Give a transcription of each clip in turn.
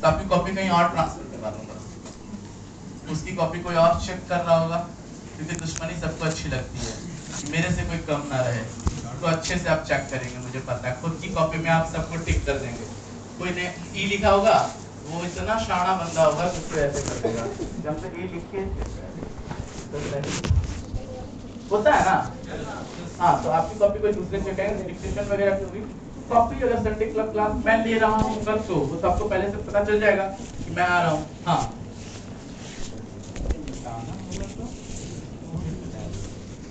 तो आपकी कॉपी कहीं और ट्रांसफर करवा दूंगा, उसकी कॉपी कोई और चेक कर रहा होगा, क्योंकि दुश्मनी सबको अच्छी लगती है कि मेरे से कोई कम ना रहे, तो अच्छे से आप चेक करेंगे, मुझे पता है। खुद की कॉपी में आप सबको टिक कर देंगे, कोई ने ई लिखा होगा, वो इतना शाना बंदा होगा कि उसको ऐसे कर देगा, जब तक ई लिख के होता है ना। हाँ, तो आपकी कॉपी कोई दूसरे से कहेंगे, डिक्टेशन वगैरह की होगी, कॉपी अगर संडे क्लब क्लास मैं ले रहा हूँ कल, तो वो सबको पहले से पता चल जाएगा कि मैं आ रहा हूँ। हाँ,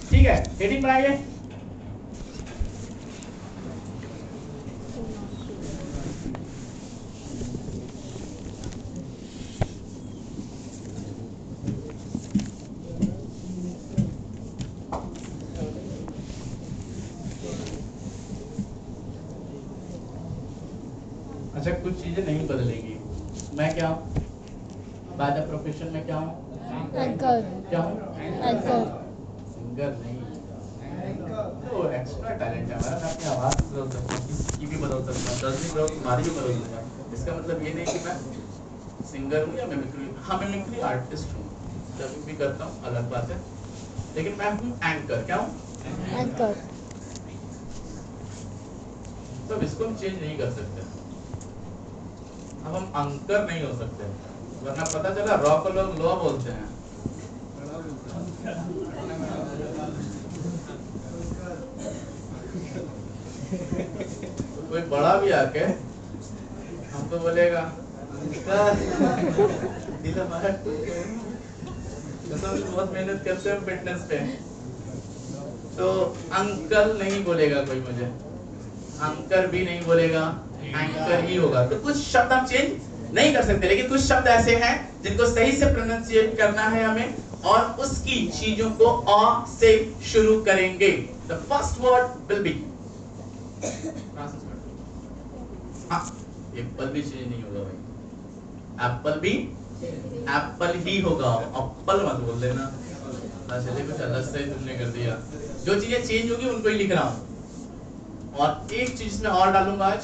ठीक है, हेडिंग बनाइए। अच्छा, कुछ चीजें नहीं बदलेंगी। मैं क्या हूँ बाय द प्रोफेशन में? क्या हूँ? एंकर। क्या हूँ? एंकर। सिंगर नहीं, तो एक्स्ट्रा टैलेंट है हमारा। मैं अपनी आवाज भी बदल सकता हूँ, किसी की भी बदल सकता हूँ, 10 दिन रहो तुम्हारी भी बदल दूंगा। इसका मतलब ये नहीं कि मैं सिंगर हूँ या मिमिक्री। हाँ, मिमिक्री आर्टिस्ट हूँ, जब भी करता हूँ अलग बात है, लेकिन मैं हूँ एंकर। क्या हूँ? एंकर। तो इसको हम चेंज नहीं कर सकते। अब हम अंकर नहीं हो सकते, वरना पता चला रॉ को लोग लो बोलते हैं। तो कोई बड़ा भी आके हमको बोलेगा दिल हमारा टूट गया। बहुत मेहनत करते हैं फिटनेस पे, तो अंकल नहीं बोलेगा कोई मुझे, अंकर भी नहीं बोलेगा, एंकर ही होगा। तो कुछ शब्द हम चेंज नहीं कर सकते, लेकिन कुछ शब्द ऐसे हैं जिनको सही से प्रोनाउंसिएट करना है हमें, और उसकी चीजों को अ से शुरू करेंगे। The first word will be, हाँ, एप्पल भी चेंज नहीं होगा भाई, एप्पल भी एप्पल ही होगा, एप्पल मत बोल देना। चलिए, कुछ अलग से तुमने कर दिया। जो चीजें चेंज होगी उनको ही लिख रहा हूँ। और एक चीज में और डालूंगा आज,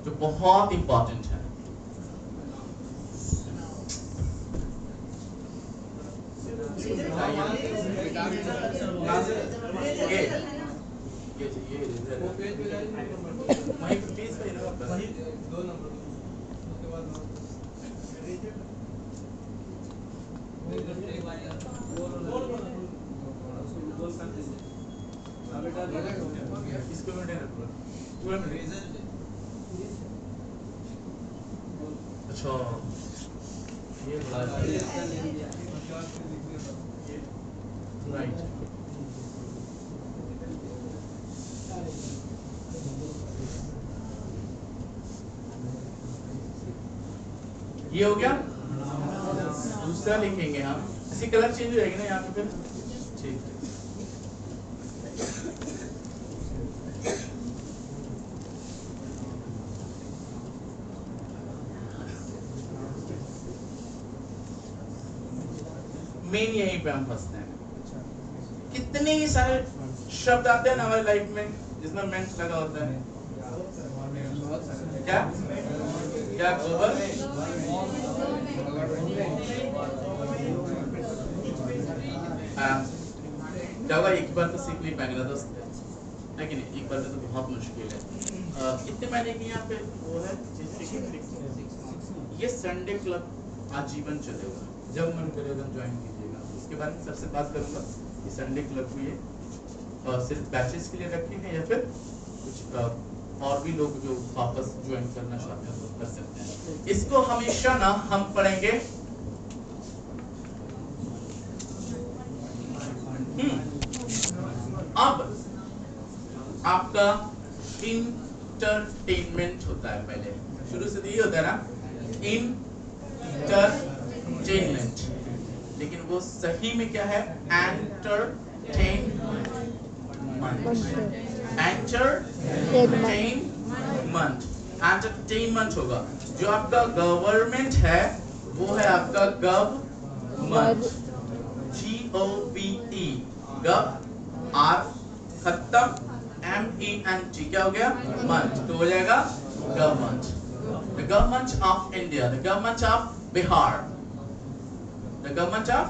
जो बहुत इंपॉर्टेंट है। अच्छा, ये राइट, ये हो गया। दूसरा लिखेंगे हम, इसी कलर चेंज हो जाएगी ना यहाँ पे फिर, ठीक है। मेन यहीं पे हम फंसते हैं। कितने ही सारे शब्द आते हैं ना हमारे लाइफ में जिसमें मेंस लगा होता है। क्या क्या गोबर, क्या होगा, एक बार तो सीख नहीं पाएंगे ना दोस्त, है कि नहीं? एक बार तो बहुत मुश्किल है। इतने महीने की यहाँ पे वो है, ये संडे क्लब आजीवन चलेगा, जब मन करेगा ज्वाइन कीजिएगा। इसके बारे में सबसे बात करूंगा कि संडे क्लब को ये सिर्फ बैचेस के लिए रखेंगे या फिर कुछ और भी लोग जो वापस ज्वाइन करना चाहते हैं तो कर सकते हैं। इसको हमेशा ना हम पढ़ेंगे अब आपका इंटरटेनमेंट होता है, पहले शुरू से यही होता है ना, इंटरटेनमेंट, लेकिन वो सही में क्या है? एंटरटेनमेंट, एंटरटेनमेंट, एंटरटेनमेंट होगा। जो आपका गवर्नमेंट है वो है आपका गवर्नमेंट, GOVE, गव, आर खत्म, MENT, क्या हो गया? मंथ, तो हो जाएगा government. The government of India, the government of Bihar, the government of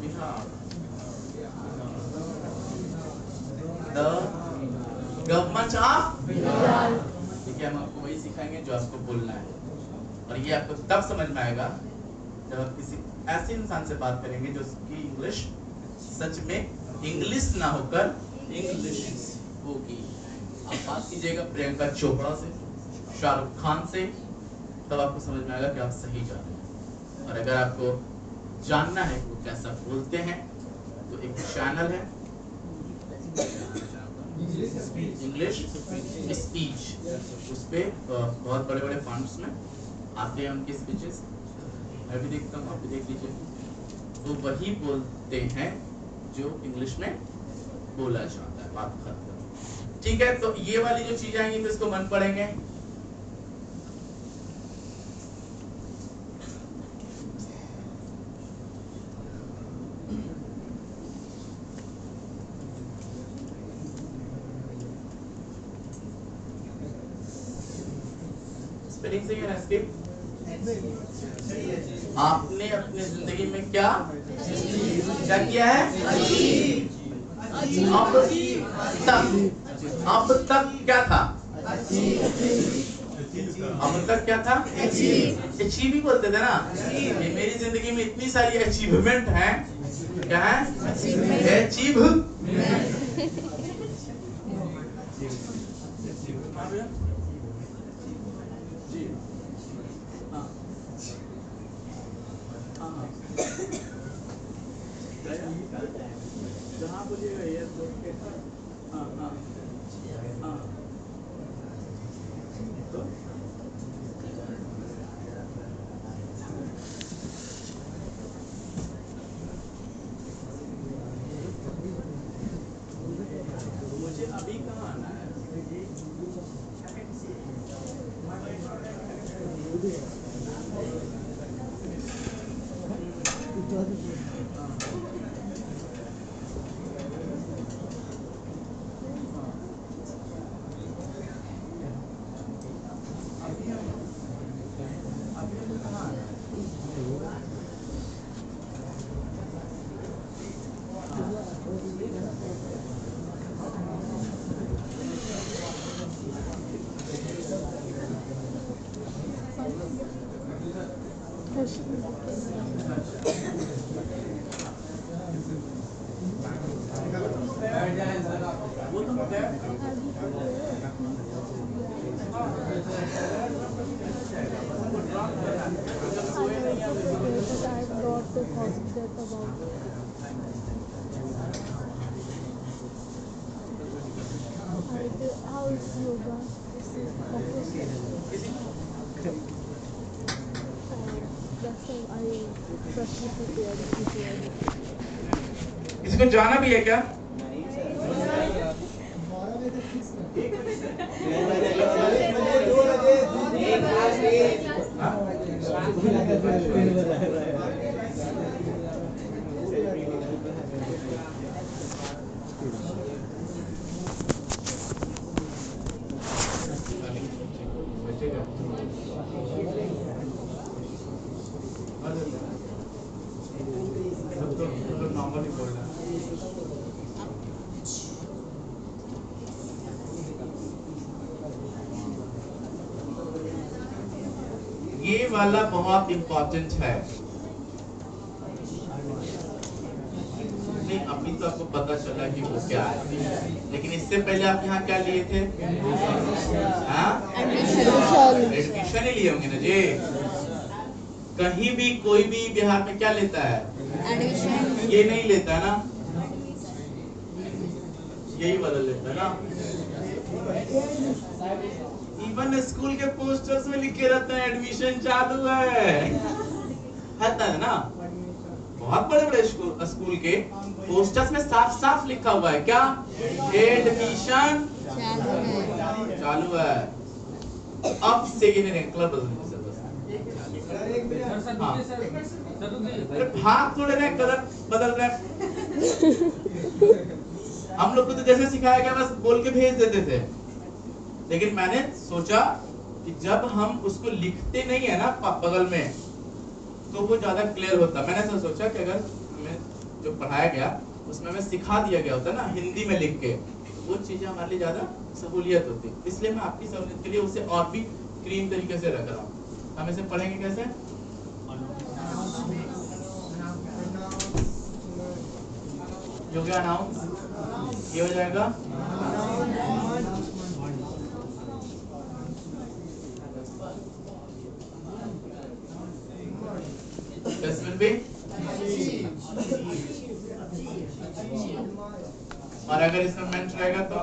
Bihar, the government of Bihar। देखिए हम आपको वही सिखाएंगे जो आपको बोलना है, और ये आपको तब समझ में आएगा जब आप किसी ऐसे इंसान से बात करेंगे जो उसकी इंग्लिश सच में इंग्लिश ना होकर इंग्लिश होगी। आप बात कीजिएगा प्रियंका चोपड़ा से, शाहरुख खान से, तब आपको समझ में आएगा कि आप सही जा रहे हैं। और अगर आपको जानना है कि वो कैसा बोलते हैं तो एक चैनल है इंग्लिश स्पीच, उस पे बहुत बड़े बड़े फंड्स में आते हैं उनकी स्पीचेस, मैं भी देखता हूँ, आप भी देख लीजिए। तो वही बोलते हैं जो इंग्लिश में बोला जाता है, बात खत्म। ठीक है, तो ये वाली जो चीज आएंगी तो इसको मन पड़ेंगे। स्पेलिंग सही है ना इसकी? आपने अपनी जिंदगी में क्या किया है? अब तक क्या था? अब तक क्या था? अचीव ही बोलते थे ना। ये मेरी जिंदगी में इतनी सारी अचीवमेंट है, क्या है? अचीव। जहाँ बोलिएगा ये तो मुझे अभी कहाँ आना है? वो तो How is yoga? That's how I freshly prepared before. किसी को जाना भी है क्या? नॉर्मली बोलना ये वाला बहुत इंपॉर्टेंट है। नहीं, अभी तो आपको पता चला कि वो क्या है, लेकिन इससे पहले आप यहाँ क्या लिए थे? एडमिशन ही लिए होंगे ना जी। कहीं भी कोई भी बिहार में क्या लेता है? एडमिशन। ये नहीं लेता है ना, यही वाला लेता है ना। इवन स्कूल के पोस्टर्स में लिखे रहते हैं एडमिशन चालू है ना। बहुत बड़े बड़े स्कूल के पोस्टर्स में साफ साफ लिखा हुआ है क्या? एडमिशन चालू है। अब से इन्हें कलर भाग थोड़े रहे, कलर बदल रहे। हम लोग को तो जैसे सिखाया गया बस बोल के भेज देते थे, लेकिन मैंने सोचा कि जब हम उसको लिखते नहीं है ना बगल में, तो वो ज्यादा क्लियर होता। मैंने ऐसा सोचा कि अगर हमें जो पढ़ाया गया उसमें हमें सिखा दिया गया होता ना हिंदी में लिख के, वो चीजें हमारे लिए ज्यादा सहूलियत होती। इसलिए मैं आपकी सहूलियत के लिए उसे और भी क्लीन तरीके से रख रहा हूँ। हम इसे पढ़ेंगे कैसे? जो क्या अनाउंस ये हो जाएगा दिस विल बी, और अगर इसमें मेंट रहेगा तो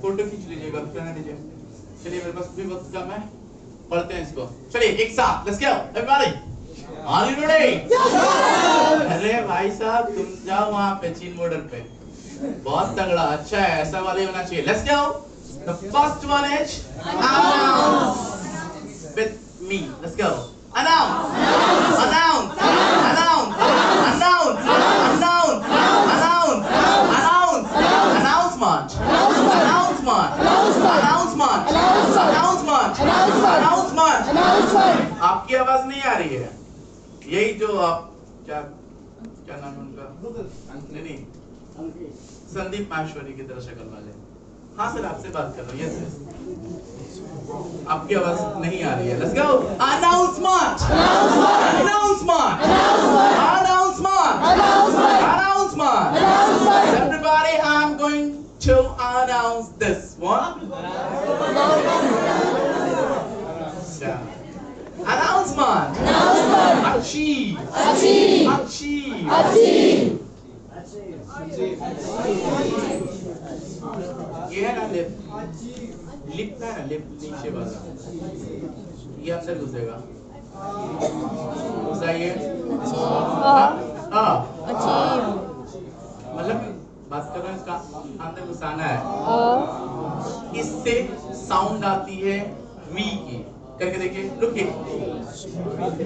फोटो खींच लीजिएगा, कहना दीजिए। चलिए मेरे पास भी वक्त कम है, पढ़ते हैं इसको। चलिए एक साथ, let's go everybody, are you ready? अरे भाई साहब तुम जाओ वहां पे चीन बॉर्डर पे, बहुत तगड़ा, अच्छा है, ऐसा वाला ही होना चाहिए। Let's go, the first one is announce with me, let's go. Announce announce announce announce announce announce announce announcement announcement announcement announcement announcement। आपकी आवाज नहीं आ रही है, यही जो आप क्या क्या नाम है उनका, नहीं संदीप माहेश्वरी की तरह शक्ल वाले। हाँ सर आपसे बात कर रहा हूँ, यस आपकी आवाज नहीं आ रही है। Let's go, announcement announcement announcement announcement announcement। Everybody, I'm going to announce this one. Announcement achieve achieve। ये है ना लिप, लिप का है ना, लिप नीचे वाला, ये अंदर घुसेगा, घुसाइए। मतलब बात कर रहे हैं इसका अंदर घुसाना है, इससे साउंड आती है वी की। करके देखिए, रुकिए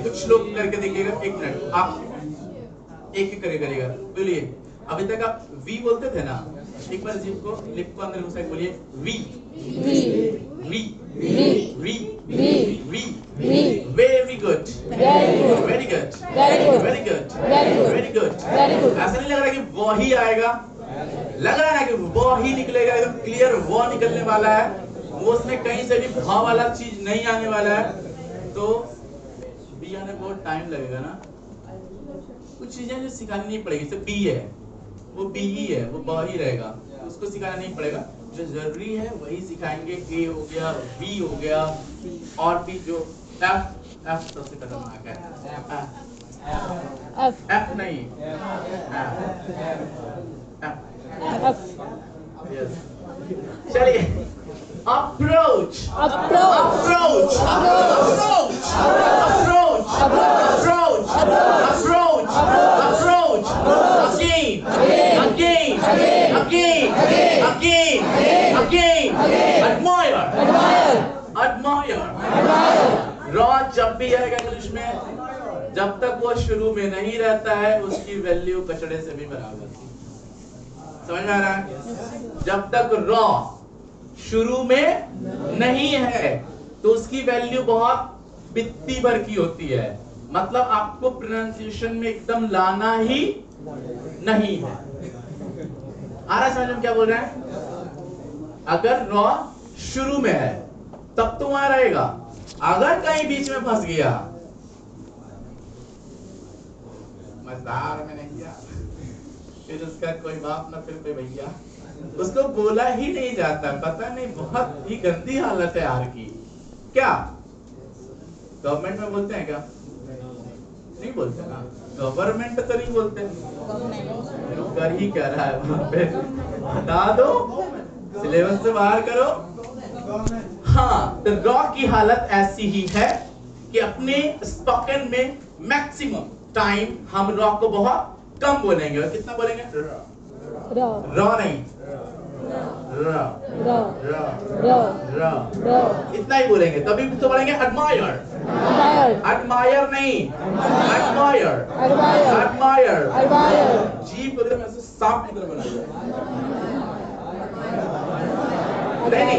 कुछ लोग करके देखिएगा, एक मिनट आप एक करके करिएगा। बोलिए, अभी तक आप वी बोलते थे ना, एक बार जीभ को, लिप को अंदर घुसा के बोलिए we we we we we we. Very good very good very good very good. ऐसा नहीं लग रहा कि वो ही आएगा, लग रहा है ना कि वो ही निकलेगा, एकदम क्लियर वो निकलने वाला है, वो उसमें कहीं से भी भाव वाला चीज नहीं आने वाला है। तो बी आने बहुत टाइम लगेगा ना, कुछ चीजें जो सिखानी नहीं पड़ेगी। जैसे बी है, वो बी ही है, वो ब ही रहेगा, उसको सिखाना नहीं पड़ेगा। जो जरूरी है वही सिखाएंगे। ए हो गया, बी हो गया, और भी जो एफ, एफ सबसे खतरनाक है, एफ नहीं, यस। चलिए, approach approach approach approach approach approach approach approach again again again again again admire admire। Raw जब भी आएगा इंग्लिश में, जब तक वो शुरू में नहीं रहता है उसकी वैल्यू कचड़े से भी बराबर। समझ में आ रहा है? जब तक रॉ शुरू में नहीं है तो उसकी वैल्यू बहुत बित्ती भर की होती है, मतलब आपको प्रोनाउंसिएशन में एकदम लाना ही नहीं है। आ रहा समझ में क्या बोल रहे हैं? अगर रॉ शुरू में है तब तो वहां रहेगा, अगर कहीं बीच में फंस गया, मजेदार में नहीं गया, फिर उसका कोई बाप ना फिर कोई भैया, उसको बोला ही नहीं जाता। पता नहीं, बहुत ही गंदी हालत है आर की। क्या गवर्नमेंट में बोलते हैं क्या? नहीं बोलते ना, गवर्नमेंट तो नहीं बोलते। कर ही क्या रहा है वहां पे, हटा दो, सिलेबस से बाहर करो। हाँ, तो रॉ की हालत ऐसी ही है कि अपने स्पोकन में मैक्सिमम टाइम हम रॉ को बहुत कम बोलेंगे। और कितना बोलेंगे? रॉ नहीं, इतना ही बोलेंगे। तभी तो बोलेंगे एडमायर, एडमायर नहीं, एडमायर, एडमायर। जीभ को एकदम ऐसे सांप की तरह बनाइए। नहीं,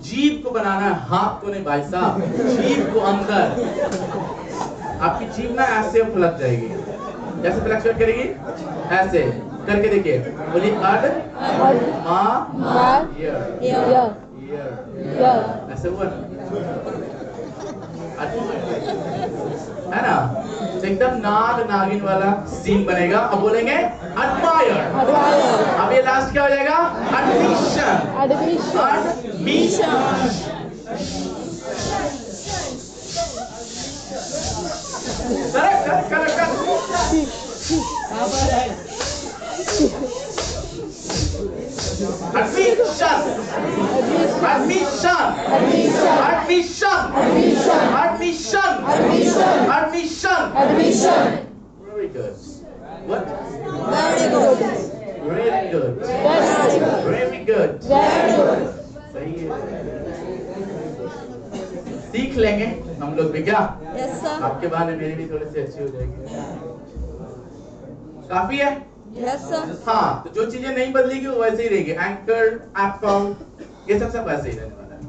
जीभ को बनाना है, हाथ को नहीं भाई साहब, जीभ को अंदर। आपकी जीभ ना ऐसे फलक जाएगी, जैसे फ्लेक्शन करेगी ऐसे करके देखिए। बोलिए अड मा ऐसे हुआ है ना? तो एकदम नाग नागिन वाला सीन बनेगा। अब बोलेंगे एडमायर। अब ये लास्ट क्या हो जाएगा? Admission, admission. Correct, correct, correct. Admission, admission, admission, admission, admission, admission. Very good. What? Very good. Very good. Very good. Very good. सही है। सीख लेंगे हम लोग भी क्या? Yes sir. आपके बहाने मेरी भी थोड़ी सी अच्छी हो जाएगी। काफी है? Yes sir. हाँ, तो जो चीजें नहीं बदलेगी वो वैसे ही रहेगी। एंकर, एप्पल, ये सब वैसे ही रहने वाला है।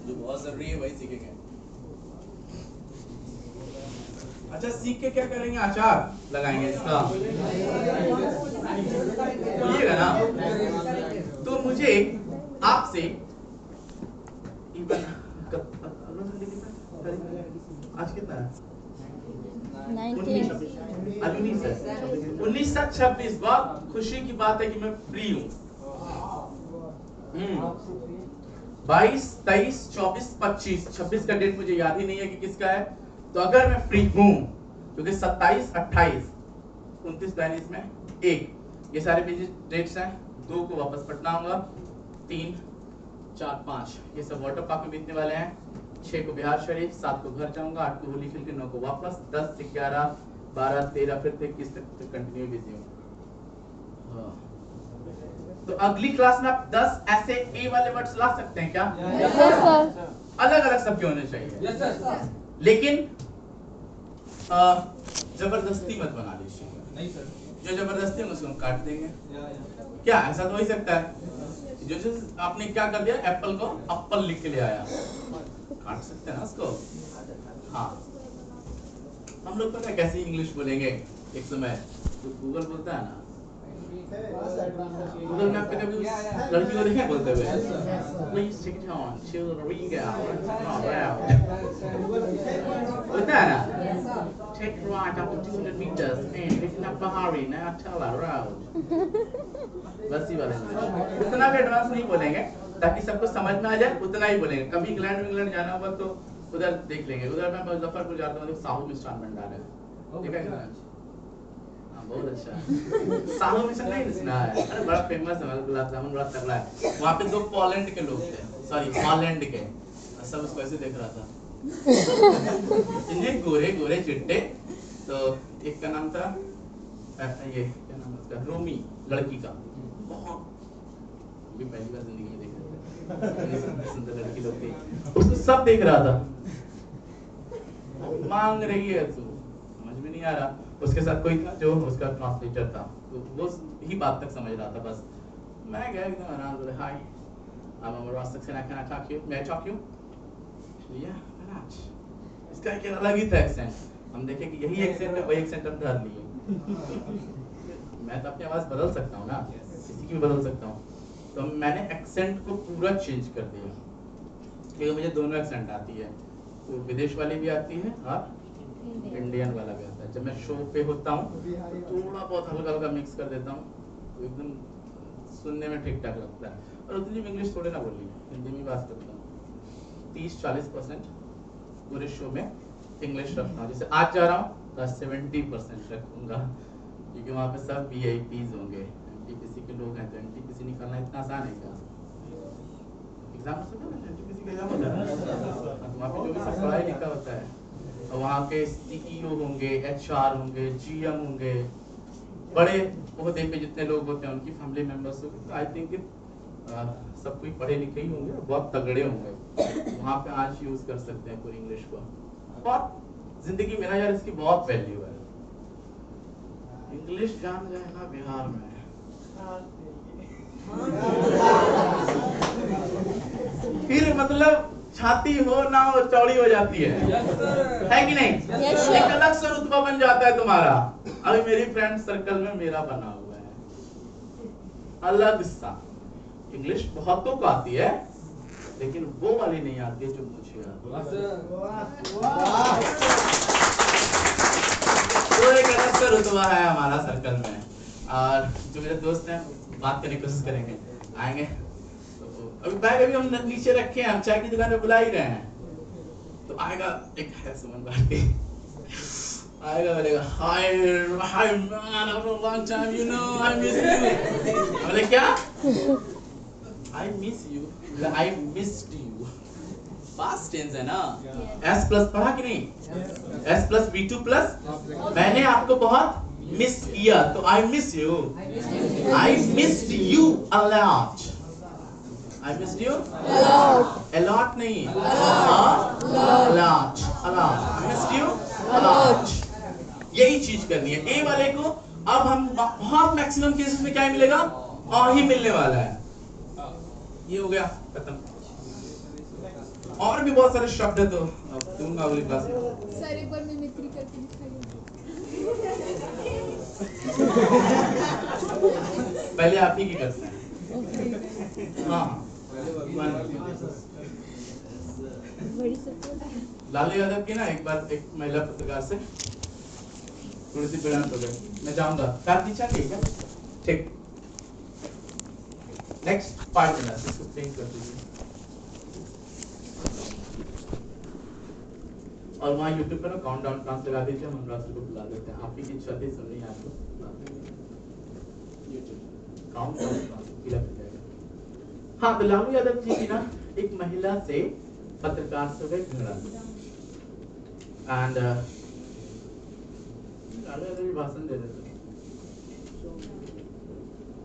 जो बहुत जरूरी है वही सीखेंगे। अच्छा, सीख के क्या करेंगे? अचार लगाएंगे इसका, बोलिएगा ना? तो मुझे आपसे आज कितना है? 1926। बहुत खुशी की बात है कि मैं फ्री हूँ। 22, 23, 24, 25, 26 का डेट मुझे याद ही नहीं है कि किसका है। तो अगर मैं फ्री हूँ, क्योंकि 27, 28, 29, 32 में एक, ये सारे डेट्स हैं। 2 को वापस पटना आऊंगा, 3, 4, 5 ये सब वाटर पार्क में बीतने वाले हैं। 6 को बिहार शरीफ, 7 को घर जाऊंगा, 8 को होली खेल के 9 को वापस, 10 से 11, 12, 13 फिर 21 तक कंटिन्यू बिजी हूँ। तो अगली क्लास में आप 10 ऐसे ए वाले वर्ड्स ला सकते हैं क्या? Yes sir. अलग अलग सबके होने चाहिए। Yes sir. लेकिन जबरदस्ती मत बना लीजिए। नहीं सर, जो जबरदस्ती है उसको हम काट देंगे। क्या ऐसा तो हो ही सकता है? जो आपने क्या कर दिया, एप्पल को एप्पल लिख के ले आया, काट सकते हैं ना उसको। हाँ, हम लोग पता है कैसे इंग्लिश बोलेंगे एक समय, तो गूगल बोलता है ना, गूगल में आपने कभी लड़की को देखा बोलते हुए, please take it on to read out, बोलता है ना, take right up to 200 meters and if not Bahari now tell her road। बस ही वाले उतना भी एडवांस नहीं बोलेंगे, ताकि सबको समझ में आ जाए, उतना ही बोलेंगे। कभी इंग्लैंड जाना होगा तो उधर देख लेंगे। उधर मैं मुजफ्फरपुर जाता हूँ, साहू मिष्ठान भंडार है, देखा क्या? हाँ, बहुत अच्छा। साहू मिष्ठान नहीं सुना है? अरे बड़ा फेमस है, गुलाब जामुन बड़ा तगड़ा है। वहाँ पे 2 पोलैंड के लोग थे, सॉरी हॉलैंड के, सब उसको ऐसे देख रहा था। इन्हें गोरे गोरे चिट्टे। तो एक का नाम था ये क्या नाम उसका, रोमी, लड़की का। बहुत भी पहली बार जिंदगी में देखा, सुंदर लड़की लोग थी, उसको सब देख रहा था। मांग रही है तू, समझ में नहीं आ रहा। उसके साथ कोई था जो उसका ट्रांसलेटर था, तो वो ही बात तक समझ रहा था बस। मैं गया एकदम आराम से, हाय I'm Amar Saxena, can I talk to you? May I talk to you? Yeah, why not? इसका एक अलग ही था एक्सेंट, हम देखे कि यही एक्सेंट है, वही एक्सेंट हम धर लिए। मैं तो अपनी आवाज बदल सकता हूँ ना, किसी की भी बदल सकता हूँ। तो मैंने एक्सेंट को पूरा चेंज कर दिया, क्योंकि मुझे दोनों एक्सेंट आती है, वो विदेश वाली भी आती है और इंडियन वाला भी आता है। जब मैं शो पे होता हूँ तो थोड़ा बहुत हल्का हल्का मिक्स कर देता हूँ, तो एकदम सुनने में ठीक ठाक लगता है। और उतनी इंग्लिश थोड़े ना बोली, हिंदी में बात करता हूँ। 30-40% पूरे शो में इंग्लिश रखता हूँ। जैसे आज जा रहा हूँ तो 70% रखूंगा, क्योंकि वहाँ पे सब VIPs होंगे, NTPC के लोग हैं। तो NTPC निकालना इतना आसान है क्या? एग्जाम NTPC का एग्जाम होता है, वहाँ पे जो भी सब पढ़ाई लिखा होता है, और वहाँ के CEO होंगे, HR होंगे, GM होंगे, बड़े ओहदे पे जितने लोग होते हैं उनकी फैमिली मेंबर्स होंगे। तो आई थिंक सब कोई पढ़े लिखे ही होंगे, बहुत तगड़े होंगे, वहाँ पे आज यूज कर सकते हैं पूरी इंग्लिश को। और जिंदगी में ना यार इसकी बहुत वैल्यू है। इंग्लिश जान जाए ना बिहार में, फिर मतलब छाती हो ना हो चौड़ी हो जाती है कि नहीं? एक अलग सा रुतबा बन जाता है तुम्हारा। अभी मेरी फ्रेंड सर्कल में मेरा बना हुआ है अलग सा। इंग्लिश बहुतों को आती है, लेकिन वो वाली नहीं आती है जो मुझे आती है। तो एक अलग सा रुतबा है हमारा सर्कल में। और जो मेरे दोस्त हैं बात करने की कोशिश करेंगे, आएंगे तो अभी बैग अभी हम नीचे रखे हैं, हम चाय की दुकान पे बुला ही रहे हैं। तो आएगा एक है सुमन भाई, आएगा बोलेगा hi hi man after long time you know I miss you. बोले क्या? I miss you, I missed you. Past tense है ना? S plus पढ़ा कि नहीं? S plus V2 plus मैंने आपको बहुत मिस किया, तो I miss you. I missed you a lot. I missed you a lot नहीं, a lot. I missed you a lot. यही चीज करनी है। A वाले को अब हम बहुत मैक्सिमम केसेस में क्या मिलेगा? और ही मिलने वाला है। ये हो गया खत्म। और भी बहुत सारे शब्द है, तो दूंगा अगली क्लास में। सर एक बार मिमिक्री करके दिखाइए। पहले आप ही की करते हैं। हाँ बड़ी सपोर्ट। लालू यादव की ना एक बार एक महिला पत्रकार से थोड़ी सी भिड़ंत हो गई। मैं जाऊंगा, कार पीछा नहीं क्या? ठीक, नेक्स्ट 5 मिनट इसको प्रिंट कर दीजिए। और वहाँ YouTube पे ना काउंटडाउन डांस लगा दीजिए, हम अनुराग को बुला देते हैं। आप ही की इच्छा थी, सुन रही हैं आपको YouTube काउंटडाउन डांस किला कर जाएगा। हाँ, तो लालू यादव जी की ना एक महिला से पत्रकार से गए भिड़ंत, एंड लालू यादव जी भाषण दे रहे थे।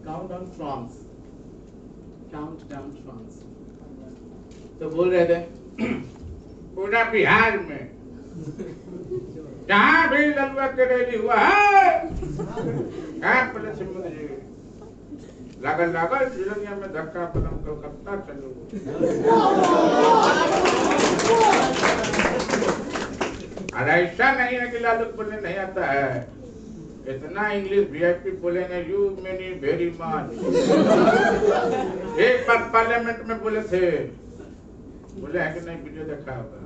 काउंटडाउन फ्रांस, काउंटडाउन फ्रांस, तो बोल रहे थे पूरा बिहार में जहाँ भी ललुआ के रेडी हुआ है, पुलिस मुझे लागल लागल दुनिया में धक्का पलम कलकत्ता चलो। और ऐसा नहीं है कि लालू बोलने नहीं आता है, इतना इंग्लिश VIP बोलेंगे यू मेनी वेरी मच। एक बार पार्लियामेंट में बोले थे, बोले है कि नहीं, वीडियो देखा होगा।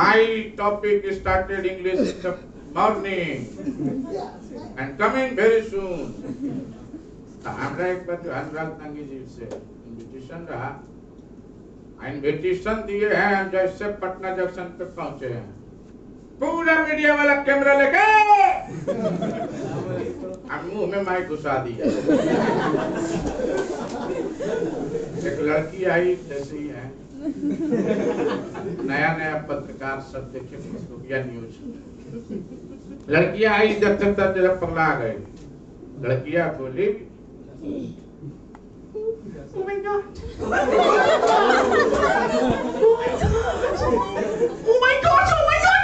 I topic started English in the morning and coming very soon. हमरा एक बार जो अनुराग तांगी जी से इन्विटेशन रहा, इन्विटेशन दिए हैं, जैसे पटना जंक्शन पे पहुंचे हैं पूरा मीडिया वाला कैमरा लेके मुंह में माइक घुसा दिया। एक लड़की आई, जैसे ही है नया नया पत्रकार सब देखे फेसबुक या न्यूज, लड़कियां आई देखते जरा पगला गए। लड़कियां बोली Oh my God! Oh my God! Oh my God! Oh my God! Oh my God!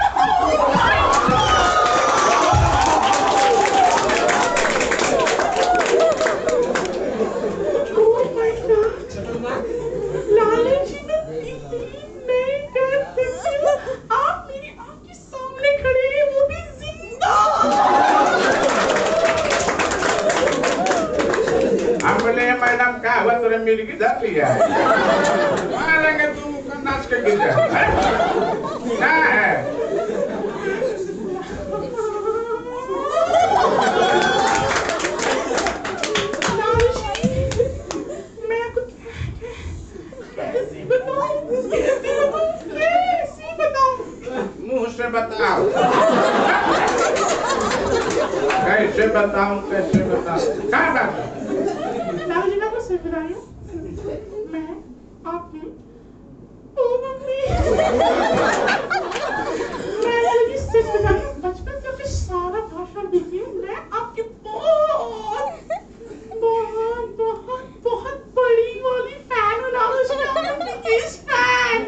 Kitchen क्या है मुंह से बताओ कैसे बताऊं क्या बात दादाजी मैं कुछ सिर्फ बता रही हूँ मैं आपकी ओ मम्मी मैं दादाजी सच बता रही हूँ बचपन से आपके सारा भाषण देखती हूँ मैं आपकी बहुत बहुत बहुत बहुत बड़ी वाली फैन हूँ दादाजी किस फैन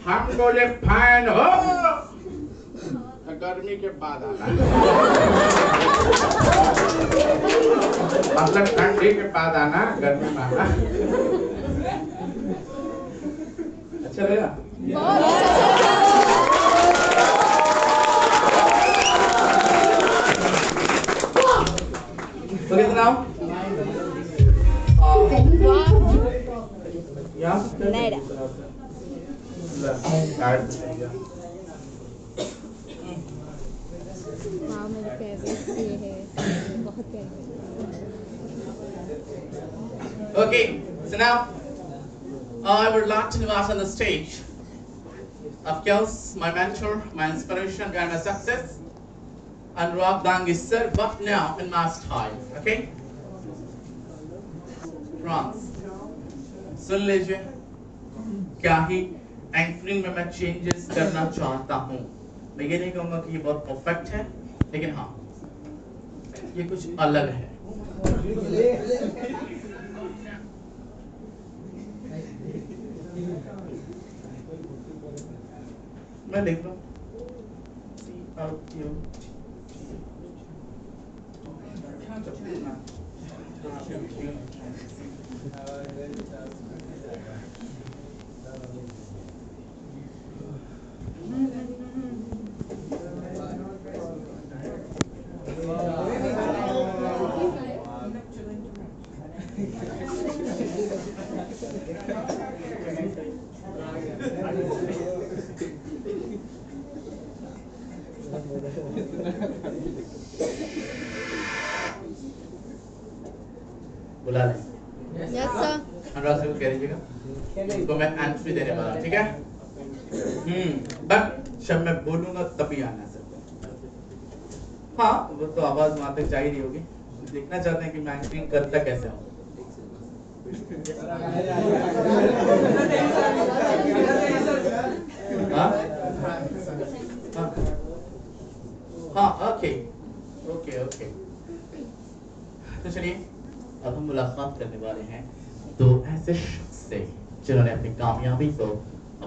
हम बोले फैन हो तो गर्मी के बाद आना मतलब ठंडी के बाद आना गर्मी में आना अच्छा लगा तो कितना यहाँ Nada. कार्ड हाँ मेरे फेवरेट ये है बहुत प्यारी Okay, so now I would like to invite on the stage, of course, my mentor, my inspiration, and my success, Anurag Dangi sir, but now in my style, okay? France, सुन लीजिए, क्या ही anchoring में मैं changes करना चाहता हूँ। मैं ये नहीं कहूँगा कि ये बहुत परफेक्ट है, लेकिन हाँ, ये कुछ अलग है। मैं लिख रहा हूँ बुला लें। Yes sir. अनुराग से कह दीजिएगा इसको मैं एंट्री देने वाला हूँ, ठीक है? बट जब मैं बोलूंगा तभी आना सर। हाँ वो तो आवाज वहां तक जा ही रही होगी। देखना चाहते हैं कि मैं एंकरिंग करता कैसे हूँ। हाँ हाँ ओके ओके ओके तो चलिए अब हम मुलाकात करने वाले हैं दो ऐसे शख्स से जिन्होंने अपनी कामयाबी को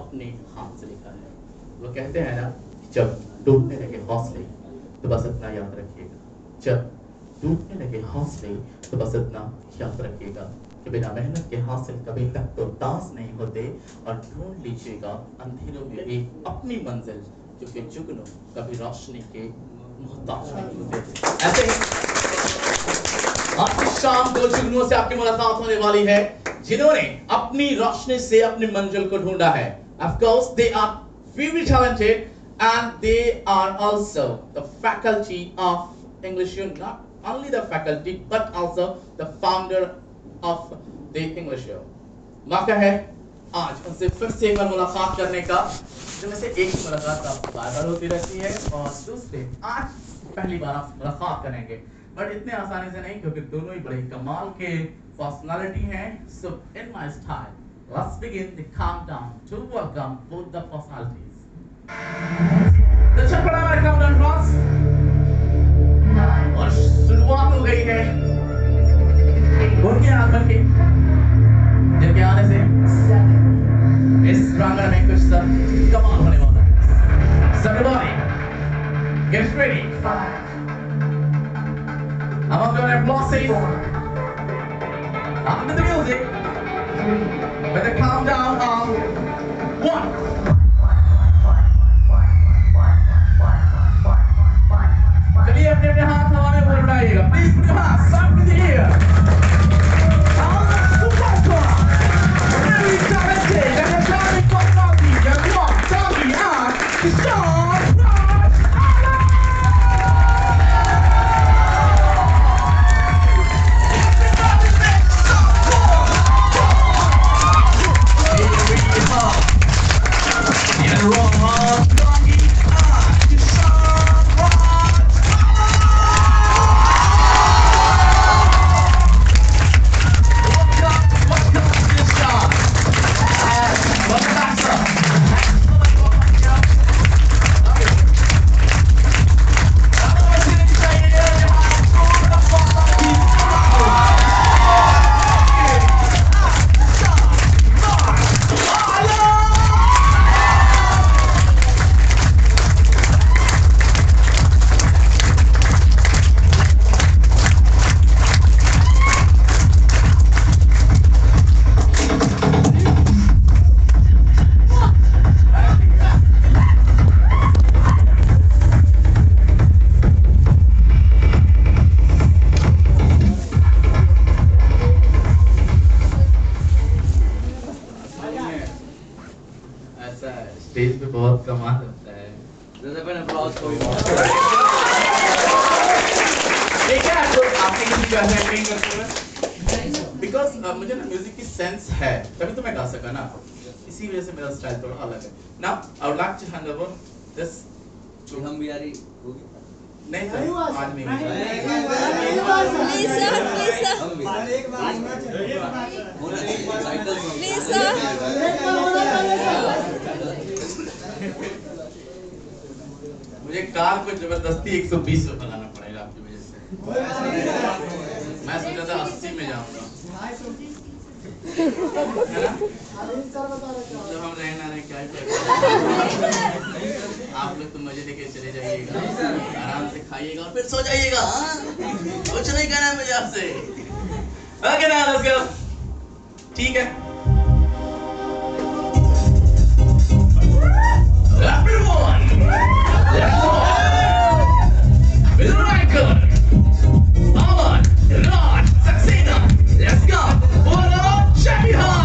अपने हाथ से लिखा है। वो कहते हैं ना जब टूटने लगे हौसले तो बस इतना याद रखिएगा, जब टूटने लगे हौसले तो बस इतना याद रखिएगा कि बिना मेहनत के हासिल कभी तक तो दास नहीं होते और ढूंढ लीजिएगा अंधेरों में भी अपनी मंजिल क्योंकि जुगनू कभी रोशनी के मोहताज नहीं होते। ऐसे ही आज की शाम को जुगनुओं से आपकी मुलाकात होने वाली है जिन्होंने अपनी रोशनी से अपनी मंजिल को ढूंढा है। Of course, they are very talented and they are also the faculty of English Union. Not only the faculty but also the founder of the English Union. मौका है आज उनसे फिर से एक बार मुलाकात करने का, जिनमें से एक मुलाकात आप बार-बार होती रहती है और दूसरे आज पहली बार आप मुलाकात करेंगे, बट इतने आसानी से नहीं क्योंकि दोनों ही बड़े कमाल के पर्सनालिटी हैं। So in my style, let's begin the countdown to welcome both the personalities. तो चल पड़ा हमारा countdown class और शुरुआत हो गई है। बोलिए आप बनके जिनके आने से इस प्रांगण में कुछ सब कमाल होने वाला है। So everybody, get ready. I'm not gonna applause it. Under the music. With the countdown of 1. चलिए अपने अपने हाथ हवा में ऊपर उठाइएगा। Please put your hands up in the air. Now let's welcome very talented and energetic ऐसा है, stage पे बहुत कमाल होता है। ठीक है, तो आपने किसी का एक्टिंग करते हुए, बिकॉज मुझे ना म्यूजिक की सेंस है, तभी तो मैं गा सका ना, इसी वजह से मेरा स्टाइल थोड़ा अलग है। Now I would like to hand over this to हम बिहारी नहीं तो आज नहीं मुझे कार को जबरदस्ती 120 पे बनाना पड़ेगा आपकी वजह से। मैं सोचा था 80 में जाऊंगा, है ना? जब हम रहना रहे क्या आप लोग तो मजे लेके चले जाइएगा, आराम से खाइएगा और फिर सो जाइएगा। कुछ नहीं करना है मुझे आपसे। ओके ना, लेट्स गो। ठीक है everyone, let's go with the record. Aman, Raj, Saxena, let's go. Bolo, Shahihar,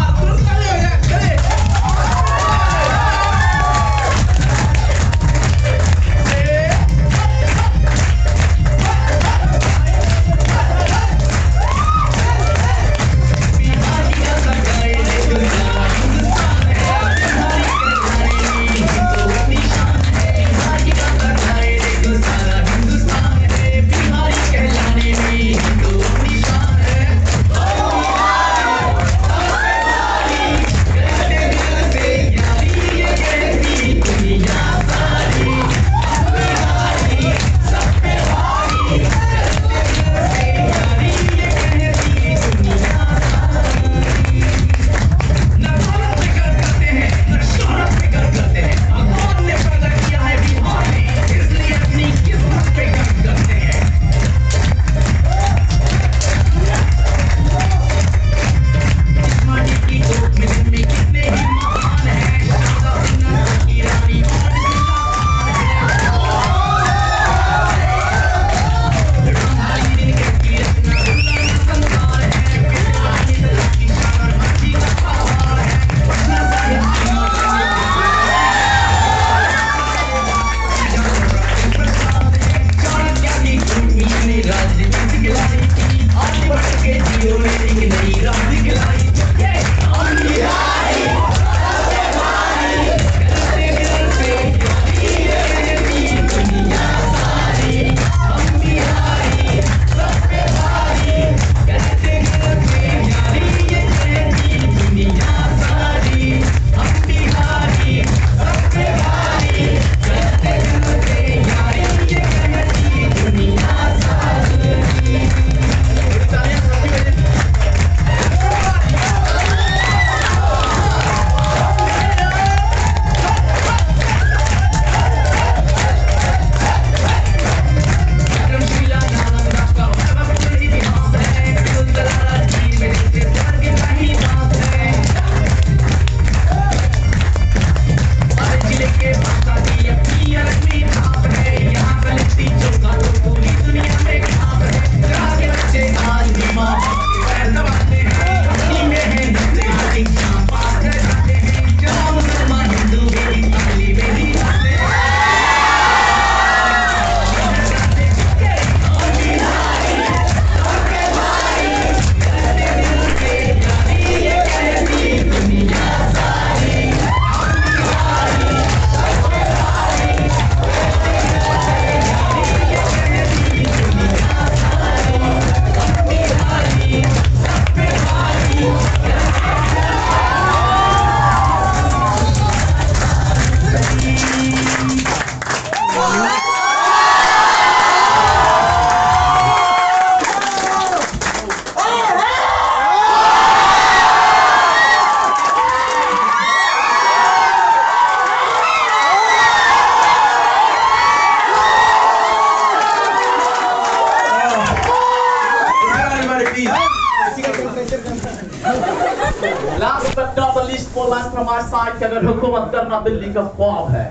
Last but not the least, for last from our side, अगर हुकूमत करना दिल्ली का ख्वाब है,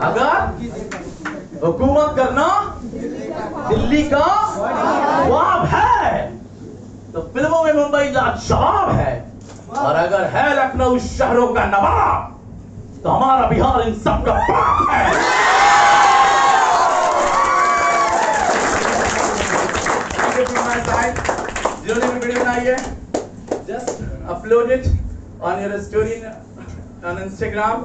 अगर हुकूमत करना दिल्ली का ख्वाब है, तो फिल्मों में मुंबई लाजवाब है, और अगर है लखनऊ शहरों का नवाब, तो हमारा बिहार इन सब का बाप है। जिन्होंने भी वीडियो बनाई है, just upload it on your story on Instagram,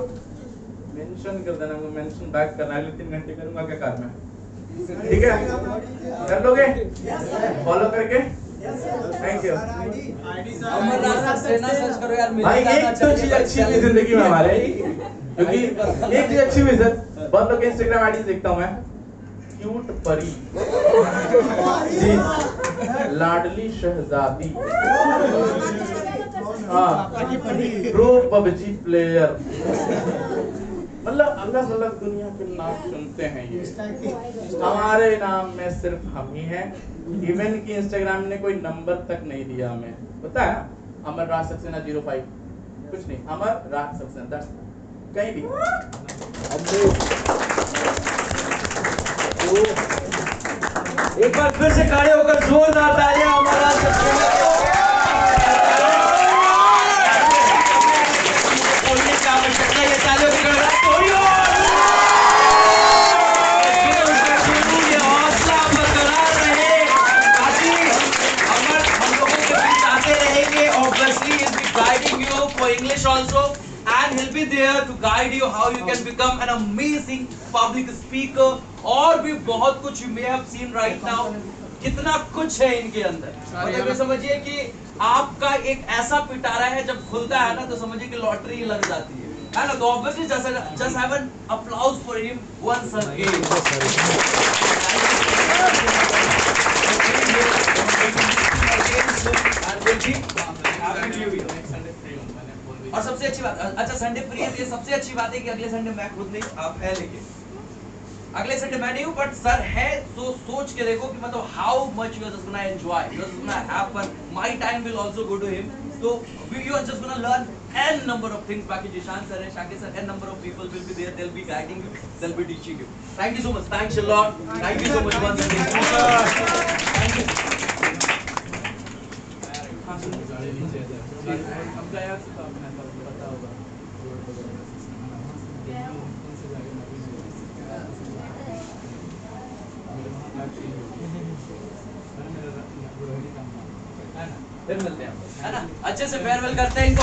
mention कर देना, वो mention back करना है। 3 घंटे करूँगा क्या कार में, ठीक है? कर लोगे? फॉलो करके? Thank you. भाई एक तो चीज अच्छी है जिंदगी में हमारे, क्योंकि एक चीज अच्छी हुई सर, बहुत लोग के इंस्टाग्राम आईडी देखता हूँ मैं, क्यूट परी जी, लाडली शहजादी, हाँ, प्रो पबजी प्लेयर, मतलब अलग अलग दुनिया के नाम सुनते हैं ये। हमारे नाम में सिर्फ हम ही हैं। इवन की इंस्टाग्राम ने कोई नंबर तक नहीं दिया हमें, पता है? अमर राज सक्सेना 05 कुछ नहीं, अमर राज सक्सेना कहीं भी। एक बार फिर से खड़े होकर जोरदार तालियां हमारा सक्सेना बोलने का आवश्यकता है, तालियों की हौसला बरकरार रहे ताकि हम लोगों के बीच आते रहेंगे। Obviously he'll be guiding you for English also, and he'll be there to guide you how you can become an amazing public speaker। और भी बहुत कुछ you may have seen right now, कितना कुछ है इनके अंदर। मतलब ये समझिए कि आपका एक ऐसा पिटारा है, जब खुलता है ना तो समझिए कि लॉटरी लग जाती है ना? तो obviously just have an applause for him once again। और सबसे अच्छी बात, अच्छा संडे फ्री है, ये सबसे अच्छी बात है कि अगले संडे मैं खुद नहीं, आप है, लेकिन अगले संडे मैं नहीं हूं, बट सर है, तो सोच के देखो कि मतलब how much you are just gonna enjoy, you are just gonna have fun, my time will also go to him, so you are just gonna learn n number of things बाकी Zeeshan sir है, Shakir sir, n number of people will be there, they'll be guiding you, they'll be teaching you। Thank you so much, thanks a lot, thank you so much once again, thank you। फिर मिलते हैं, है ना? अच्छे से farewell करते हैं इनको।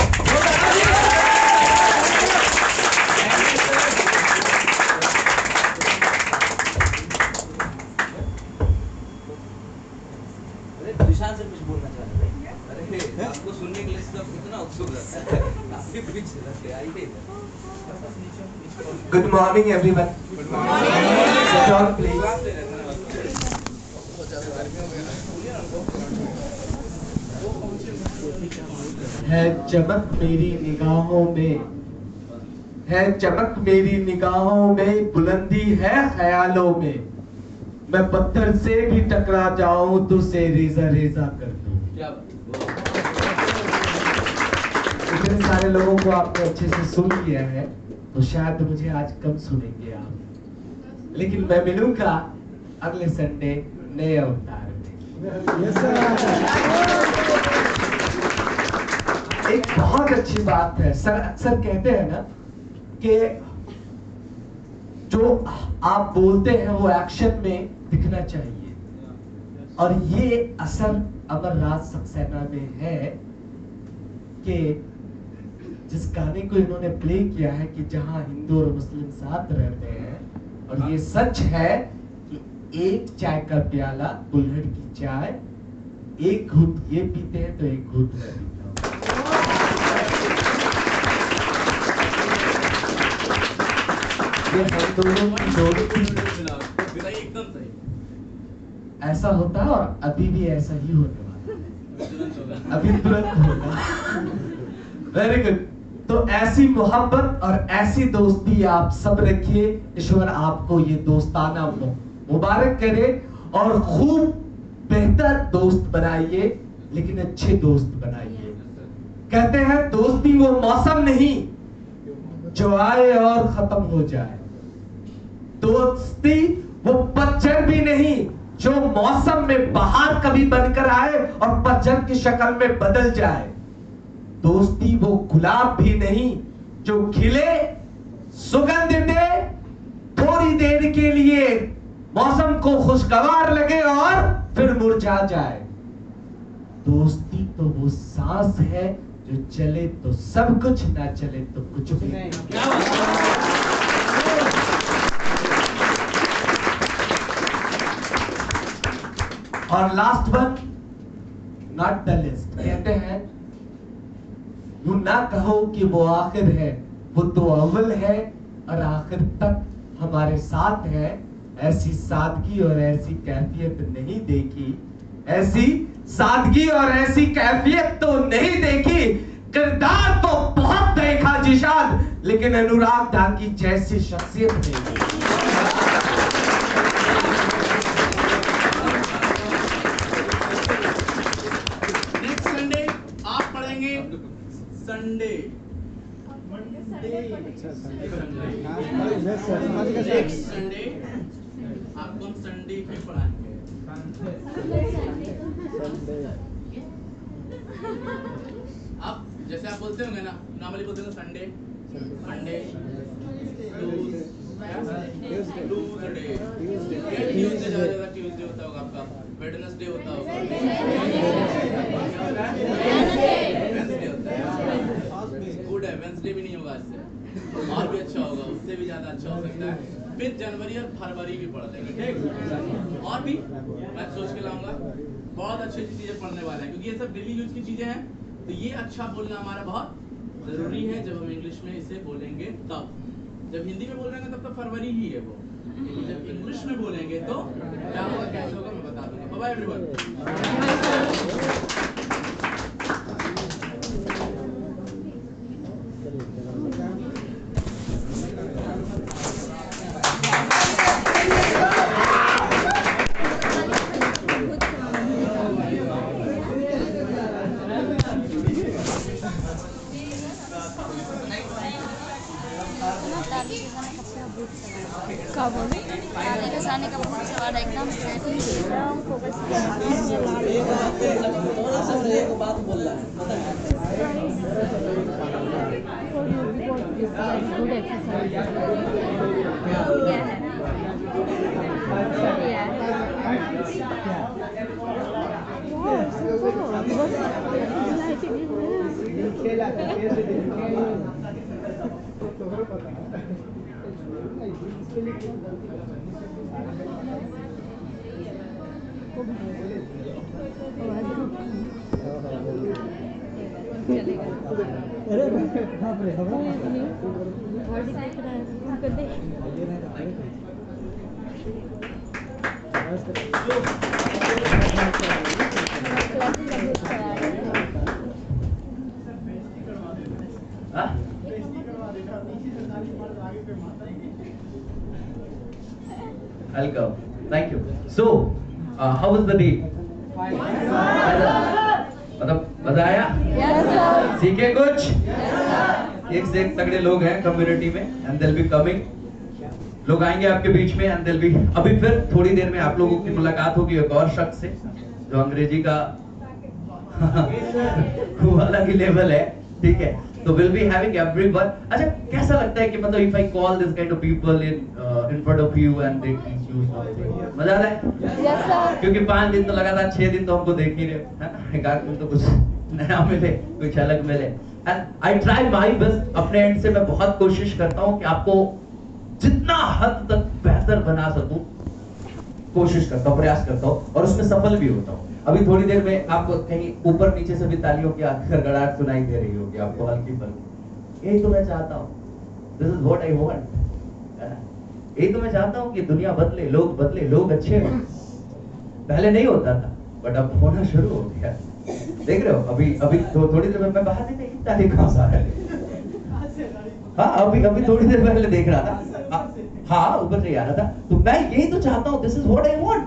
अरे विशाल से कुछ बोलना चाहते थे? अरे आपको सुनने के लिए सब इतना उत्सुक रहता है, काफी कुछ रहते हैं, आइए। Good morning everyone. Good morning. Sit down please. है चमक मेरी निगाहों में, है चमक मेरी निगाहों में, बुलंदी है ख्यालों में, मैं पत्थर से भी टकरा जाऊं तो उसे रेजा रेजा कर दूं। इतने सारे लोगों को आपने अच्छे से सुन लिया है, तो शायद मुझे आज कम सुनेंगे आप, लेकिन मैं मिलूंगा अगले संडे नए अवतार में। एक बहुत अच्छी बात है सर, अक्सर कहते हैं ना कि जो आप बोलते हैं वो एक्शन में दिखना चाहिए, और ये असर अमर राज सक्सेना में है कि जिस गाने को इन्होंने प्ले किया है कि जहां हिंदू और मुस्लिम साथ रहते हैं, और ये सच है कि एक चाय का प्याला, कुल्हड़ की चाय, एक घूंट ये पीते हैं तो एक घूंट मैं पीता हूं। ये हम दोनों की दोस्ती एकदम सही, ऐसा होता है, और अभी भी ऐसा ही होने वाला है, अभी तुरंत होगा। Very good. तो ऐसी मोहब्बत और ऐसी दोस्ती आप सब रखिए, ईश्वर आपको ये दोस्ताना मुबारक करे, और खूब बेहतर दोस्त बनाइए, लेकिन अच्छे दोस्त बनाइए। कहते हैं दोस्ती वो मौसम नहीं जो आए और खत्म हो जाए, दोस्ती वो पतझड़ भी नहीं जो मौसम में बाहर कभी बनकर आए और पतझड़ की शक्ल में बदल जाए, दोस्ती वो गुलाब भी नहीं जो खिले सुगंध दे, थोड़ी देर के लिए मौसम को खुशगवार लगे और फिर मुरझा जाए। दोस्ती तो वो सांस है जो चले तो सब कुछ, ना चले तो कुछ भी नहीं। और last one, not the list, कहते हैं यूं ना कहो कि वो आखिर है, वो तो अव्वल है और आखिर तक हमारे साथ है। ऐसी सादगी और ऐसी कैफियत नहीं देखी, ऐसी सादगी और ऐसी कैफियत तो नहीं देखी। किरदार तो बहुत देखा जिशान, लेकिन अनुराग धा की जैसी शख्सियत नहीं। नेक्स्ट संडे आप पढ़ेंगे संडे, नेक्स्ट संडे आपको हम संडे ही पढ़ाएंगे। आप जैसे आप बोलते होंगे ना, नॉर्मली बोलते हैं संडे, मंडे, ट्यूसडे, ट्यूसडे ज्यादा ट्यूसडे होता होगा आपका, वेडनेसडे होता होगा, वेडनेसडे होता है, गुड है, वेडनेसडे भी नहीं होगा इससे, और भी अच्छा होगा, उससे भी ज्यादा अच्छा हो सकता है। फिर जनवरी और फरवरी भी पढ़ लेंगे, ठीक। और भी मैं सोच के लाऊंगा, बहुत अच्छी अच्छी चीजें पढ़ने वाले हैं, क्योंकि ये सब डेली यूज की चीजें हैं, तो ये अच्छा बोलना हमारा बहुत जरूरी है। जब हम इंग्लिश में इसे बोलेंगे तब, जब हिंदी में बोलेंगे तब तो फरवरी ही है वो, लेकिन जब इंग्लिश में बोलेंगे तो क्या होगा, कैसे होगा, मैं बता दूंगा। Bye everyone. क्या बोले? खाने का बहुत सवाल एकदम एकदम focus good exercise I'll come. Thank you. So, how was the day? मतलब मजा आया? सीखे कुछ? एक से एक तगड़े लोग हैं कम्युनिटी में, and they'll be coming. लोग आएंगे आपके बीच में, and they'll be. अभी फिर थोड़ी देर में आप लोगों की मुलाकात होगी एक और शख्स से, जो अंग्रेजी का अलग ही लेवल है, ठीक है? So we'll be having everyone. अच्छा, कैसा लगता है कि मतलब if I call this kind of people in front of you and they teach you something, मजा आता है? Yes sir. क्योंकि 5 दिन तो लगातार 6 दिन तो हमको देख ही रहे, है ना? एक आध दिन तो कुछ नया मिले, कुछ अलग मिले। And I try my best, अपने एंड से मैं बहुत कोशिश करता हूँ कि आपको जितना हद तक बेहतर बना सकूं, कोशिश करता हूँ, प्रयास करता हूँ, और उसमें सफल भी होता हूँ। अभी थोड़ी देर में आपको कहीं ऊपर नीचे से भी तालियों की गड़गड़ाहट सुनाई दे रही होगी आपको, हल्की फुल्की। यही तो मैं चाहता हूँ, this is what I want. यही तो मैं चाहता हूँ कि दुनिया बदले, लोग अच्छे हों। पहले नहीं होता था, बट अब होना शुरू हो गया। देख रहे हो, अभी थोड़ी देर में मैं बाहर नहीं देखी ताली कहाँ से आ रही है। हाँ, अभी थोड़ी देर पहले देख रहा था, हाँ ऊपर से आ रहा था। तो मैं यही तो चाहता हूँ, this is what I want.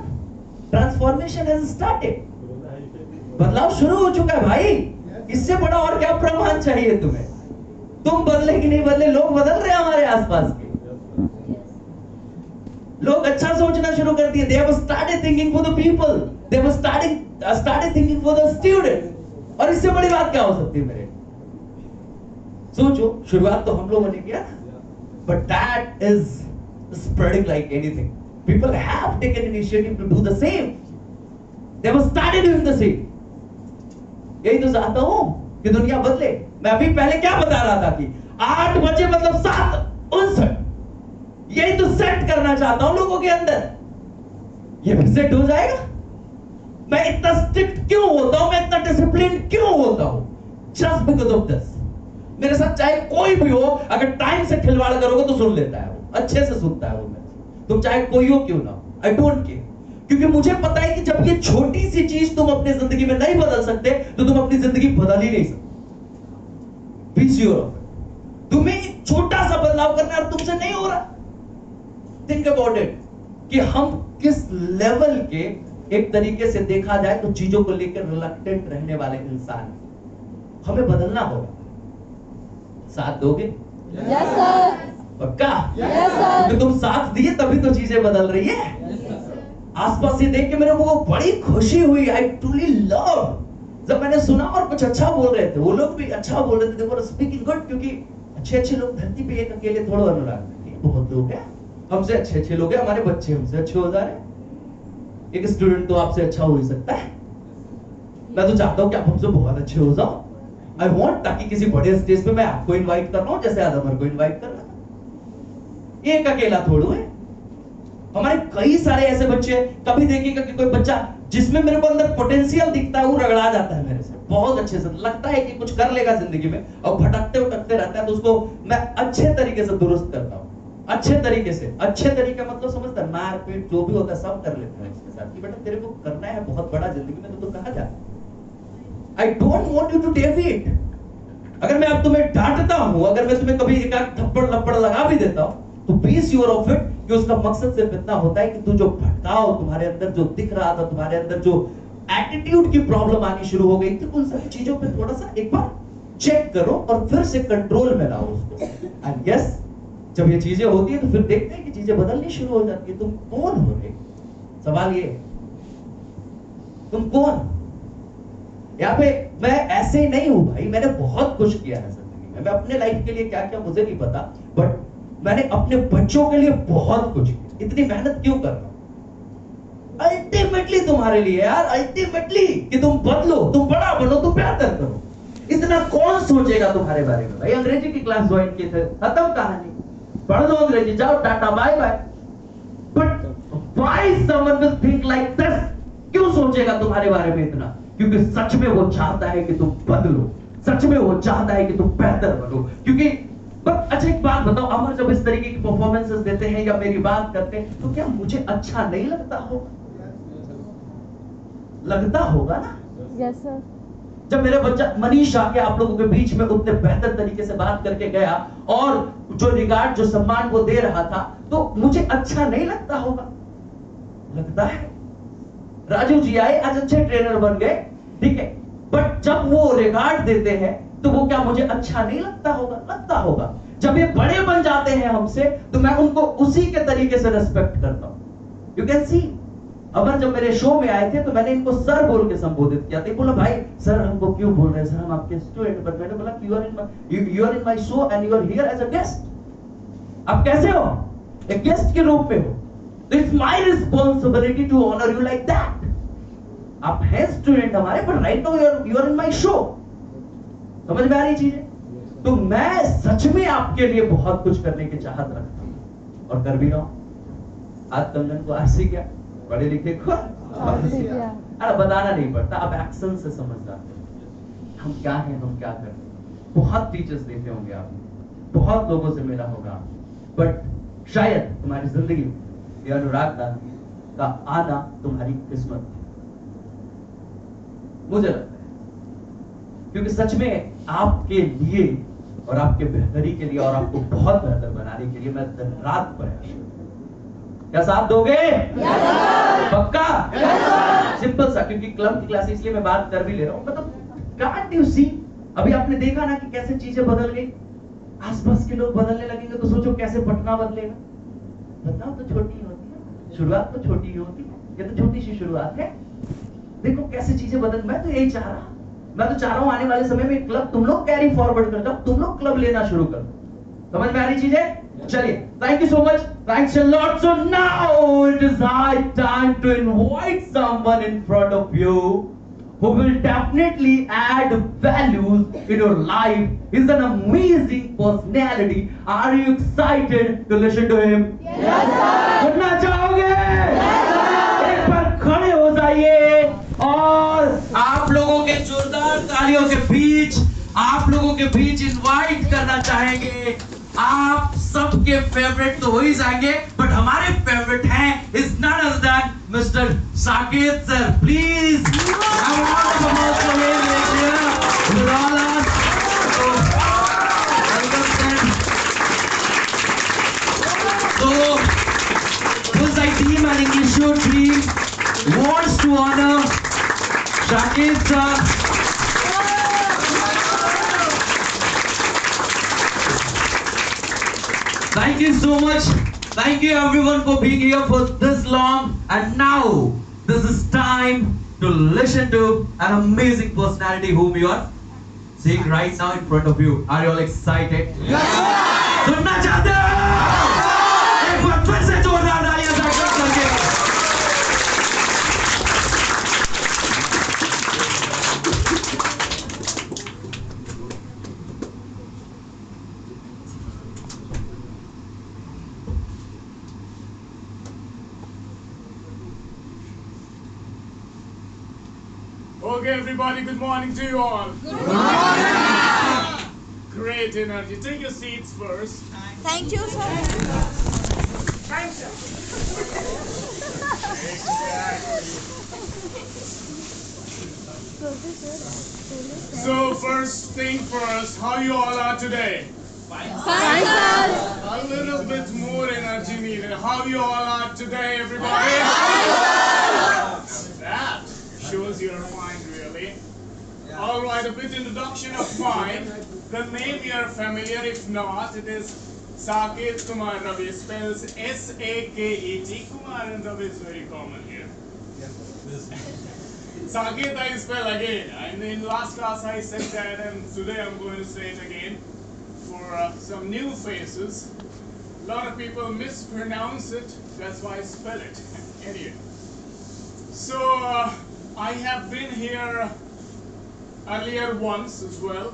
Transformation has started, बदलाव शुरू हो चुका है भाई। इससे बड़ा और क्या प्रमाण चाहिए तुम्हें? तुम बदले कि नहीं बदले, लोग बदल रहे हैं हमारे आसपास के। लोग अच्छा सोचना शुरू कर दिए। They have started thinking for the people. They have started thinking for the student. और इससे बड़ी बात क्या हो सकती है मेरे? सोचो, शुरुआत तो हम लोगों ने किया था। but that is spreading like anything. People have taken initiative to do the same. They have started doing the same. यही तो चाहता हूं कि दुनिया बदले। मैं अभी पहले क्या बता रहा था कि 8 बजे मतलब 7:59, यही तो सेट करना चाहता हूं लोगों के अंदर। ये भी सेट हो जाएगा। मैं इतना स्ट्रिक्ट क्यों होता हूं, मैं इतना डिसिप्लिन क्यों होता हूं? Just because of this. मेरे साथ चाहे कोई भी हो, अगर टाइम से खिलवाड़ करोगे तो सुन लेता है वो, अच्छे से सुनता है वो मेरे से। तुम चाहे कोई हो क्यों ना, आई डोंट केयर, क्योंकि मुझे पता है कि जब ये छोटी सी चीज तुम अपनी जिंदगी में नहीं बदल सकते तो तुम अपनी जिंदगी बदल ही नहीं सकते। Be sure of it. तुम्हें एक छोटा सा बदलाव करना है और तुमसे नहीं हो रहा। थिंक अबाउट इट कि हम किस लेवल के, एक तरीके से देखा जाए तो चीजों को लेकर रिलक्टेंट रहने वाले इंसान। हमें बदलना होगा। साथ दोगे? Yes sir. पक्का? Yes sir. क्योंकि तुम साथ दिए तभी तो चीजें बदल रही है। आसपास ये देख के मेरे को बड़ी खुशी हुई। आई ट्रूली लव जब मैंने सुना और कुछ अच्छा बोल रहे थे, वो लोग भी अच्छा बोल रहे थे, दे वर स्पीकिंग गुड। क्योंकि अच्छे अच्छे लोग धरती पे एक अकेले थोड़ा अनुराग, बहुत लोग हैं हमसे अच्छे लोग हैं। हमारे बच्चे हमसे अच्छे हो जा रहे हैं। एक स्टूडेंट तो आपसे अच्छा हो ही सकता है। मैं तो चाहता हूं कि आप हमसे बहुत अच्छे हो जाओ। आई वांट, ताकि किसी बड़े स्टेज पे मैं आपको इनवाइट कर रहा हूं जैसे आदमर को इनवाइट कर रहा था। एक अकेला थोड़ू है, हमारे कई सारे ऐसे बच्चे। कभी देखिएगा कि कोई बच्चा जिसमें मेरे को अंदर पोटेंशियल दिखता है वो रगड़ा जाता है मेरे से बहुत अच्छे से, लगता है कि कुछ कर लेगा जिंदगी में, और भटकते उटकते रहता है। तो उसको मैं अच्छे तरीके से दुरुस्त करता हूं। अच्छे तरीके से, अच्छे तरीके मतलब समझता है, मार पीट जो भी होता है सब कर लेते हैं उसके साथ कि बेटा तेरे को करना है बहुत बड़ा जिंदगी में, तो कहां जा। I don't want you to deviate. अगर मैं अब तुम्हें डांटता हूं, अगर मैं तुम्हें कभी एक थप्पड़ लपड़ लगा भी देता हूं, तो बी श्योर ऑफ इट कि उसका मकसद सिर्फ इतना होता है कि तू जो भटकाओ, तुम्हारे अंदर जो दिख रहा था, तुम्हारे अंदर जो एटीट्यूड की प्रॉब्लम आनी शुरू हो गई थी, उन सभी चीजों पे थोड़ा सा एक बार चेक करो और फिर से कंट्रोल में लाओ उसको। एंड यस, जब ये चीजें होती है तो फिर देखते हैं कि चीजें बदलनी शुरू हो जाती है। तुम कौन हो रे? सवाल ये, तुम कौन? यहाँ पे मैं ऐसे ही नहीं हूं भाई, मैंने बहुत कुछ किया है जिंदगी में। मैं अपने लाइफ के लिए क्या क्या मुझे नहीं पता, बट मैंने अपने बच्चों के लिए बहुत कुछ किया। इतनी मेहनत क्यों कर रहा हूं? अल्टीमेटली तुम्हारे लिए यार, अल्टीमेटली कि तुम बदलो, तुम बड़ा बनो, तुम बेहतर करो। इतना कौन सोचेगा तुम्हारे बारे में? भाई अंग्रेजी की क्लास ज्वाइन की थे, खत्म कहानी, पढ़ दो अंग्रेजी, जाओ टाटा bye bye. But why someone will think like this? क्यों सोचेगा तुम्हारे बारे में इतना? क्योंकि सच में वो चाहता है कि तुम बदलो, सच में वो चाहता है कि तुम बेहतर बनो। क्योंकि अच्छा एक बात बताओ, अमर जब इस तरीके की परफॉर्मेंसेस देते हैं या मेरी बात करते हैं, तो क्या मुझे अच्छा नहीं लगता होगा? लगता होगा ना? Yes sir. जब मेरे बच्चा मनीष आके आप लोगों के बीच में उतने बेहतर तरीके से बात करके गया और जो रिगार्ड, जो सम्मान वो दे रहा था, तो मुझे अच्छा नहीं लगता होगा? लगता है। राजू जी आए, आज अच्छे ट्रेनर बन गए, ठीक है, बट जब वो रिगार्ड देते हैं तो वो क्या मुझे अच्छा नहीं लगता होगा? लगता होगा। जब ये बड़े बन जाते हैं हमसे, तो मैं उनको उसी के तरीके से रेस्पेक्ट करता हूं। यू कैन सी, अमर जब मेरे शो में आए थे तो मैंने इनको सर बोल के संबोधित किया था। बोला भाई सर हमको क्यों बोल रहे हैं सर, हम आपके स्टूडेंट। बट मैंने बोला you are in my show and you are here as a guest. आप कैसे हो? एक गेस्ट के रूप में हो, तो it's my responsibility to honour you like that. आप हैं स्टूडेंट हमारे, but right now you are in my show. समझ में आ रही चीजें? तो मैं सच में आपके लिए बहुत कुछ करने की चाहत रखता हूं और कर भी रहा हूं। आज कंगन को आरसी क्या, पढ़े लिखे को अरे बताना नहीं पड़ता, आप एक्शन से समझ जाते हैं हम क्या हैं, हम क्या करते हैं। बहुत टीचर्स देखे होंगे आपने, बहुत लोगों से मिला होगा, बट शायद तुम्हारी जिंदगी में ये अनुराग गांधी का आना तुम्हारी किस्मत थी, मुझे लगता है। क्योंकि सच में आपके लिए और आपके बेहतरी के लिए और आपको बहुत बेहतर बनाने के लिए मैं दिन रात प्रयास करता हूं। क्या साथ दोगे? पक्का? सिंपल सा, क्योंकि क्लब की क्लास इसलिए मैं बात कर भी ले रहा हूं, मतलब कांट यू सी, अभी आपने देखा ना कि कैसे चीजें बदल गई। आसपास के लोग बदलने लगेंगे तो सोचो कैसे पटना बदलेगा। बदलाव तो छोटी होती है, शुरुआत तो छोटी ही होती है, ये तो छोटी सी शुरुआत है। देखो कैसे चीजें बदल, मैं तो यही चाह रहा हूं आने वाले समय में क्लब तुम लोग कैरी फॉरवर्ड कर जाओ, तुम लोग क्लब लेना शुरू कर दो। समझ में आ रही चीजें? चलिए, thank you so much, thanks a lot. So now it is high time to invite someone in front of you who will definitely add values in your life. He's an amazing personality. Are you excited to listen to him? Yes, sir. सुनना चाहोगे? Yes, sir. एक बार खड़े हो जाइए और आप लोगों के जोरदार तालियों के बीच, आप लोगों के बीच इनवाइट करना चाहेंगे। आप सबके फेवरेट तो हो ही जाएंगे, बट हमारे फेवरेट हैं is none other than mister Saket sir. Please team and English show team wants to honor Saket sir. Thank you so much. Thank you everyone for being here for this long. And now, this is time to listen to an amazing personality whom you are seeing right now in front of you. Are you all excited? Yes! सुनना चाहते हो? एक बार फिर से जोरदार तालियां Saket sir के। Okay, everybody, good morning to you all. Good morning. Great energy. Take your seats first. Thank you, sir. Thanks, sir. So, first thing first, how you all are today? Fine, sir. A little bit more energy needed. How you all are today, everybody? That shows you're fine, really. All right, a bit introduction of mine. The name you're familiar, if not, it is Saket Kumar Ravi. Spells S-A-K-E-T. Kumar and Ravi is very common here. Saket I spell again. And in last class I said that, and today I'm going to say it again for some new faces. A lot of people mispronounce it. That's why I spell it. Anyway. So, I have been here earlier once as well.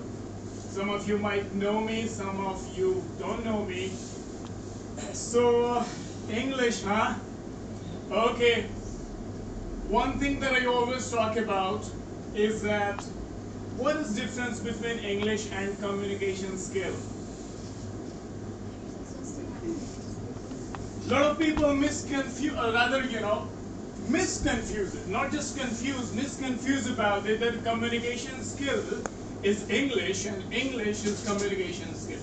Some of you might know me, some of you don't know me. So, English, huh? Okay. One thing that I always talk about is that what is the difference between English and communication skill? A lot of people misconfuse it, not just confused, misconfuse about it, that communication skill is English and English is communication skill.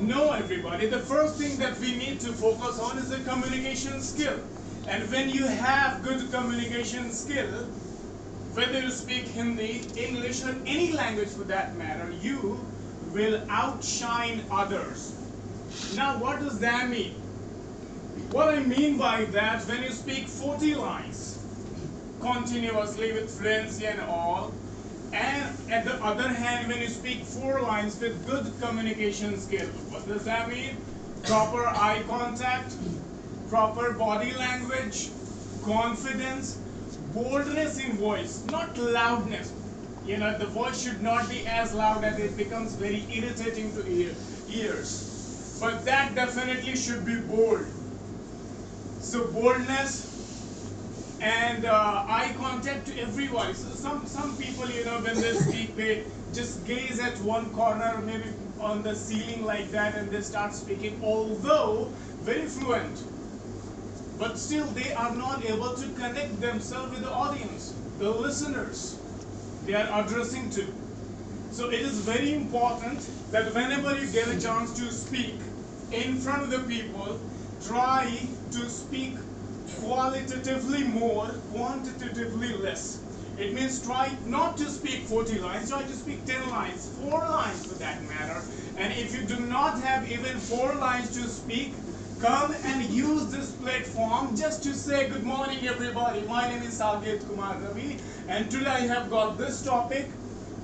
No, everybody, the first thing that we need to focus on is the communication skill. And when you have good communication skill, whether you speak Hindi, English, or any language for that matter, you will outshine others. Now, what does that mean? What I mean by that, when you speak 40 lines continuously with fluency and all, and at the other hand, when you speak 4 lines with good communication skill, what does that mean? Proper eye contact, proper body language, confidence, boldness in voice, not loudness. You know, the voice should not be as loud that it becomes very irritating to ears. But that definitely should be bold. So boldness and eye contact to everybody. So some people, you know, when they speak, they just gaze at one corner, maybe on the ceiling like that, and they start speaking, although very fluent. But still, they are not able to connect themselves with the audience, the listeners they are addressing to. So it is very important that whenever you get a chance to speak in front of the people, try to speak qualitatively more, quantitatively less. It means try not to speak 40 lines, try to speak 10 lines, 4 lines for that matter. And if you do not have even 4 lines to speak, come and use this platform just to say good morning everybody. My name is Saket Kumar Ravi, and today I have got this topic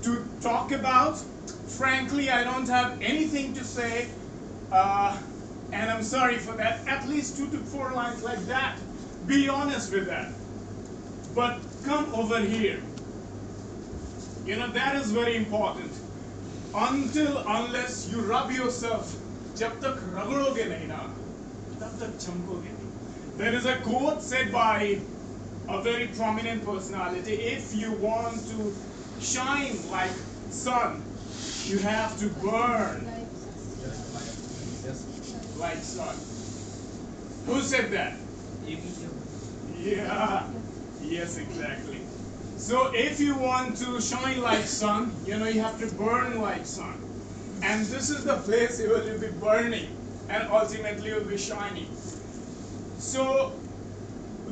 to talk about. Frankly, I don't have anything to say and I'm sorry for that, at least 2 to 4 lines like that. Be honest with that. But come over here. You know, that is very important. Unless you rub yourself, jab tak ragdoge nahi na, tab tak chamkoge nahi. There is a quote said by a very prominent personality: if you want to shine like sun, you have to burn like sun. Who said that? Yeah, yes, exactly. So if you want to shine like sun, you know, you have to burn like sun. And this is the place where you'll be burning and ultimately you'll be shining. So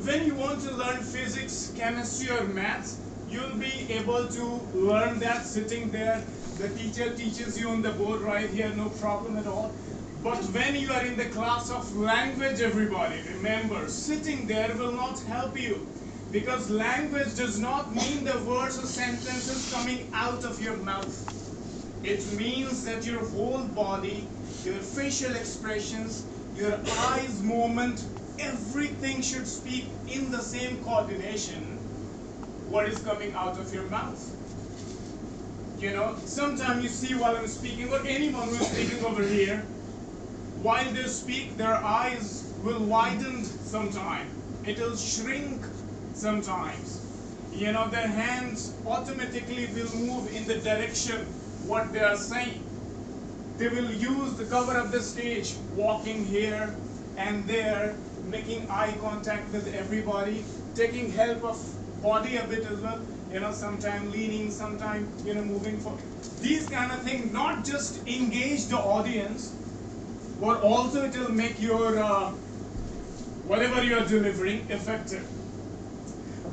when you want to learn physics, chemistry or maths, you'll be able to learn that sitting there. The teacher teaches you on the board right here, no problem at all. But when you are in the class of language, everybody, remember, sitting there will not help you. Because language does not mean the words or sentences coming out of your mouth. It means that your whole body, your facial expressions, your eyes movement, everything should speak in the same coordination what is coming out of your mouth. You know, sometimes you see while I'm speaking, or anyone who's speaking over here, while they speak, their eyes will widen sometimes. It will shrink sometimes. You know, their hands automatically will move in the direction what they are saying. They will use the cover of the stage, walking here and there, making eye contact with everybody, taking help of body a bit as well. You know, sometimes leaning, sometimes, you know, moving forward. These kind of things not just engage the audience, but also it will make your whatever you are delivering effective.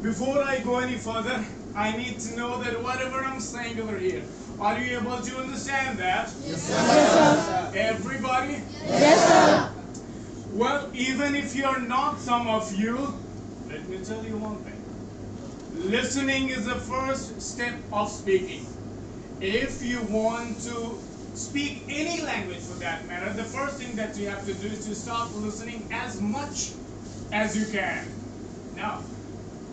Before I go any further, I need to know that whatever I'm saying over here, are you able to understand that? Yes, sir. Everybody? Yes, sir. Well, even if you're not some of you, let me tell you one thing. Listening is the first step of speaking. If you want to speak any language for that matter, the first thing that you have to do is to start listening as much as you can. Now,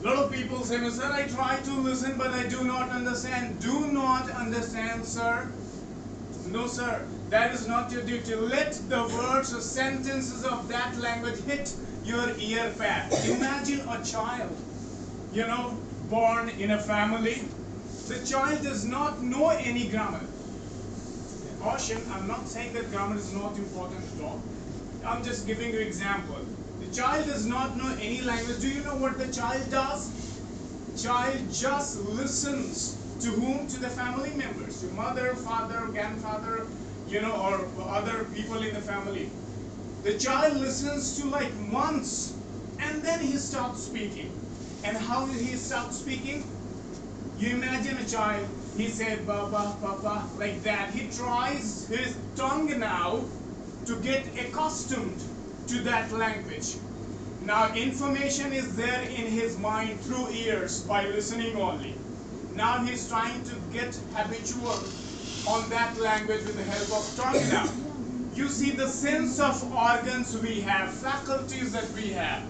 a lot of people say, sir, I try to listen, but I do not understand. Do not understand, sir. No, sir. That is not your duty. Let the words or sentences of that language hit your ear pad. Imagine a child, you know, born in a family. The child does not know any grammar. Caution, I'm not saying that grammar is not important at all. I'm just giving you an example. The child does not know any language. Do you know what the child does? Child just listens. To whom? To the family members. To mother, father, grandfather, you know, or other people in the family. The child listens to like months and then he starts speaking. And how will he start speaking? You imagine a child, he said baba, papa, like that. He tries his tongue now to get accustomed to that language. Now information is there in his mind through ears by listening only. Now he's trying to get habitual on that language with the help of tongue now. You see the sense of organs we have, faculties that we have.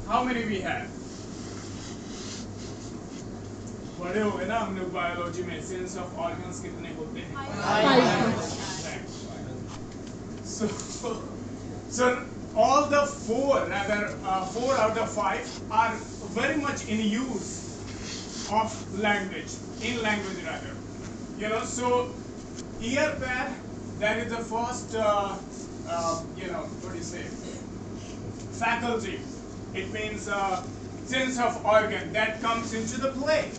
How many we have? बड़े हो गए ना हम लोग biology में sense of organs कितने होते हैं? So all the four out of 5 are very much in use of language, in language rather. You know, so ear pad, that is the first you know, what do you say, faculty. It means sense of organ that comes into the play.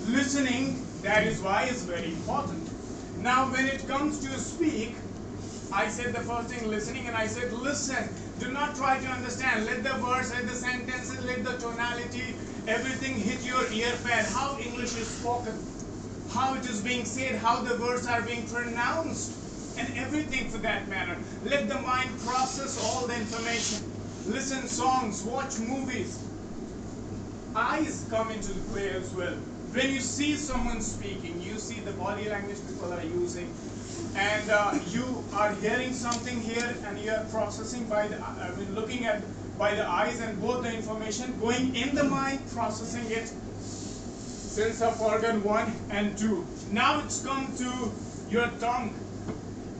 Listening, that is why is very important. Now when it comes to speak, I said the first thing listening, and I said listen. Do not try to understand. Let the words, let the sentences, let the tonality, everything hit your ear pad. How English is spoken, how it is being said, how the words are being pronounced, and everything for that matter. Let the mind process all the information. Listen songs, watch movies. Eyes come into the play as well. When you see someone speaking, you see the body language people are using, and you are hearing something here, and you are processing by the, looking at by the eyes, and both the information going in the mind, processing it, sense of organ 1 and 2. Now it's come to your tongue.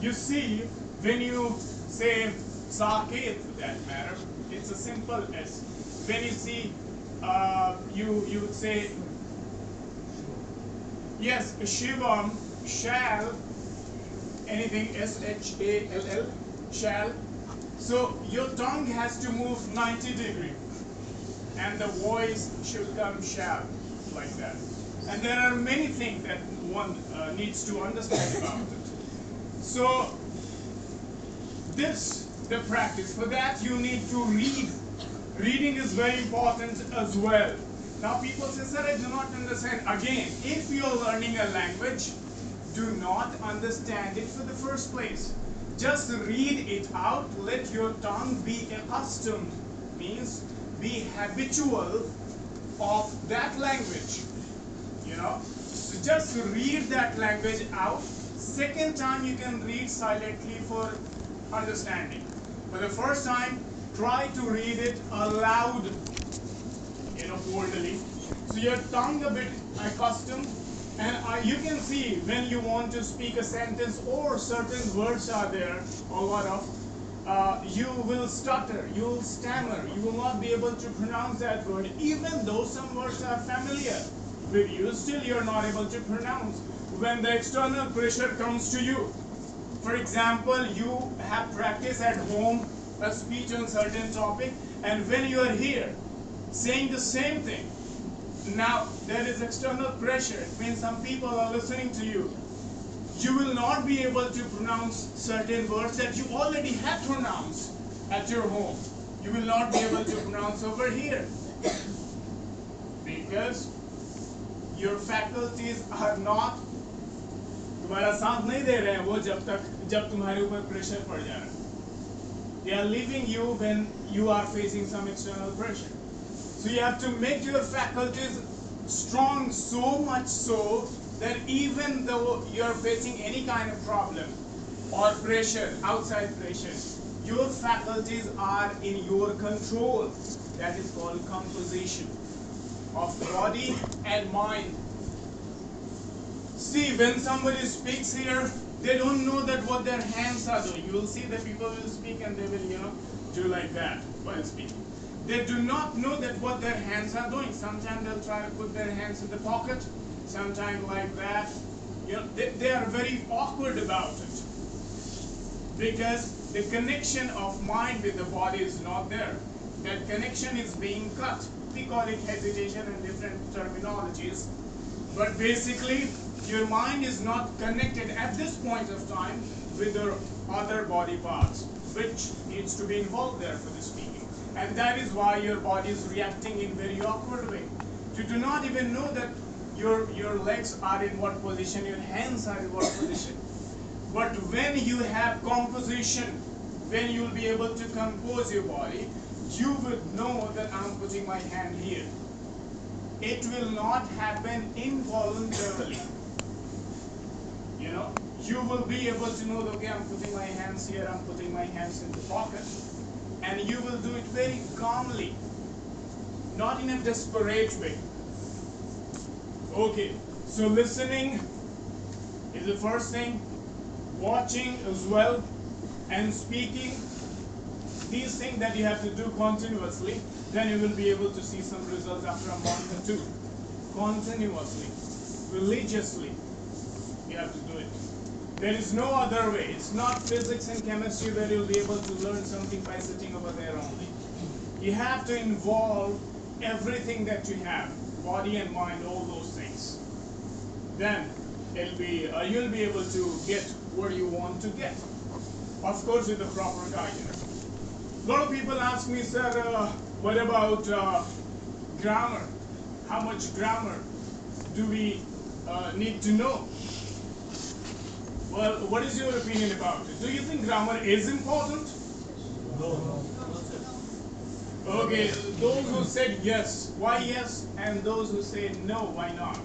You see, when you say Saket, for that matter, it's a simple S. When you see, you would say, yes, Shivam shall, anything S-H-A-L-L, shall. So your tongue has to move 90 degrees, and the voice should come shall, like that. And there are many things that one needs to understand about it. So this, the practice. For that you need to read. Reading is very important as well. Now people say, sir, I do not understand. Again, if you are learning a language, do not understand it for the first place. Just read it out. Let your tongue be accustomed, means be habitual of that language. You know, so just read that language out. Second time you can read silently for understanding. For the first time, try to read it aloud, boldly. So your tongue a bit accustomed, and you can see when you want to speak a sentence or certain words are there, a lot of, you will stutter, you will stammer, you will not be able to pronounce that word, even though some words are familiar with you, still you're not able to pronounce. When the external pressure comes to you, for example, you have practiced at home a speech on certain topic, and when you are here saying the same thing, now there is external pressure. It means some people are listening to you. You will not be able to pronounce certain words that you already have pronounced at your home. You will not be able to pronounce over here, because your faculties are not, तुम्हारा साथ नहीं दे रहे हैं वो जब तुम्हारे ऊपर pressure पड़ जा रहा है. They are leaving you when you are facing some external pressure. So you have to make your faculties strong, so much so that even though you are facing any kind of problem or pressure, outside pressure, your faculties are in your control. That is called composition of body and mind. See, when somebody speaks here, they don't know that what their hands are doing. You will see that people will speak and they will, do like that while speaking. They do not know that what their hands are doing. Sometimes they'll try to put their hands in the pocket, sometimes like that. They are very awkward about it, because the connection of mind with the body is not there. That connection is being cut. We call it hesitation and different terminologies. But basically, your mind is not connected at this point of time with the other body parts, which needs to be involved there for the speaking. And that is why your body is reacting in very awkward way. You do not even know that your legs are in what position, your hands are in what position. But when you have composition, when you will be able to compose your body, you would know that I'm putting my hand here. It will not happen involuntarily. You will be able to know that, okay, I'm putting my hands here, I'm putting my hands in the pocket, and you will do it very calmly, not in a desperate way. Okay, so listening is the first thing, watching as well, and speaking. These things that you have to do continuously, then you will be able to see some results after a month or two. Continuously, religiously, you have to do it. There is no other way. It's not physics and chemistry where you'll be able to learn something by sitting over there only. You have to involve everything that you have, body and mind, all those things. Then you'll be able to get where you want to get. Of course, with the proper guidance. A lot of people ask me, sir, what about grammar? How much grammar do we need to know? Well, what is your opinion about it? Do you think grammar is important? No. Okay, those who said yes, why yes? And those who say no, why not?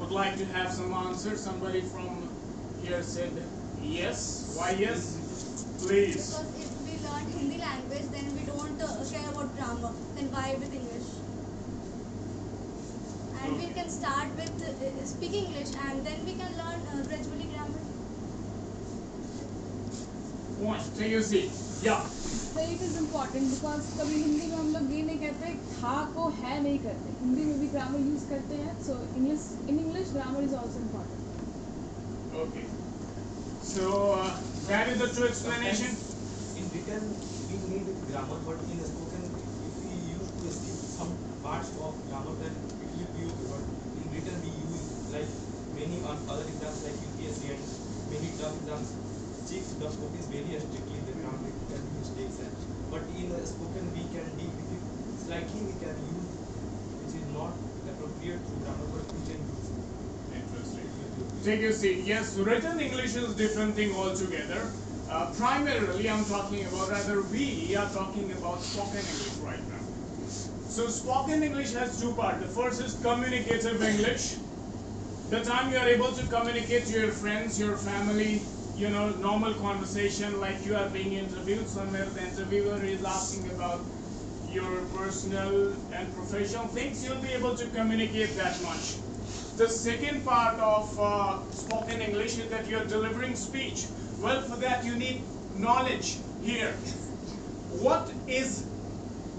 would like to have some answers. Somebody from here said yes. Why yes? Please. Because if we learn Hindi language, then we don't care about grammar. Then why with English? And we can start with speak English, and then we can learn gradually grammar. Point. So you see, yeah. So it is important because कभी हिंदी में हम लोग ये नहीं कहते था को है नहीं करते, हिंदी में भी ग्रामर यूज करते हैं. So in English grammar is also important. Okay. So that is the true explanation. In written, we need grammar, but in spoken, if we use to skip some parts of grammar, then it will be okay. But in written, we use like many other exams like UPSC and many tough exams. Check the focus very strictly the grammar can be mistakes. But in spoken, we can deal with it slightly. We can use which is not appropriate to grammar, but we can use. Interesting. So you see, yes, written English is different thing altogether. Primarily, I'm talking about, rather we are talking about spoken English right now. So spoken English has two parts. The first is communicative English. The time you are able to communicate to your friends, your family, you know, normal conversation like you are being interviewed somewhere, the interviewer is asking about your personal and professional things, you'll be able to communicate that much. The second part of spoken English is that you're delivering speech. Well, for that you need knowledge here. What is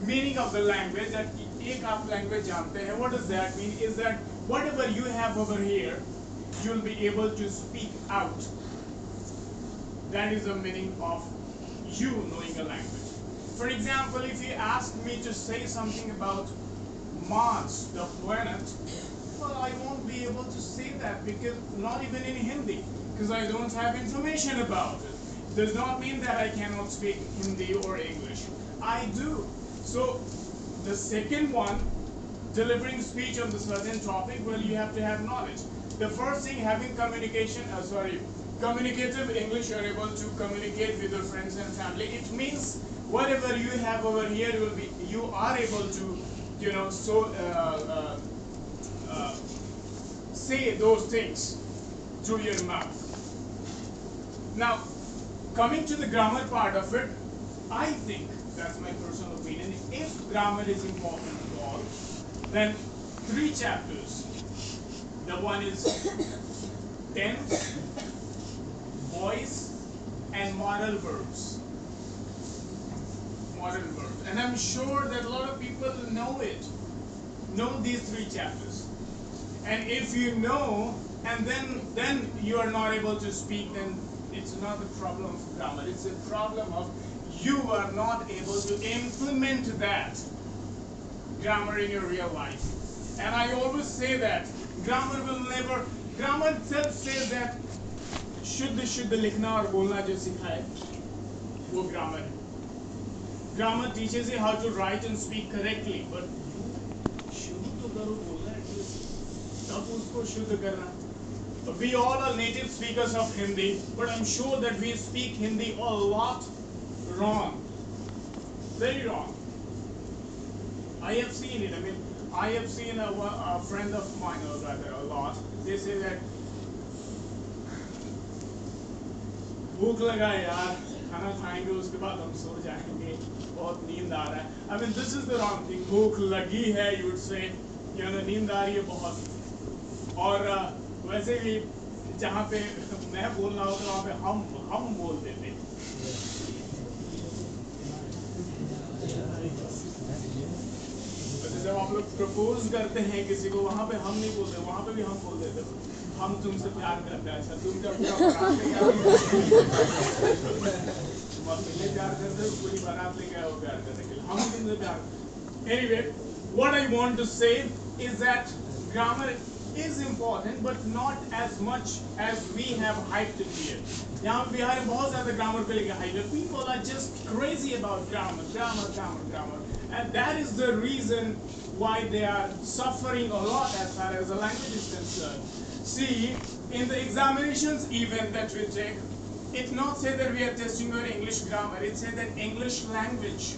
meaning of the language? That एक आप language जानते हैं. What does that mean? Is that whatever you have over here, you'll be able to speak out. That is the meaning of you knowing a language. For example, if you ask me to say something about Mars, the planet, well, I won't be able to say that because not even in Hindi, because I don't have information about it. Does not mean that I cannot speak Hindi or English. I do. So the second one, delivering speech on the certain topic, well, you have to have knowledge. The first thing, having communicative English, you're able to communicate with your friends and family. It means whatever you have over here, you are able to, you know, say those things through your mouth. Now, coming to the grammar part of it, I think, that's my personal opinion, if grammar is important at all, then 3 chapters. The one is tense, voice, and modal verbs. Modal verbs. And I'm sure that a lot of people know these 3 chapters. And if you know, and then you are not able to speak, then it's not a problem of grammar. It's a problem of you are not able to implement that grammar in your real life. And I always say that grammar itself says that शुद्ध लिखना और बोलना जो सिखाए वो grammar है. Grammar teaches you how to write and speak correctly, but शुरू तो करो बोलना at least, तब उसको शुद्ध करना. We all are native speakers of Hindi, but I'm sure that we speak Hindi a lot wrong, very wrong. I have seen it. I mean, I have seen a friend of mine, or rather a lot. They say that भूख लगा है यार, खाना खाएंगे उसके बाद हम सो जाएंगे, बहुत नींद आ रहा है. I mean, this is the wrong thing. भूख लगी है, you would say, you know, नींद आ रही है बहुत. और वैसे भी जहाँ पे मैं बोल रहा होता वहाँ पे हम बोल देते. जब आप लोग प्रपोज करते हैं किसी को, वहाँ पे हम नहीं बोलते, वहाँ पे भी हम बोल देते. हम तुमसे प्यार करते हैं. अच्छा, तुम जब बारात लेके तुम अकेले प्यार करते हो, पूरी बारात लेके आओ प्यार करने के लिए. हम तुमसे प्यार. Anyway, what I want to say is that grammar is important, but not as much as we have hyped it here. यहाँ बिहार में बहुत ज़्यादा grammar को लेके hype है. People are just crazy about grammar, and that is the reason why they are suffering a lot as far as the language is concerned. See, in the examinations even that we take, it not say that we are testing your English grammar, it says that English language.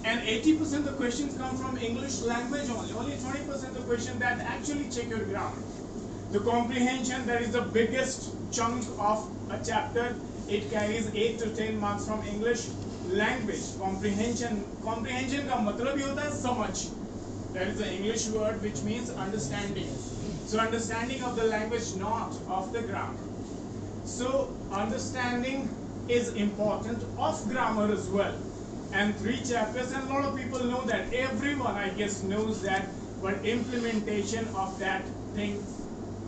And 80% of the questions come from English language only. Only 20% of the questions that actually check your grammar. The comprehension, that is the biggest chunk of a chapter. It carries 8 to 10 marks from English language. Comprehension का मतलब ही होता है समझ. That is the English word which means understanding. So understanding of the language, not of the grammar. So understanding is important of grammar as well. And 3 chapters, and a lot of people know that. Everyone, I guess, knows that, but implementation of that thing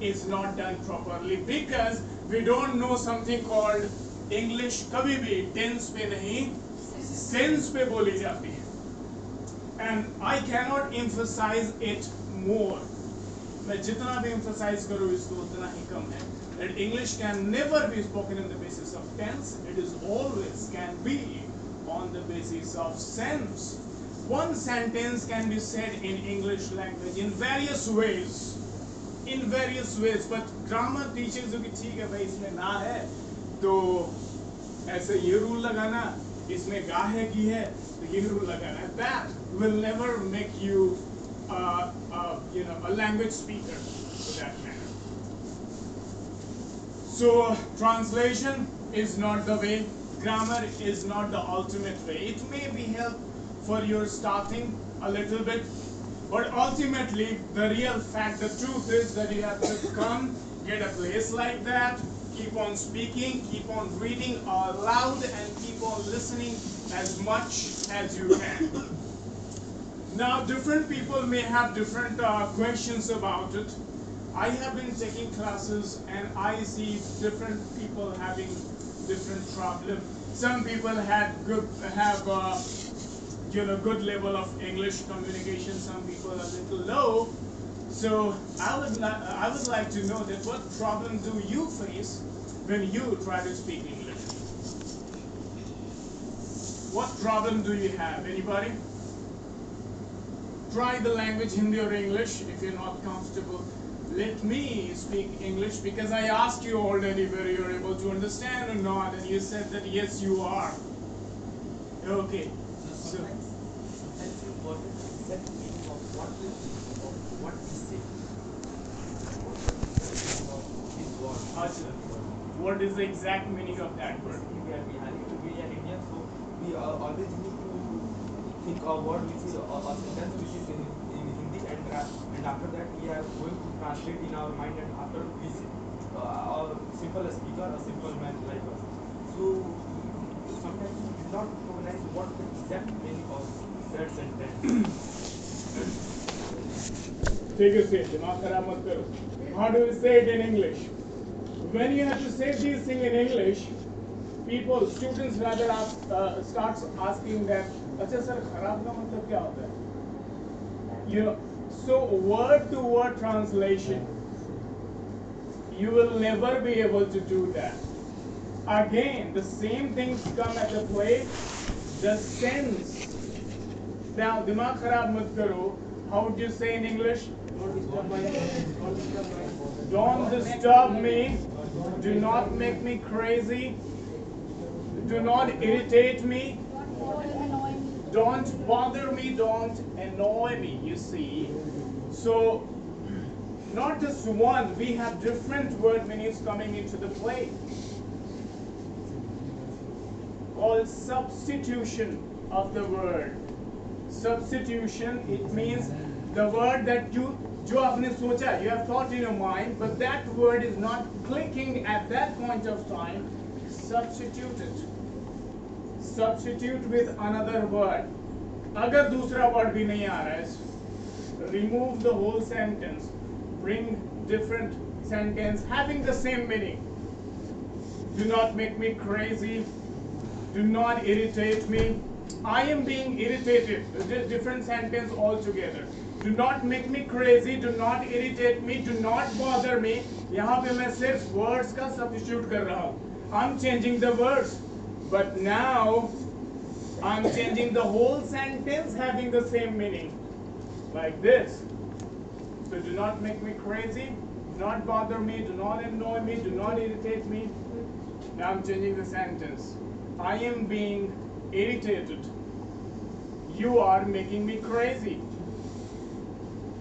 is not done properly because we don't know something called English. कभी भी tense पे नहीं, sense पे बोली जाती है. And I cannot emphasize it more. मैं जितना भी emphasize करूँ इसको उतना ही कम है. That English can never be spoken on the basis of tense. It is always can be on the basis of sense. One sentence can be said in English language in various ways. In various ways, but grammar teachers जो कि ठीक है भाई इसमें ना है तो ऐसे ये rule लगाना, इसमें गा है की है तो ये rule लगाना. That will never make you a language speaker for that matter. So translation is not the way. Grammar is not the ultimate way. It may be help for your starting a little bit, but ultimately the real fact, the truth is that you have to come, get a place like that, keep on speaking, keep on reading aloud, and keep on listening as much as you can. Now different people may have different questions about it. I have been taking classes and I see different people having different problem. Some people have good level of English communication. Some people are a little low. So I would like to know that what problem do you face when you try to speak English? What problem do you have? Anybody? Try the language Hindi or English if you're not comfortable. Let me speak English because I asked you already whether you're able to understand or not, and you said that yes, you are. Okay. So, Sometimes you got the exact meaning of what is said. This word. Achha, what is the exact meaning of that word? We are Indian, so we always need to think of word which is a sentence which is in Hindi, and after that we are going to translate in our mind, and after we a simple speaker, a simple man like us. So sometimes we do not recognize what the exact meaning of that sentence. Take a seat. दिमाग खराब मत करो. How do we say it in English? When you have to say these things in English, students rather starts asking that, अच्छा sir खराब का मतलब क्या होता है? So word to word translation, you will never be able to do that. Again, the same things come at the play. The sense. Now, दिमाग खराब मत करो. How would you say in English? Don't disturb me. Do not make me crazy. Do not irritate me. Don't bother me. Don't annoy me. You see. So, not just one. We have different word meanings coming into the play. Called substitution of the word. Substitution, it means the word that you have thought in your mind, but that word is not clicking at that point of time. Substitute it. Substitute with another word. अगर दूसरा word भी नहीं आ रहा है, remove the whole sentence. Bring different sentence having the same meaning. Do not make me crazy. Do not irritate me. I am being irritated. Different sentence altogether. Do not make me crazy. Do not irritate me. Do not bother me. यहाँ पे मैं सिर्फ words का substitute कर रहा हूँ. I'm changing the words, but now I'm changing the whole sentence having the same meaning, like this. So do not make me crazy. Do not bother me. Do not annoy me. Do not irritate me. Now I'm changing the sentence. I am being irritated. you are making me crazy.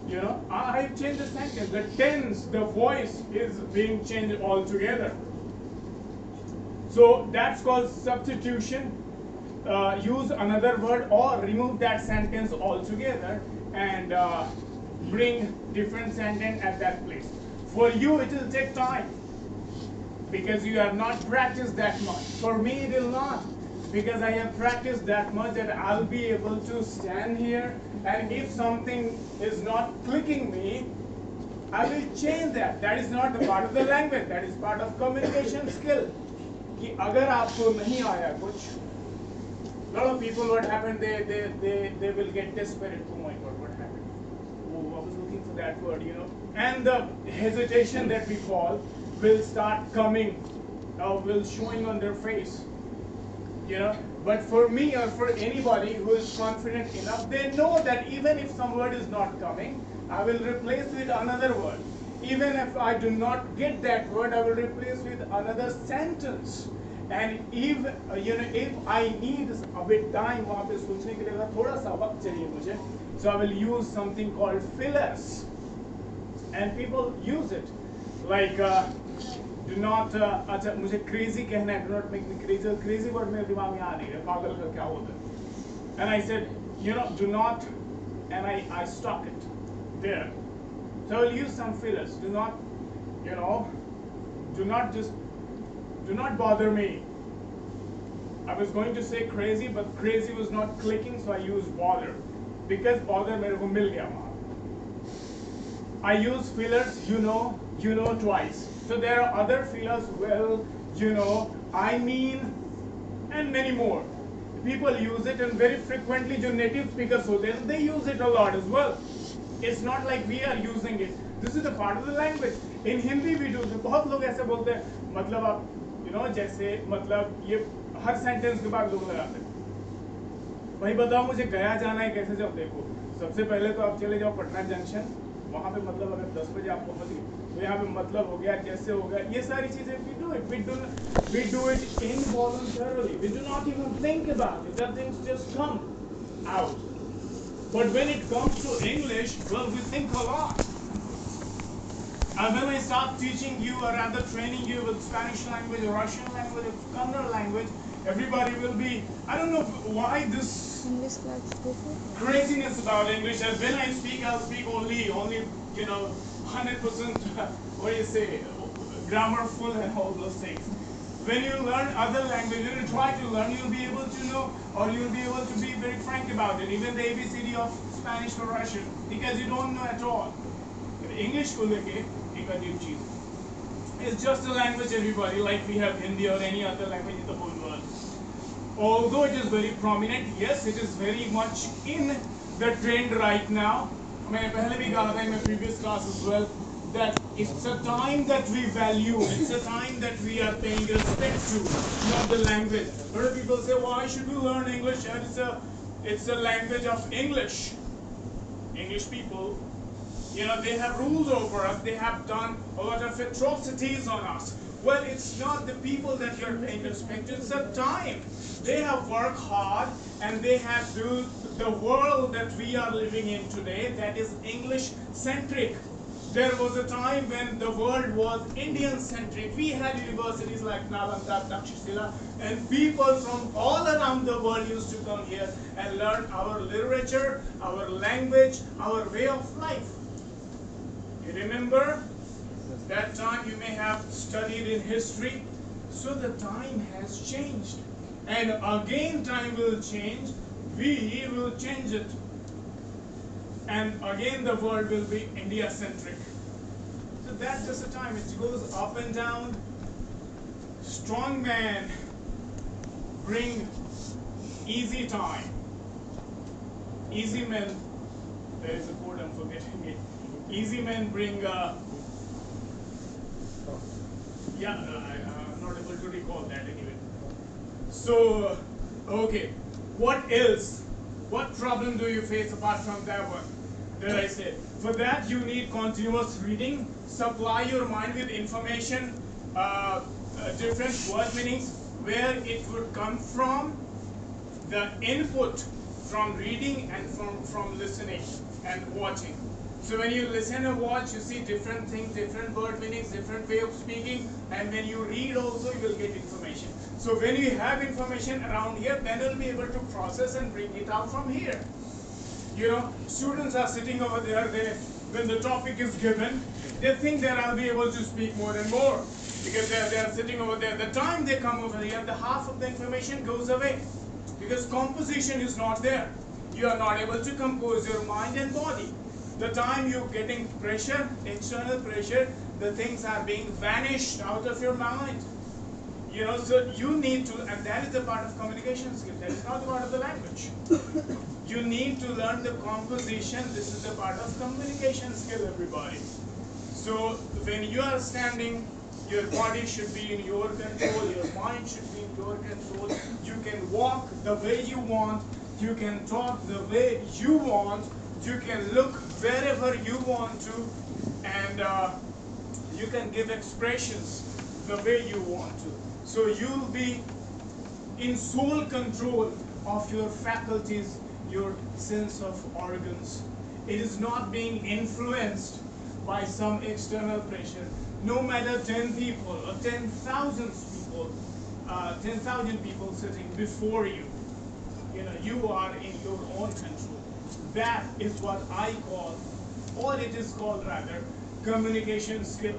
You know, I changed the sentence. The tense, the voice is being changed altogether. So that's called substitution. Use another word or remove that sentence altogether and bring different sentence at that place. For you, it will take time because you have not practiced that much. For me, it will not, because I have practiced that much that I'll be able to stand here, and if something is not clicking me, I will change that. That is not the part of the language. That is part of communication skill. कि अगर आपको नहीं आया कुछ, lot of people, what happened, they will get desperate. Oh my God, what happened? Oh, I was looking for that word, you know. And the hesitation that we call will start coming, will showing on their face, you know. But for me or for anybody who is confident enough, they know that even if some word is not coming, I will replace with another word. Even if I do not get that word, I will replace with another sentence. And if if I need a bit time, वहाँ पे सोचने के लिए थोड़ा सा वक्त चाहिए मुझे, so I will use something called fillers, and people use it. Like do not अच्छा मुझे crazy कहना है, do not make me crazy. Crazy word मेरे दिमाग में आ नहीं रहा, पागल का क्या होता है? And I said, do not, and I stuck it there. So I will use some fillers. Do not, do not bother me. I was going to say crazy, but crazy was not clicking, so I used bother, because bother मेरे को मिल गया वहाँ. I use fillers, twice. So there are other fillers, well, I mean, and many more. People use it, and very frequently जो native speakers होते हैं, they use it a lot as well. It's not like we are using it. This is a part of the language. In Hindi we do. बहुत लोग ऐसे बोलते हैं, मतलब आप, जैसे मतलब ये हर sentence के बाद लोग लगाते हैं. भाई बताओ मुझे गया जाना है कैसे जाओ? देखो, सबसे पहले तो आप चले जाओ पटना जंक्शन. वहाँ पे मतलब अगर 10 बजे आप पहुँच गए, तो यहाँ पे मतलब हो गया, जैसे हो गया, ये सारी चीजें we do it. We do it involuntarily. We do not even think about it. The things just come out. But when it comes to English, well, we think a lot. And when I start teaching you, or rather training you with Spanish language, Russian language, Kannada language, everybody will be, I don't know why this craziness about English. And when I speak, I'll speak only 100%, what do you say, grammarful and all those things. When you learn other language, when you try to learn, you'll be able to know, or you'll be able to be very frank about it, even the ABCD of Spanish or Russian, because you don't know at all. But English को लेके एक अजीब चीज. It's just a language, everybody, like we have Hindi or any other language in the whole world. Although it is very prominent, yes, it is very much in the trend right now. मैंने पहले भी कहा था in my previous class as well, that it's a time that we value, it's a time that we are paying respect to, not the language. A lot of people say, why should we learn English? And it's a language of English. English people, they have ruled over us, they have done a lot of atrocities on us. Well, it's not the people that you're paying respect to, it's the time. They have worked hard, and they have built the world that we are living in today that is English-centric. There was a time when the world was Indian-centric. We had universities like Nalanda, Takshashila, and people from all around the world used to come here and learn our literature, our language, our way of life. You remember that time? You may have studied in history. So the time has changed. And again time will change. We will change it. And again the world will be India-centric. So that's just a time. It goes up and down. Strong man bring easy time. Easy men, there is a word I'm forgetting it. Easy men bring, I'm not able to recall that anyway. So, okay, what else? What problem do you face apart from that one that I said? For that, you need continuous reading. Supply your mind with information, different word meanings, where it would come from, the input from reading and from listening and watching. So when you listen and watch, you see different things, different word meanings, different way of speaking, and when you read also, you will get information. So when you have information around here, then you'll be able to process and bring it out from here. You know, students are sitting over there, when the topic is given, they think that I'll be able to speak more and more, because they're sitting over there. The time they come over here, the half of the information goes away, because composition is not there. You are not able to compose your mind and body. The time you're getting pressure, external pressure, the things are being vanished out of your mind. You know, so you need to, and that is the part of communication skill. That is not the part of the language. You need to learn the composition. This is the part of communication skill, everybody. So when you are standing, your body should be in your control, your mind should be in your control. You can walk the way you want, you can talk the way you want, you can look wherever you want to, and you can give expressions the way you want to. So you'll be in sole control of your faculties, your sense of organs. It is not being influenced by some external pressure. No matter 10 people or 10,000 people, 10,000 people sitting before you, you know, you are in your own control. That is what I call, or it is called rather, communication skill.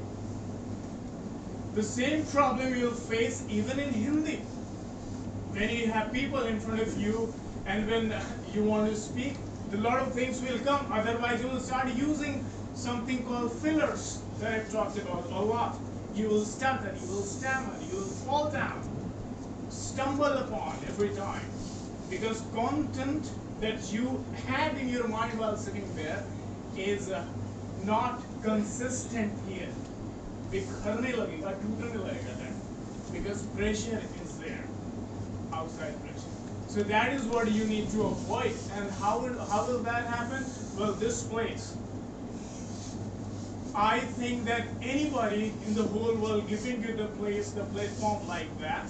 The same problem you'll face even in Hindi. When you have people in front of you and when you want to speak, a lot of things will come. Otherwise, you will start using something called fillers that I've talked about a lot. You will stutter, you will stammer, you will fall down, stumble upon every time. Because content that you had in your mind while sitting there is not consistent here. बिखरने लगेगा, टूटने लगेगा that, because pressure is there, outside pressure. So that is what you need to avoid. And how will that happen? Well, this place. I think that anybody in the whole world giving you the platform like that,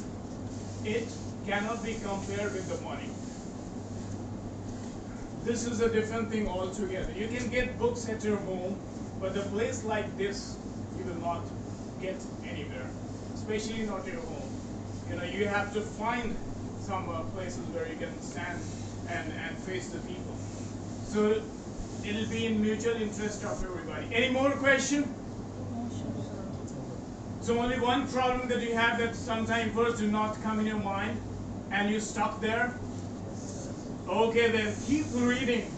it cannot be compared with the money. This is a different thing altogether. You can get books at your home, but a place like this, you will not get anywhere, especially not your home. You know, you have to find some places where you can stand and face the people. So it'll be in mutual interest of everybody. Any more question? So only one problem that you have, that sometimes words do not come in your mind and you're stuck there. Okay, then keep reading.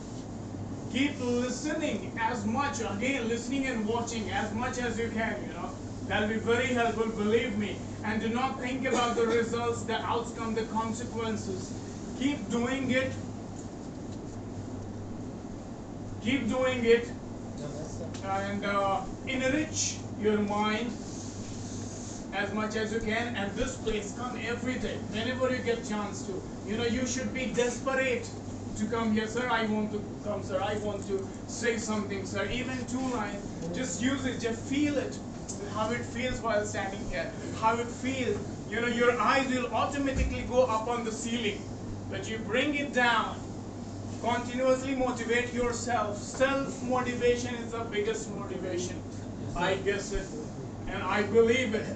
Keep listening as much, again, listening and watching as much as you can, you know. That'll be very helpful, believe me. And do not think about the results, the outcome, the consequences. Keep doing it. Keep doing it. And enrich your mind as much as you can. And this place, come every day, whenever you get chance to. You know, you should be desperate to come here. Sir, I want to come, sir. I want to say something, sir. Even 2 lines. Just use it. Just feel it. How it feels while standing here. How it feels. You know, your eyes will automatically go up on the ceiling. But you bring it down. Continuously motivate yourself. Self-motivation is the biggest motivation. I guess it. And I believe it.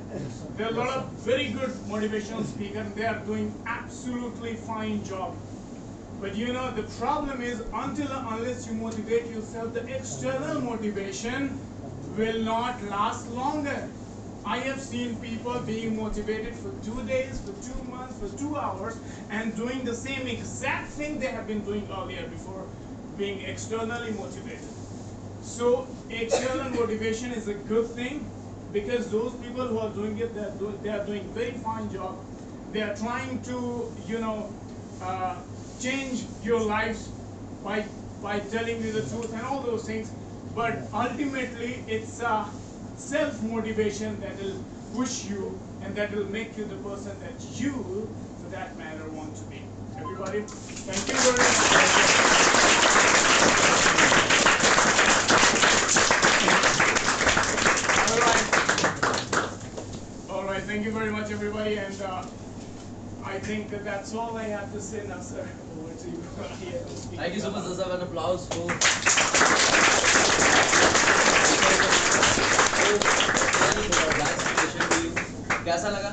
There are a lot of very good motivational speakers. They are doing absolutely fine job. But you know, the problem is, until unless you motivate yourself, the external motivation will not last longer. I have seen people being motivated for 2 days, for 2 months, for 2 hours, and doing the same exact thing they have been doing earlier before being externally motivated. So external motivation is a good thing, because those people who are doing it, they are doing very fine job. They are trying to, you know, change your lives by telling you the truth and all those things. But ultimately, it's self-motivation that will push you and that will make you the person that you, for that matter, want to be. Everybody, thank you very much. All right, thank you very much, everybody, and I think that that's all I have to say now, sir. Over to you. Thank you so much, Zaza. An applause for. कैसा लगा?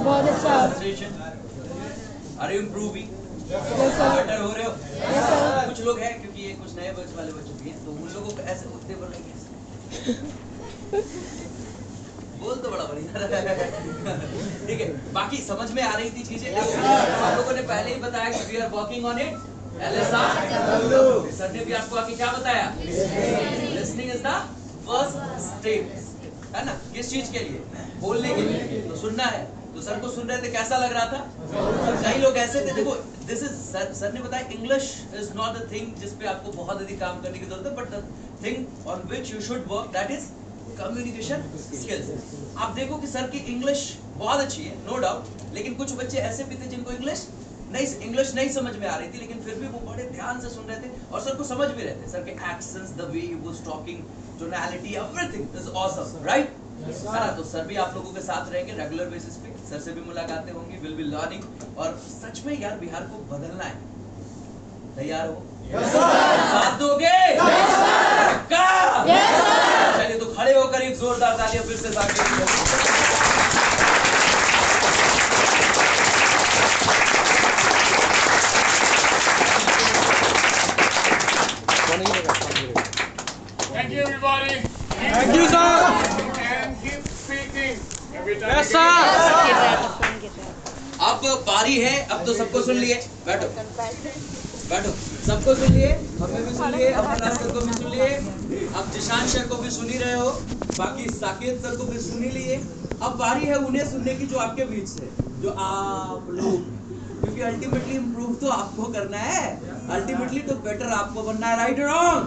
बहुत अच्छा। Presentation? Are you improving? Better हो रहे हो? कुछ लोग हैं क्योंकि ये कुछ नए बैच वाले बच्चे भी हैं, तो उन लोगों को ऐसे उठते बोल रहे कैसे? बोल तो बड़ा बढ़िया रहा है। ठीक है, बाकी समझ में आ रही थी चीजें। हम लोगों ने पहले ही बताया कि we are working on it. LSR. Sir ने भी आपको आके क्या बताया? Listening is the first step. है ना? किस चीज के लिए? बोलने के लिए। तो सुनना है। तो सर को सुन रहे थे, कैसा लग रहा था? कई लोग ऐसे थे, देखो दिस इज सर ने बताया English is not the thing जिस पे आपको बहुत अधिक काम करने की जरूरत है, but the thing on which you should work that is communication skills. आप देखो कि सर की इंग्लिश बहुत अच्छी है, नो डाउट, लेकिन कुछ बच्चे ऐसे भी थे जिनको इंग्लिश नहीं समझ में आ रही थी, लेकिन फिर भी वो बड़े ध्यान से सुन रहे थे और सर को समझ भी रहे थे। सर के accents, the way he was talking, tonality, everything is awesome, right? है ना? तो सर भी आप लोगों के साथ रहेंगे रेगुलर बेसिस पे, सर से भी मुलाकातें होंगी, विल बी लर्निंग, और सच में यार बिहार को बदलना है। तैयार हो? साथ दोगे? पक्का? चलिए तो खड़े होकर एक जोरदार तालियां फिर से साथ दीजिए। Thank you, everybody. Thank you, sir. And keep speaking. Every time Yes, you get- अब बारी है, अब तो सबको सुन लिए, बैठो बैठो, सबको सुन लिए, हमें भी सुन लिए, अमरनाथ सर को भी सुन लिए, अब जिशान सर को भी सुन ही रहे हो, बाकी साकेत सर को भी सुन ही लिए। अब बारी है उन्हें सुनने की जो आपके बीच से, जो आप लोग, क्योंकि अल्टीमेटली इम्प्रूव तो आपको करना है, अल्टीमेटली तो बेटर आपको बनना है, राइट और रॉन्ग?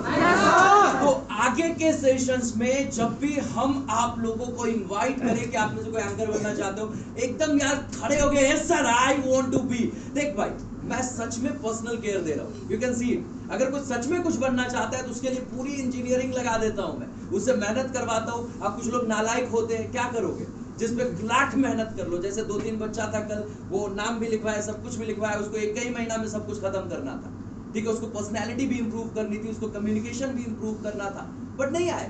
तो आगे के सेशंस में जब भी हम आप लोगों को इनवाइट करें कि आप में से कोई एंकर बनना चाहते हो, एकदम यार खड़े हो गए, yes sir I want to be. देख भाई, मैं सच में पर्सनल केयर दे रहा हूँ, यू कैन सी इट। अगर कोई सच में कुछ बनना चाहता है तो उसके लिए पूरी इंजीनियरिंग लगा देता हूँ मैं, उससे मेहनत करवाता हूँ। अब कुछ लोग नालायक होते हैं, क्या करोगे? जिसपे लाख मेहनत कर लो, जैसे 2-3 बच्चा था कल, वो नाम भी लिखवाया, सब कुछ भी लिखवाया, उसको एक ही महीना में सब कुछ खत्म करना था, ठीक है? उसको पर्सनैलिटी भी इंप्रूव करनी थी, उसको कम्युनिकेशन भी इंप्रूव करना था, बट नहीं आए।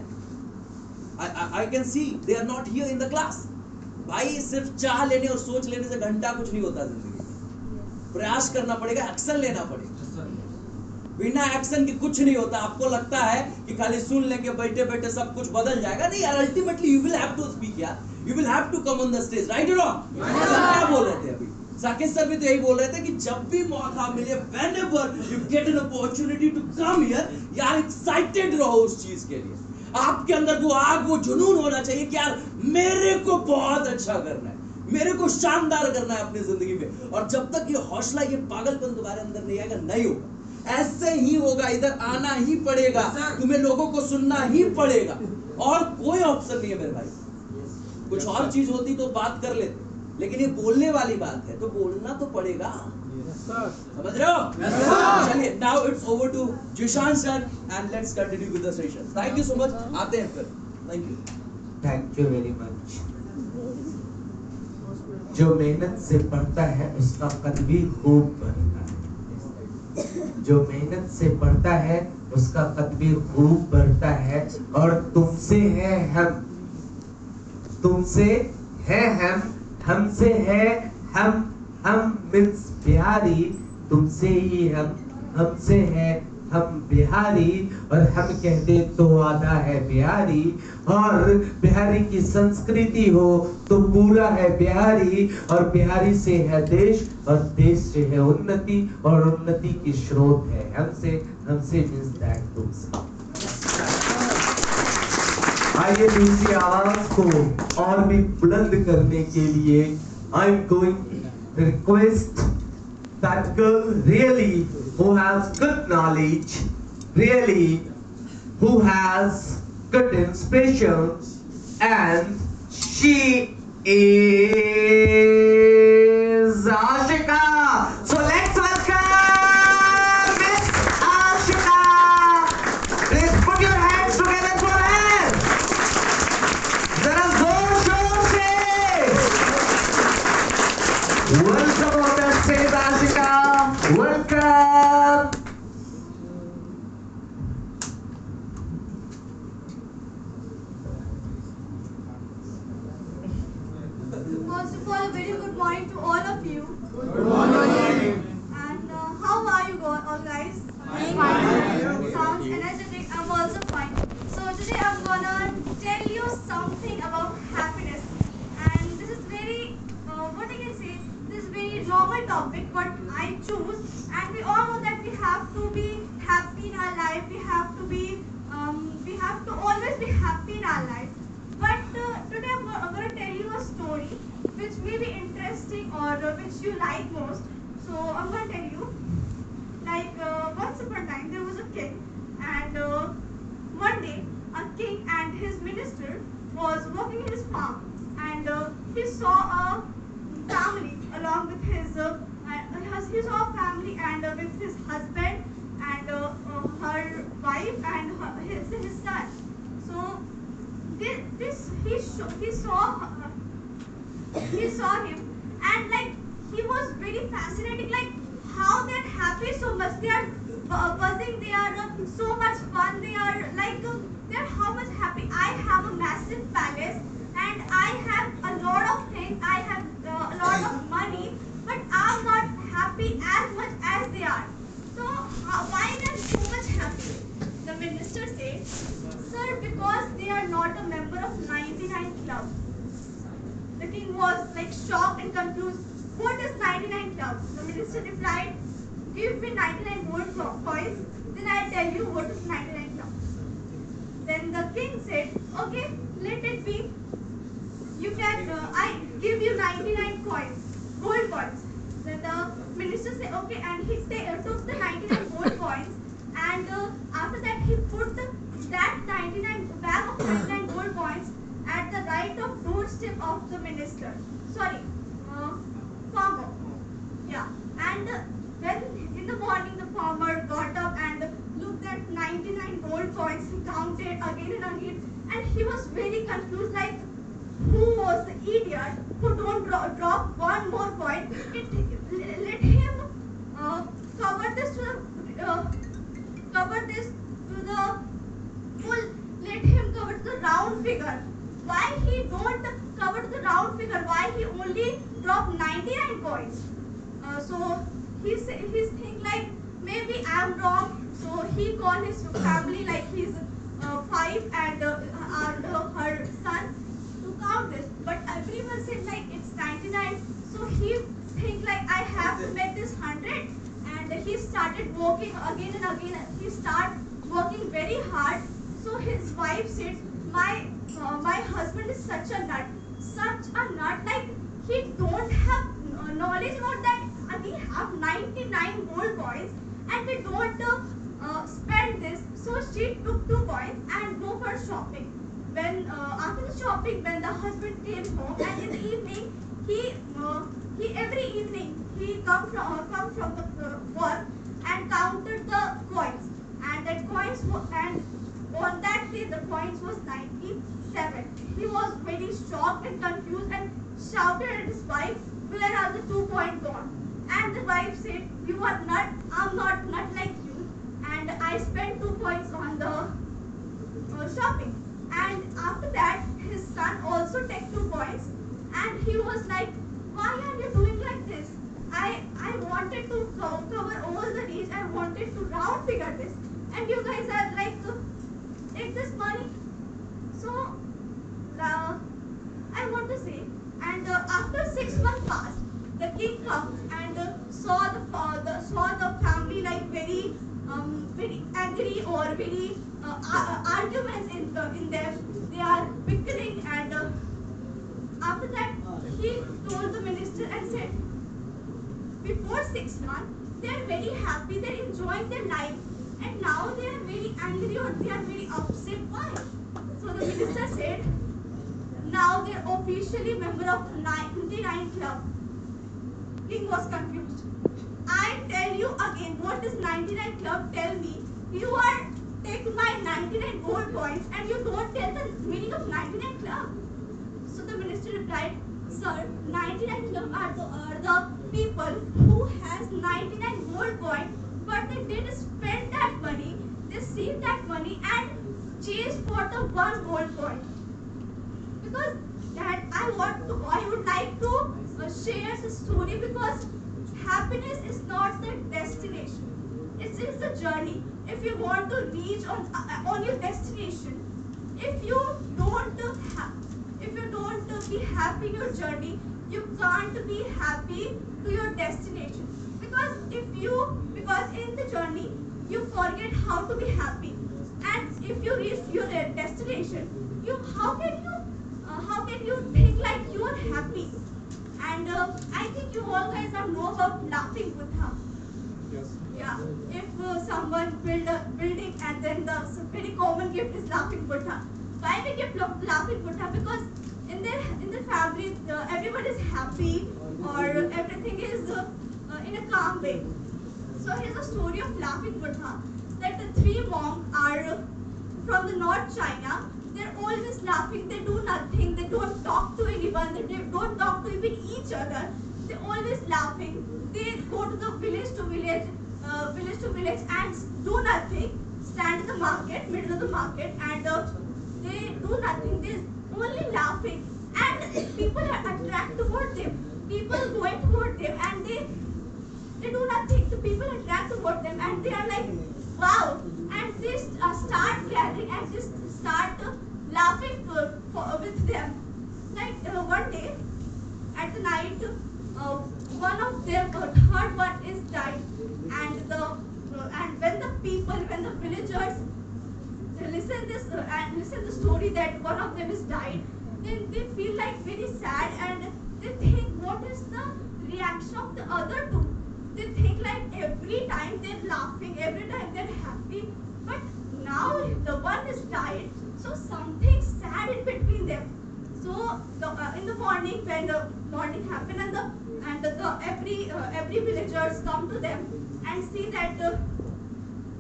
I can see they are not here in the class. भाई सिर्फ चाह लेने और सोच लेने से घंटा कुछ नहीं होता जिंदगी में, प्रयास करना पड़ेगा, एक्शन लेना पड़ेगा। बिना एक्शन के कुछ नहीं होता। आपको लगता है कि खाली सुन लेंगे बैठे बैठे सब कुछ बदल जाएगा, नहीं यार, ultimately you will have to speak यार, you will have to come on the stage, right और रॉन्ग? क्या बोल रहे थे अभी साकेत सर भी तो यही बोल रहे थे कि जब भी मौका मिले, whenever you get an opportunity to come here, यार एक्साइटेड रहो उस चीज के लिए। आपके अंदर वो आग, वो जुनून होना चाहिए कि यार मेरे को बहुत अच्छा करना है, मेरे को शानदार करना है अपनी जिंदगी में। और जब तक ये हौसला, ये पागलपन तुम्हारे अंदर नहीं आएगा, नहीं होगा। ऐसे ही होगा, इधर आना ही पड़ेगा, तुम्हें लोगों को सुनना ही पड़ेगा, और कोई ऑप्शन नहीं है मेरे भाई। कुछ और चीज होती तो बात कर लेते, लेकिन ये बोलने वाली बात है तो बोलना तो पड़ेगा, समझ रहे हो? चलिए, now it's over to Zishan sir and let's continue with the session. Thank you so much, आते हैं फिर। Thank you, thank you very much. जो मेहनत से पढ़ता है उसका कद भी खूब बढ़ता है, जो मेहनत से पढ़ता है उसका कद भी खूब बढ़ता है। और तुमसे है हम, तुमसे है हम, हमसे है हम मीन्स बिहारी, तुमसे ही हम, हमसे है हम बिहारी, और हम कहते तो आधा है बिहारी। और बिहारी की संस्कृति हो तो पूरा है बिहारी, और बिहारी से है देश, और देश से है उन्नति, और उन्नति की स्रोत है हमसे, हमसे मीन्स दैट तुमसे। आइए दूसरी आवाज को और भी बुलंद करने के लिए I am going request that girl really who has good knowledge, really who has good inspiration, and she is Ashika. So let's welcome Miss Ashika. Please put your hands together for her. Zara zor shor se. Welcome on the stage, Ashika. Welcome. First of all, a very good morning to all of you. Good morning. And how are you all guys? Fine. Sounds energetic. I'm also fine. So today I'm gonna tell you something about happiness. And this is very, what I can say, this is very normal topic, but I choose. And we all know that we have to be happy in our life. We have to always be happy in our life. But today I'm going to tell you a story which may be interesting or which you like most. So I'm going to tell you, like once upon a time there was a king, and one day a king and his minister was working in his farm, and he saw a family along with he saw a family and with his husband and her wife and his son. So he saw him, and like he was very fascinating, like how they're happy so much, they are buzzing, they are so much fun, they are like they're how much happy. I have a massive palace and I have a lot of things, I have a lot of money, but I'm not happy as much as they are. So why they are so much happy? The minister said, sir, because they are not a member of 99 Club. The king was like shocked and confused. What is 99 Club? The minister replied, give me 99 gold coins, then I'll tell you what is 99 Club. Then the king said, okay, let it be. You can, I give you 99 coins, gold coins. Then the minister said, okay, and he took the 99 gold coins, and after that he put that 99 bag of 99 gold coins at the right of doorstep of the minister. Sorry, farmer. Yeah, and when in the morning the farmer got up and looked at 99 gold coins, he counted again and again, and he was very confused, like who was the idiot who don't drop one more coin? Let him cover this to the full. Let him cover to the round figure. Why he don't cover to the round figure? Why he only drop 99 coins? So he's think like maybe I'm wrong. So he called his family, like his wife and her son, to count this. But everyone said like it's 99. So he think like I have to make this 100, and he started working again and again. He started working very hard. So his wife said, my husband is such a nut, like he don't have knowledge about that. We have 99 gold coins and we don't spend this. So she took 2 coins and go for shopping. When after the shopping, when the husband came home, and in the evening he every evening he come from the work and counted the coins, and that coins and on that day the coins was 97. He was very shocked and confused and shouted at his wife, where are the 2 coins gone? And the wife said, you are nut, I'm not nut like you, and I spent 2 coins on the shopping. And after that his son also took 2 coins, and he was like, why are you doing like this? I wanted to cover all the reach, I wanted to round figure this, and you guys are like, take this money. So I want to say, and after 6 months passed, the king comes and saw the family like very angry or very arguments in them. They are bickering, and after that he told the minister and said, before 6 months they are very happy, they are enjoying their life, and now they are very angry or they are very upset. Why? So the minister said, now they are officially member of the 99 Club. King was confused. I tell you again, what is 99 Club? Tell me. You are taking my 99 gold coins and you don't tell the meaning of 99 Club. So the minister replied, sir, 99 Club are the people who has 99 gold coins, but they didn't spend that money. They saved that money and chased for the 1 gold coin. Because that I would like to share the story, because happiness is not the destination. It's a journey. If you want to reach on your destination, if you don't be happy in your journey, you can't be happy to your destination. Because in the journey you forget how to be happy, and if you reach your destination, how can you think like you are happy? And I think you all guys know about laughing Buddha. Yeah, if someone build a building and then the very common gift is laughing Buddha. Why we give laughing Buddha? Because in their family everyone is happy, or everything is in a calm way. So here's a story of laughing Buddha. That the three monks are from the North China. They're always laughing. They do nothing. They don't talk to anyone. They don't talk to even each other. They're always laughing. They go to the village to village and do nothing. Stand in the market, middle of the market, and they do nothing. They're only laughing, and people are attracted toward them. People going toward them, and they do nothing. The people attract toward them, and they are like, wow, and they start gathering and just start laughing with them. Like one day at the night, one of them, third one is died, and when the villagers listen the story that one of them is died, then they feel like very sad, and they think, what is the reaction of the other two? They think like every time they're laughing, every time they're happy, but now the one is died, so something sad in between them. So in the morning, when the morning happened, and every villagers come to them and see that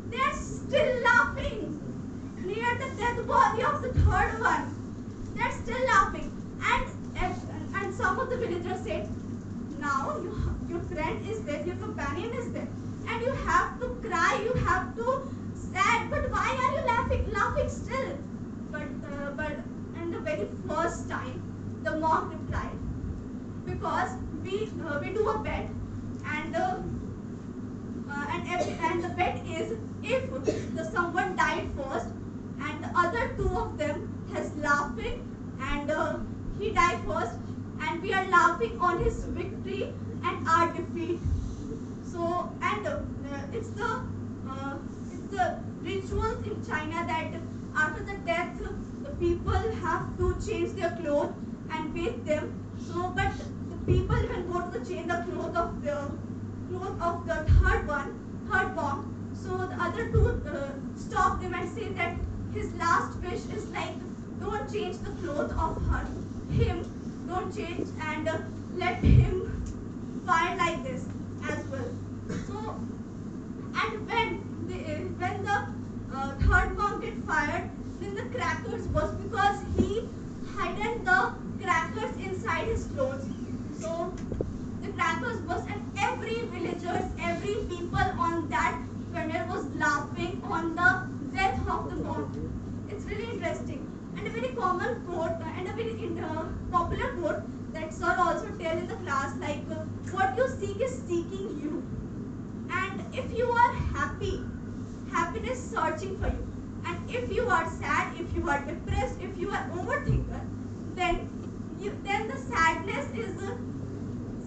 they are still laughing near the dead body of the third one. They are still laughing, and some of the villagers said, now your friend is dead, your companion is dead, and you have to cry, you have to sad, but why are you laughing still? But and the very first time the monk replied, because we do a bet, and the bet is, if someone died first and the other two of them has laughing, and he died first, and we are laughing on his victory and our defeat. So, and it's the rituals in China that after the death the people have to change their clothes and bathe them. So, but the people even go to change the clothes of the third monk. So the other two stop them and say that his last wish is like, don't change the clothes of him, don't change, and let him fire like this as well. So, and when the third monk get fired, then the crackers burst, because he hidden the crackers inside his clothes. So the crackers burst, and every villagers, every people on that funeral was laughing on the death of the monk. It's really interesting, and a very common quote and a very popular quote that sir also tell in the class, like what you seek is seeking you. And if you are happy, happiness searching for you. And if you are sad, if you are depressed, if you are overthinker, then the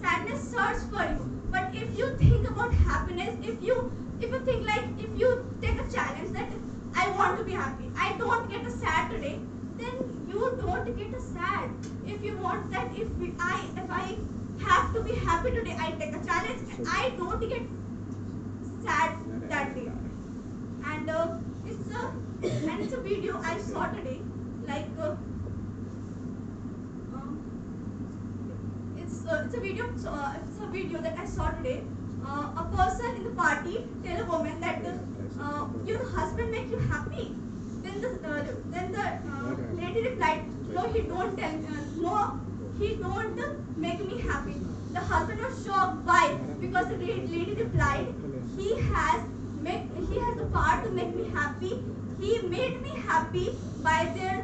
sadness search for you. But if you think about happiness, if you think like, if you take a challenge that I want to be happy, I don't get a sad today, then you don't get a sad. If you want that, if I have to be happy today, I take a challenge and I don't get sad that day. And it's a video I saw today, like it's a video that I saw today. A person in the party tell a woman that your husband make you happy. Then the lady replied, no, he don't make me happy. The husband was shocked. Why? Because the lady replied, he has the power to make me happy. He made me happy by their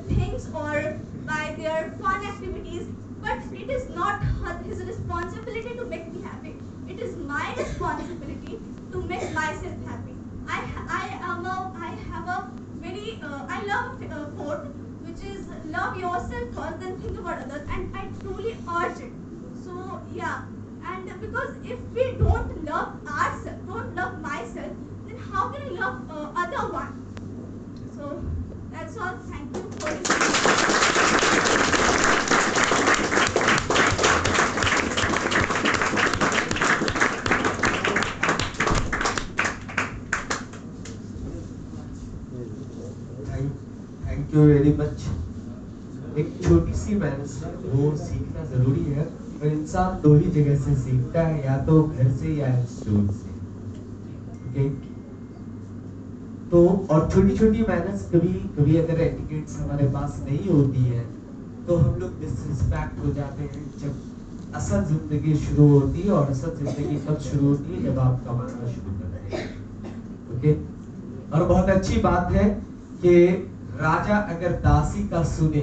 things, or by their fun activities, but it is not his responsibility to make me happy. It is my responsibility to make myself happy. I have a very I love a quote which is love yourself first, then think about others, and I truly urge it. So yeah, and because if we don't love ourselves, don't love myself, then how can I love other one? So that's all. Thank you for listening. Thank you very much. एक छोटी सी मेहनत से वो सीखना जरूरी है, और इंसान दो ही जगह से सीखता है, या तो घर से या स्कूल से। ओके, तो और छोटी छोटी मेहनत कभी कभी अगर एटिकेट्स हमारे पास नहीं होती है तो हम लोग डिसरिस्पेक्ट हो जाते हैं। जब असल जिंदगी शुरू होती है, और असल जिंदगी कब शुरू होती है, जब आप कमाना शुरू करते हैं। ओके, और बहुत अच्छी बात है कि राजा अगर दासी का सुने,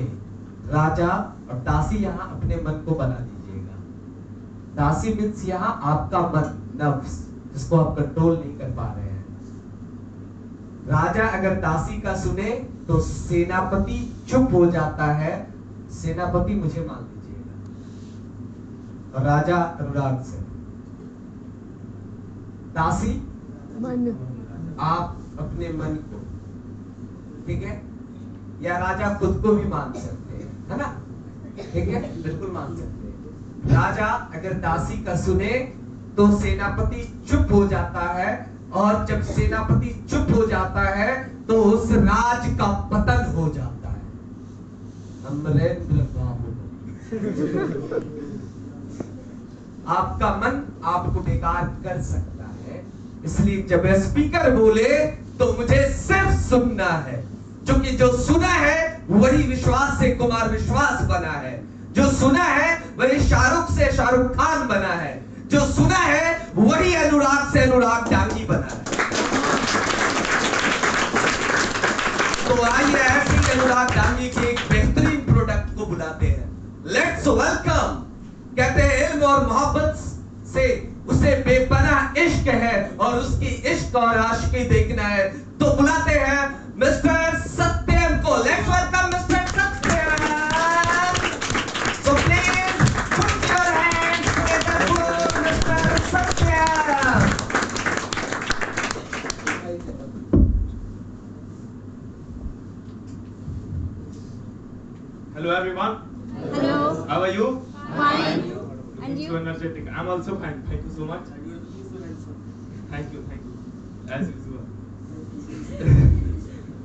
राजा और दासी यहाँ अपने मन को बना दीजिएगा। दासी मीन्स यहाँ आपका मन, नफ्स, जिसको आप कंट्रोल नहीं कर पा रहे हैं। राजा अगर दासी का सुने तो सेनापति चुप हो जाता है। सेनापति मुझे मान लीजिएगा, और राजा अनुराग से। दासी मन, आप अपने मन को, ठीक है, या राजा खुद को भी मान सकते हैं, है ना? ठीक है, बिल्कुल मान सकते हैं। राजा अगर दासी का सुने तो सेनापति चुप हो जाता है, और जब सेनापति चुप हो जाता है तो उस राज का पतन हो जाता है। अमरेंद्र बाबू, आपका मन आपको बेकार कर सकता है, इसलिए जब स्पीकर बोले तो मुझे सिर्फ सुनना है, क्योंकि जो सुना है वही विश्वास से कुमार विश्वास बना है, जो सुना है वही शाहरुख से शाहरुख खान बना है, जो सुना है वही अनुराग से अनुराग डांगी बना है। तो आइए ऐसे ही अनुराग डांगी के एक बेहतरीन प्रोडक्ट को बुलाते हैं। Let's welcome. कहते हैं इल्म और मोहब्बत से उसे बेपनाह इश्क है, और उसकी इश्क और आशिकी देखना है, तो बुलाते हैं मिस्टर सत्यम को। Let's welcome mister Satyam. So please put your hands together for mister Satyam. Hello everyone. hello, How are you? fine, and So you? energetic. I'm also fine. Thank you so much. Thank you. As usual.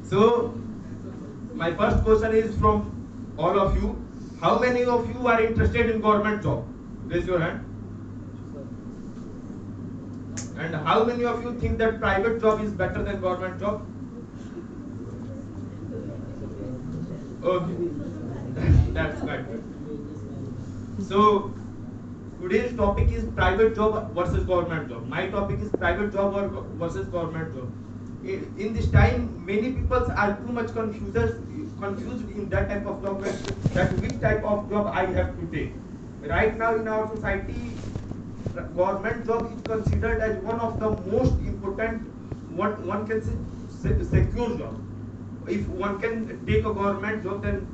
So, my first question is from all of you. How many of you are interested in government job? Raise your hand. And how many of you think that private job is better than government job? Okay. That's quite good. So, today's topic is private job versus government job. My topic is private job or versus government job. In this time, many people are too much confused in that type of job, that which type of job I have to take. Right now in our society, government job is considered as one of the most important, what one can say, secure job. If one can take a government job, then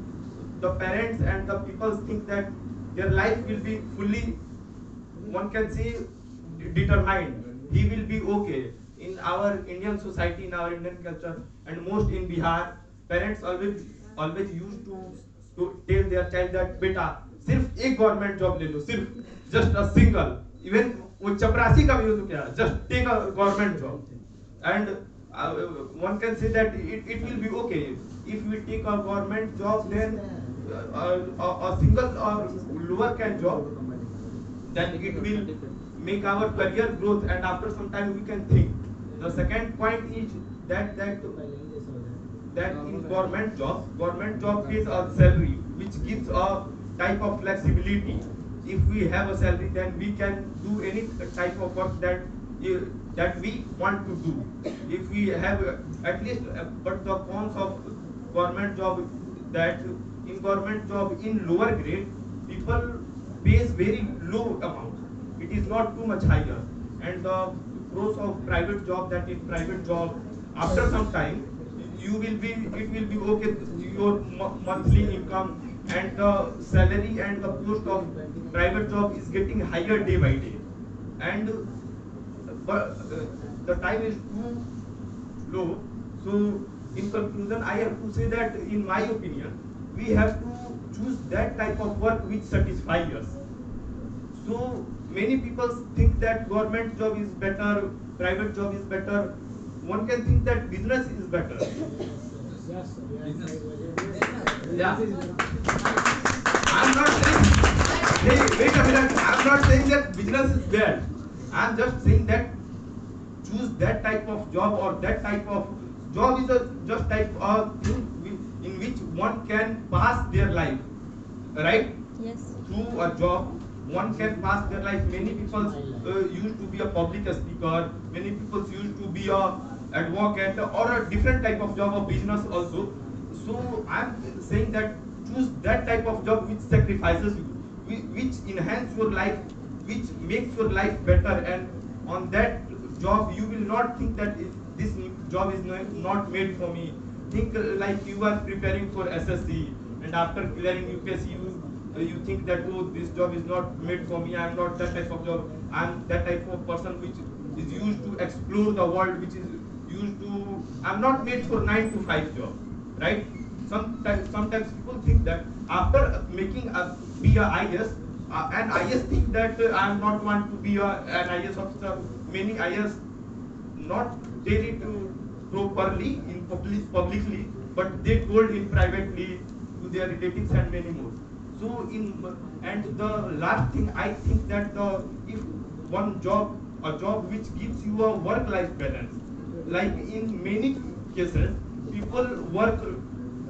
the parents and the people think that their life will be fully, one can say, determined. He will be okay. In our Indian society, in our Indian culture, and most in Bihar, parents always used to tell their child that beta सिर्फ एक government job ले लो, सिर्फ just a single, even वो चपरासी का भी हो तो क्या, just take a government job and one can say that it will be okay if we take a government job, then a single or lower caste job, then it will make our career growth, and after some time we can think. The second point is that in government job pays a salary which gives a type of flexibility. If we have a salary, then we can do any type of work that we want to do. If we have at least, but the cons of government job that in government job in lower grade, people pays very low amount. It is not too much higher. And the pros of private job, that in private job, after some time, it will be okay, your monthly income and the salary and the post of private job is getting higher day by day. And but the time is too low. So in conclusion, I have to say that in my opinion, we have to choose that type of work which satisfies us. So many people think that government job is better, private job is better. One can think that business is better. Yeah. I'm not saying, hey, wait a minute, I'm not saying that business is bad. I'm just saying that choose that type of job, or that type of job is a just type of thing in which one can pass their life, right? Yes. Through a job, one can pass their life. Many people used to be a public speaker, many people used to be a advocate, or a different type of job, or business also. So I'm saying that choose that type of job which sacrifices you, which enhance your life, which makes your life better, and on that job you will not think that this job is not made for me. Think like you are preparing for SSC, and after clearing UPSC you think that, oh, this job is not made for me, I am not that type of job, I am that type of person which is used to explore the world, which is used to, I am not made for 9 to 5 job, right? Sometimes people think that after making be a IS, and IS think that I am not want to be an IS officer. Many IS not tell it properly in publicly, but they told in privately to their relatives and many more. So and the last thing, I think that if one job, a job which gives you a work-life balance, like in many cases, people work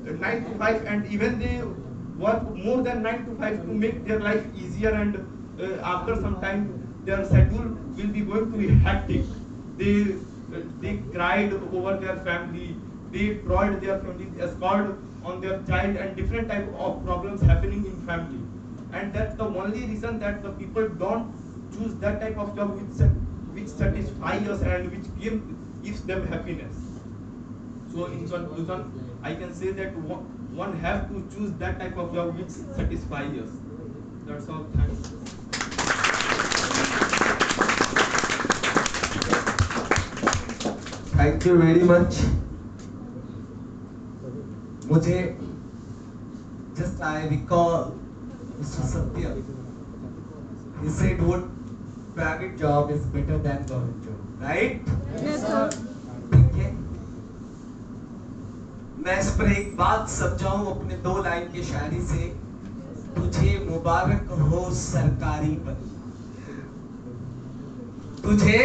9 to 5, and even they work more than 9 to 5 to make their life easier, and after some time their schedule will be going to be hectic. They cried over their family, they tried their family, they scored on their child, and different type of problems happening in family. And that's the only reason that the people don't choose that type of job which satisfies us and which gives them happiness. So in conclusion, I can say that one have to choose that type of job which satisfies us. That's all. Thanks. Thank you very much. मुझे just I recall Mr. Satya. He said what private job is better than government job, right? Yes, sir. ठीक है. मैं इस पर एक बात समझाऊं अपने 2 लाइन की शायरी से. तुझे मुबारक हो सरकारी बन. तुझे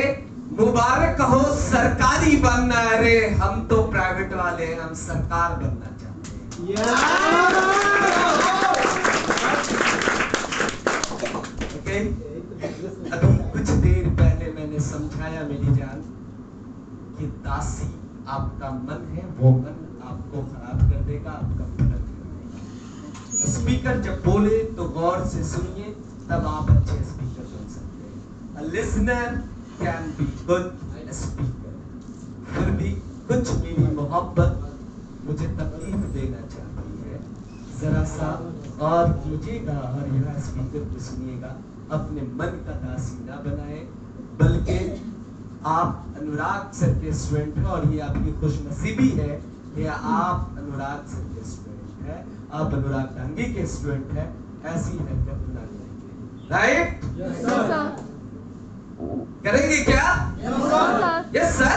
मुबारक हो सरकारी बनना. अरे हम तो प्राइवेट वाले हैं, हम सरकार बनना चाहते हैं. ओके. अभी कुछ देर पहले मैंने समझाया मेरी जान कि दासी आपका मन है, वो मन आपको खराब कर देगा, आपका पलट कर देगा. स्पीकर जब बोले तो गौर से सुनिए, तब आप अच्छे स्पीकर सुन सकते हैं. A listener can be good speaker. फिर भी कुछ मेरी मोहब्बत मुझे तकलीफ देना चाहती है. जरा सा और कीजिएगा और यह स्पीकर को सुनिएगा. अपने मन का दासी ना बनाए, बल्कि आप अनुराग सर के स्टूडेंट हैं और ये आपकी खुशनसीबी है कि आप अनुराग सर के स्टूडेंट हैं, आप अनुराग डांगी के स्टूडेंट हैं. ऐसी हरकत ना करेंगे, राइट? Yes, sir. करेंगे क्या? Yes sir.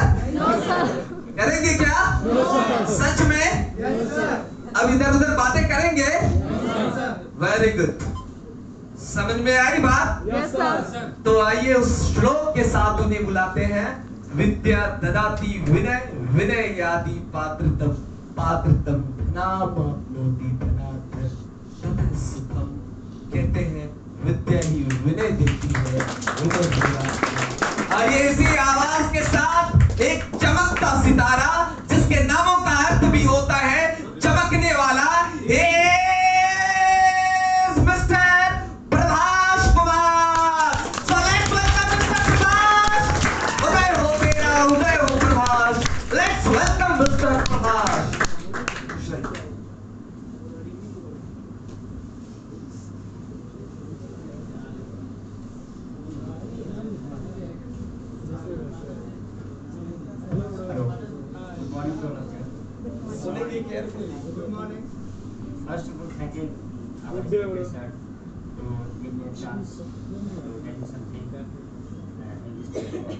करेंगे क्या? सच में? अब इधर उधर बातें करेंगे? Very good. समझ में आई बात? Yes, sir. तो आइए उस श्लोक के साथ उन्हें बुलाते हैं. विद्या ददाति विनय, विनय यादि पात्रतम, पात्रतम धनामाप्नोति धनात् ततः सुखम. कहते हैं विद्या ही विनय देती है, और ये इसी आवाज के साथ एक चमकता सितारा जिसके नामों का अर्थ भी होता है चमकने वाला. Good morning. First of all, thanking our speaker sir to give me a chance to tell you something in this platform.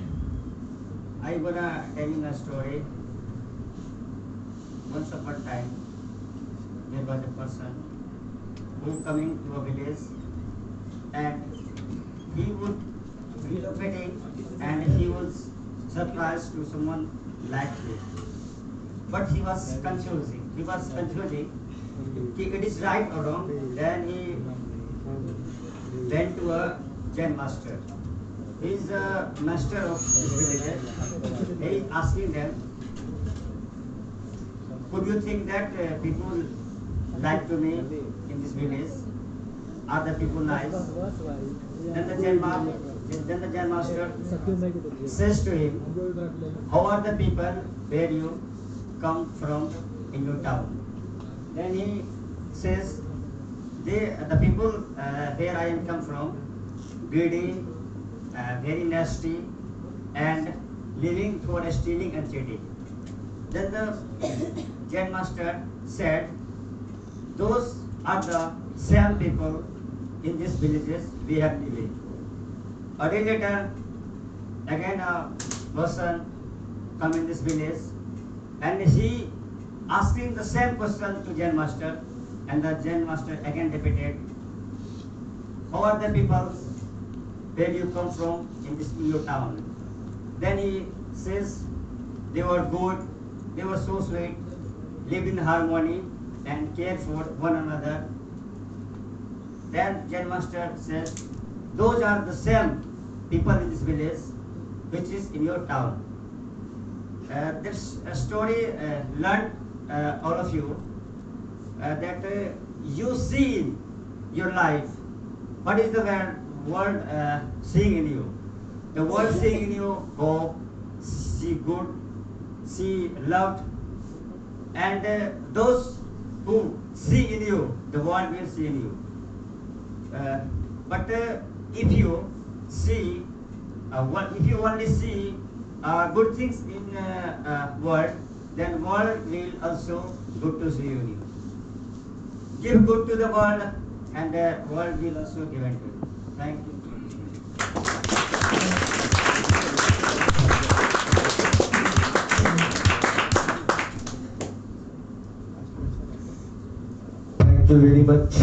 I gonna tell you a story. Once upon a time, there was a person who coming to a village and he would relocating and he was surprised to someone like this. But he was confusing. He was confusing. It is right or wrong. Then he went to a Jain master. He is a master of this village. He is asking them, could you think that people like to me in this village? Are the people nice? Then the Jain master says to him, how are the people where you come from in your town? Then he says, the people where I am come from, greedy, very nasty, and living for stealing and cheating. Then the Jain master said, those are the same people in these villages we have living. A day later, again a person come in this village and he asking the same question to Jain master, and the Jain master again repeated, how are the people where you come from in this your town? Then he says, they were good, they were so sweet, lived in harmony and cared for one another. Then Jain master says, those are the same people in this village which is in your town. This story learned all of you that you see your life. What is the world seeing in you? The world seeing in you hope, see good, see loved, and those who see in you, the world will see in you. But if you see, if you only see good things in world, then world will also good to see you. Give good to the world, and the world will also give it to you. Thank you. Thank you very much.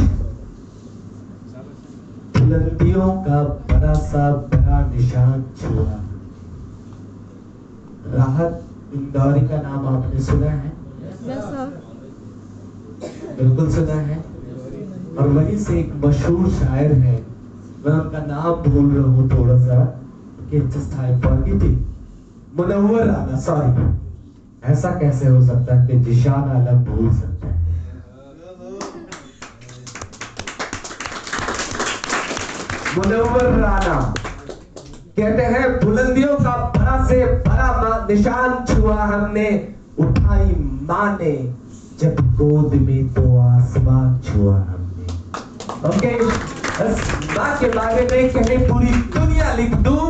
बुलंदियों का बड़ा सा बड़ा निशान छुआ। राहत इंदौरी का नाम आपने सुना है? बिल्कुल सुना है। और वहीं से एक मशहूर शायर है, मैं उनका नाम भूल रहा हूँ थोड़ा सा, कि जिस टाइम पर की थी मुनव्वर राना, सॉरी, ऐसा कैसे हो सकता है कि जिशान आलम भूल सकता है? मुनव्वर राना कहते हैं, बुलंदियों का बड़ा से बड़ा निशान छुआ हमने, उठाई माँ ने जब गोद में तो आसमान छुआ हमने। ओके, बस माँ के बारे में कहे पूरी दुनिया लिख दूं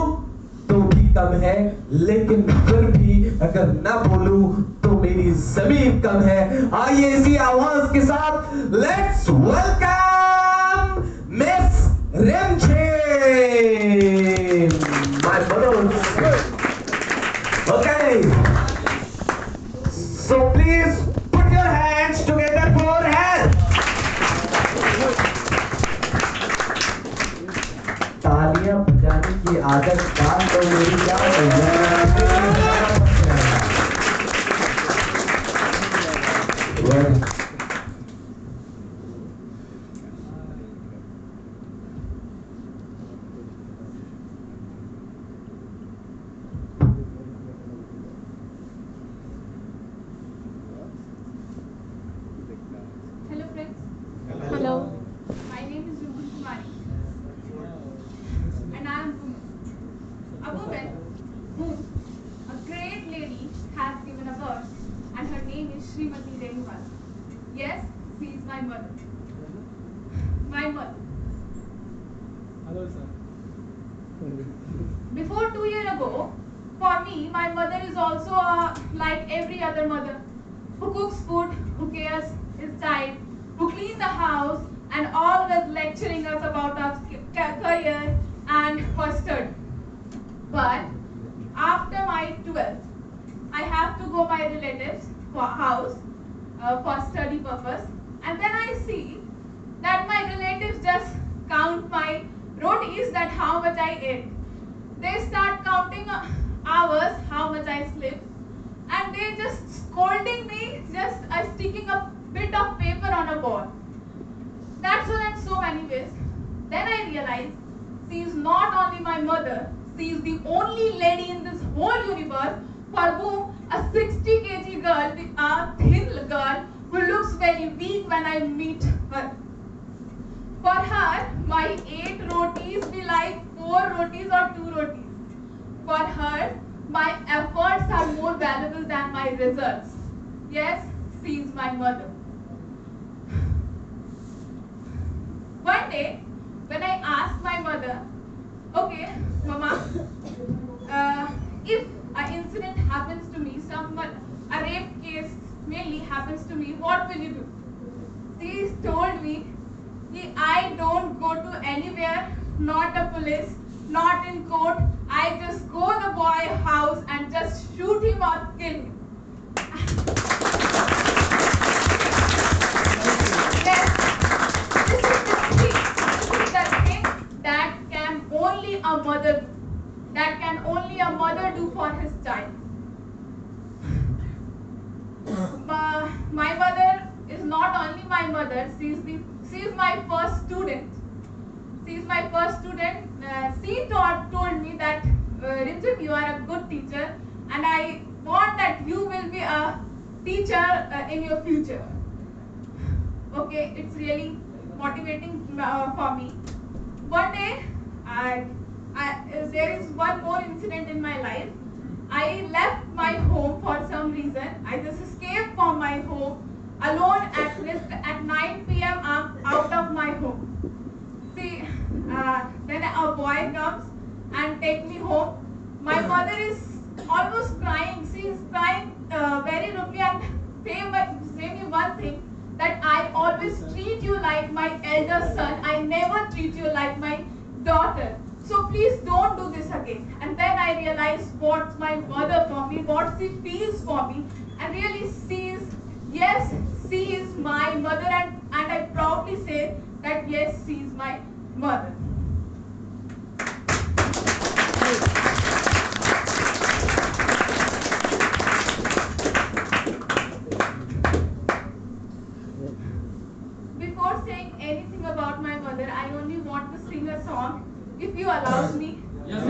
तो भी कम है, लेकिन फिर भी अगर ना बोलूं तो मेरी ज़मीन कम है। आइए इसी आवाज के साथ लेट्स वेलकम मिस रिमझिम, my brothers. Okay, so please put your hands together for her. तालियां बजाने की आदत डाल दो मेरी जान। Hello friends. Hello. My name is Rubun Kumari. And I am woman. A woman whom a great lady has given a birth, and her name is Srimati Renuval. Yes, she is my mother. My mother. Hello, sir. Before 2 years ago, for me, my mother is also like every other mother who cooks food, who cares his child, who clean the house and always lecturing us about our career and for study. But after my 12th, I have to go my relatives' house for study purpose, and then I see that my relatives just count my rotis, that how much I ate. They start counting hours, how much I slept, and they just scolding me, just sticking a bit of paper on a wall. That's all in so many ways. Then I realized she is not only my mother, she is the only lady in this whole universe for whom a 60 kg girl, a thin girl who looks very weak when I meet her. For her, my 8 rotis be like 4 rotis or 2 rotis. For her, my efforts are more valuable than my results. Yes, she is my mother. One day, when I asked my mother, okay, Mama, if an incident happens to me, a rape case mainly happens to me, what will you do? She told me, I don't go to anywhere, not a police, not in court. I just go to the boy house and just shoot him or kill him. Yes, this is the thing that can only a mother do. That can only a mother do for his child. My mother is not only my mother, she is my first student. She is my first student. She told me that, Rimjit, you are a good teacher, and I want that you will be a teacher in your future. Okay, it's really motivating for me. One day, there is one more incident in my life. I left my home for some reason. I just escaped from my home alone at 9 p.m. I'm out of my home. See, then a boy comes and take me home. My mother is almost crying. She is crying very rudely and say me one thing, that I always treat you like my elder son. I never treat you like my daughter. So please don't do this again. And then I realized what's my mother for me, what she feels for me, and really yes, she is my mother, and I proudly say that yes, she is my mother. Before saying anything about my mother, I only want to sing a song, if you allow me. Yes.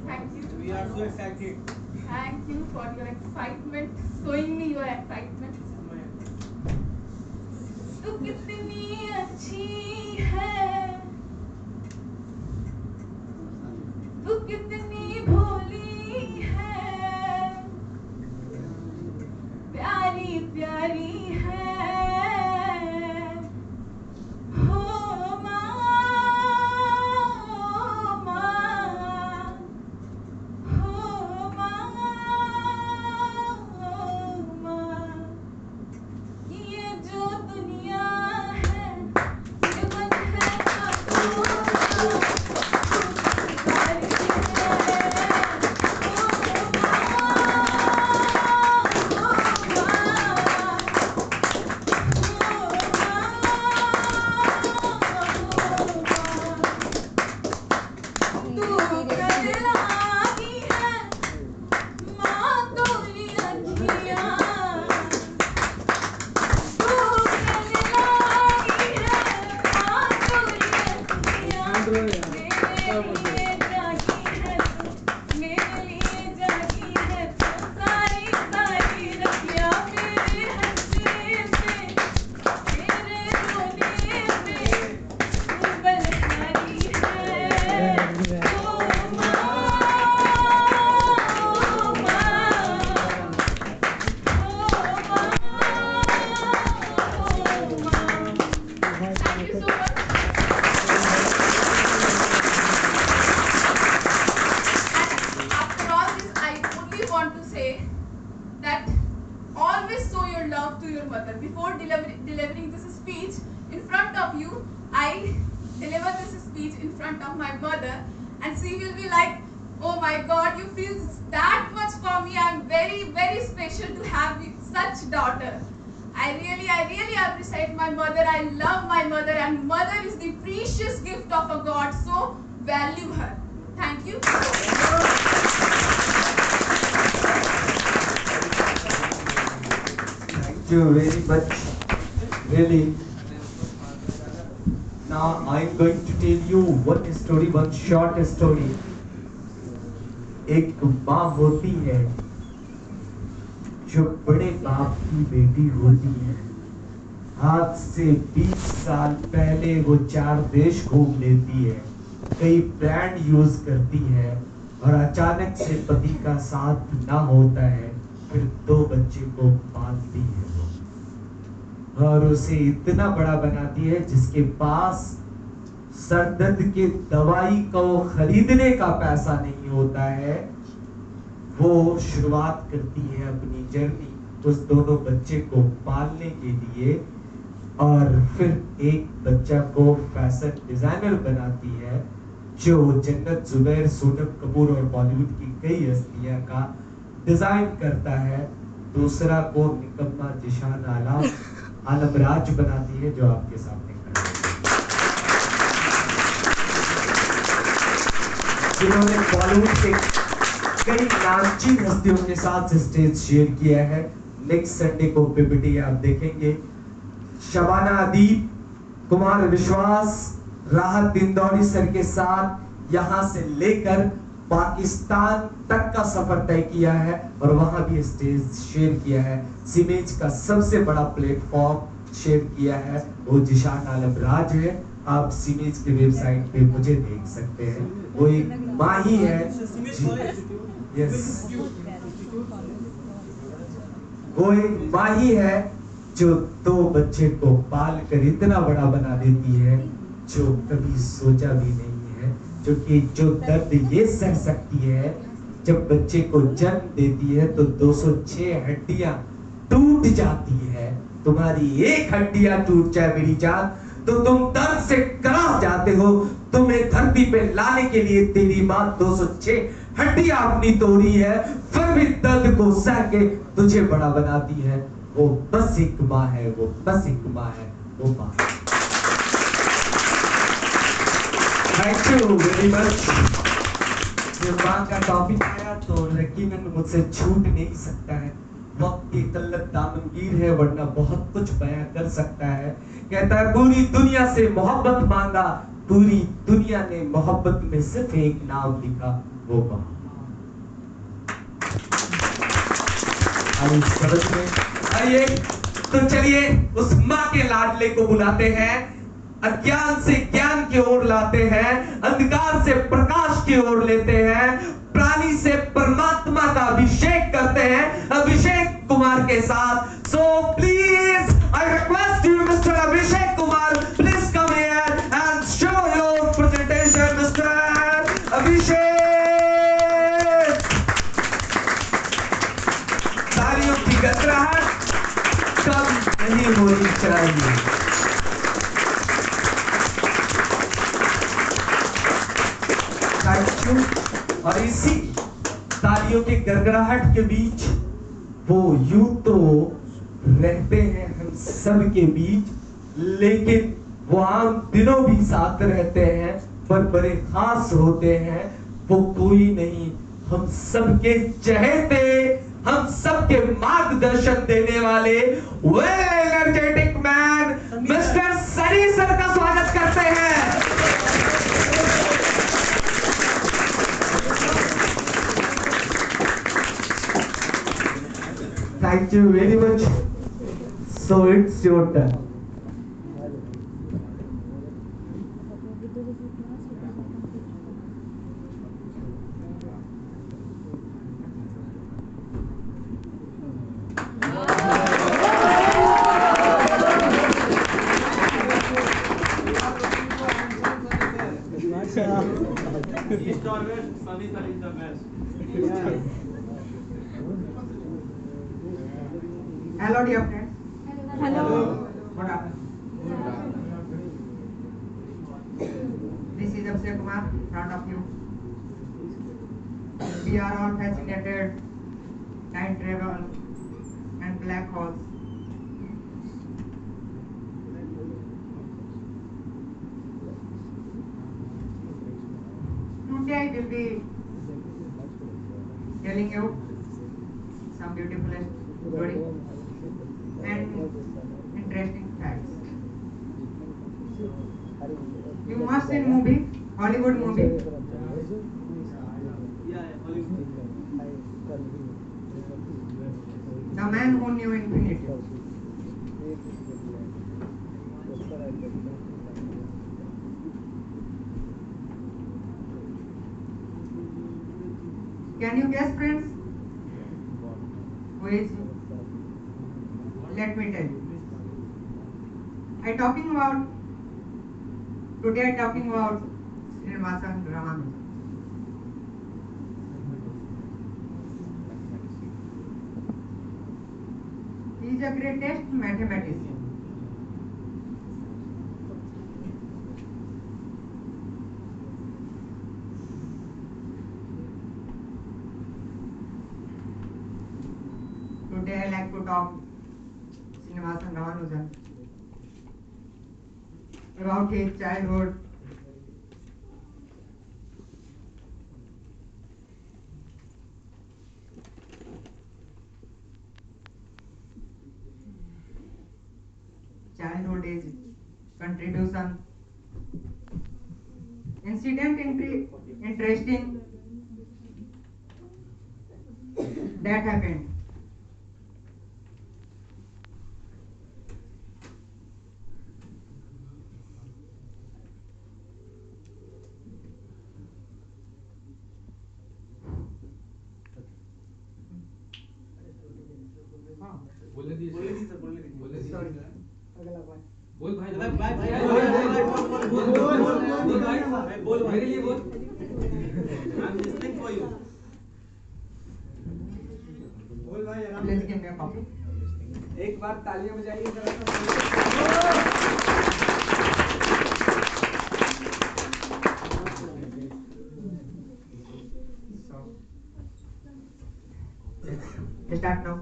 Thank you. We are so excited. Thank you for your excitement, showing me your excitement. तू कितनी अच्छी है, तू कितनी भोली है, प्यारी प्यारी है, हो माँ, हो माँ, हो माँ, हो माँ। ये जो दुनिया है, ये मन है आपको, प्यारी है, तू कर लागी है, माँ तोरी अखियाँ, तू कर लागी है, माँ तोरी अखियाँ, मेरे लिए जागी है तू, मेरे लिए जागी है तू, सारी सारी रतियाँ मेरे हंसने पे, मेरे रोने पे, तू बलिहारी है, ओ माँ, ओ माँ, ओ माँ, ओ माँ। Thank you so much. front of my mother, and she will be like, "Oh my God, you feel that much for me. I'm very, very special to have such daughter." I really appreciate my mother. I love my mother, and mother is the precious gift of a God. So value her. Thank you. Thank you very much. Really. Now I'm going to tell you one story, one short story. एक माँ होती है जो बड़े बाप की बेटी होती है। आज से 20 साल पहले वो 4 देश घूम लेती है, कई ब्रांड यूज करती है और अचानक से पति का साथ ना होता है, फिर 2 बच्चे को पालती है वो और उसे इतना बड़ा बनाती है जिसके पास सरदर्द के दवाई को खरीदने का पैसा नहीं होता है। वो शुरुआत करती है अपनी जर्नी उस दोनों बच्चे को पालने के लिए और फिर एक बच्चा को फैशन डिजाइनर बनाती है जो जन्नत जुबैर, सोनम कपूर और बॉलीवुड की कई हस्तियां का डिजाइन करता है। दूसरा को निकम्मा जिशान आलमराज बनाती है जो आपके सामने खड़ा है, जिन्होंने बॉलीवुड के कई नामचीन हस्तियों के साथ स्टेज शेयर किया है। नेक्स्ट संडे को पीपीटी आप देखेंगे। शबाना अदीब, कुमार विश्वास, राहत इंदौरी सर के साथ यहाँ से लेकर पाकिस्तान तक का सफर तय किया है और वहां भी स्टेज शेयर किया है। सिमेज का सबसे बड़ा प्लेटफॉर्म शेयर किया है वो जिशान आलमराज है। आप सिमेज के वेबसाइट पे मुझे देख सकते हैं। वो एक माँ ही है, यस, वो एक माँ ही है जो 2 बच्चे को पाल कर इतना बड़ा बना देती है जो कभी सोचा भी नहीं है, जो कि जो दर्द ये सह सकती है जब बच्चे को जन्म देती है तो 206 हड्डियां टूट जाती है। तुम्हारी एक हड्डियां टूट जाए मेरी जान तो तुम दर्द से कराह जाते हो। तुम्हें धरती पे लाने के लिए तेरी माँ 206 हड्डियां अपनी तोड़ी है, फिर भी दर्द को सह के तुझे बड़ा बनाती है। वो बस एक माँ है, वो बस एक माँ है, वो माँ। Thank you very much. जब माँ का टॉपिक आया तो यकीनन मुझसे छूट नहीं सकता है। वक्त की किल्लत दामनगीर है वरना बहुत कुछ बयां कर सकता है। कहता है पूरी दुनिया से मोहब्बत मांगा, पूरी दुनिया ने मोहब्बत में सिर्फ एक नाम लिखा, वो माँ। समझ में आइए तो चलिए उस माँ के लाडले को बुलाते हैं। अज्ञान से ज्ञान की ओर लाते हैं, अंधकार से प्रकाश की ओर लेते हैं, प्राणी से परमात्मा का अभिषेक करते हैं अभिषेक कुमार के साथ। So please I request you mister Abhishek Kumar, please come here and show your presentation mister Abhishek. तालियों की गड़गड़ाहट कम नहीं होनी चाहिए। और इसी तालियों के गड़गड़ाहट के बीच वो यूं तो रहते हैं हम सब के बीच, लेकिन वो आम दिनों भी साथ रहते हैं पर बड़े खास होते हैं। वो कोई नहीं, हम सबके चहेते, हम सबके मार्गदर्शन देने वाले well energetic man mister Sunny sir का स्वागत करते हैं। Thank you very much. So it's your turn. East or west, Sunny sir is the best. Hello dear friends. Hello. Good afternoon. This is is Abhay Kumar, in front of you. We are all fascinated time travel and black holes. Today I will be telling you some beautiful story and interesting facts. You must see movie, Hollywood movie. The Man Who Knew Infinity. Can you guess, friends? Who is? Let me tell you. Today I talking about Srinivasan Ramanujan. He is the greatest mathematician. Today I like to talk Srinivasan Ramanujan about his childhood, his contribution, interesting that happened. Sorry. बोल भाई बोल भाई बोल मेरे लिए बोल I am listening for you बोल भाई आराम Please give me a copy. एक बार तालियां बजाइए जरा Start now.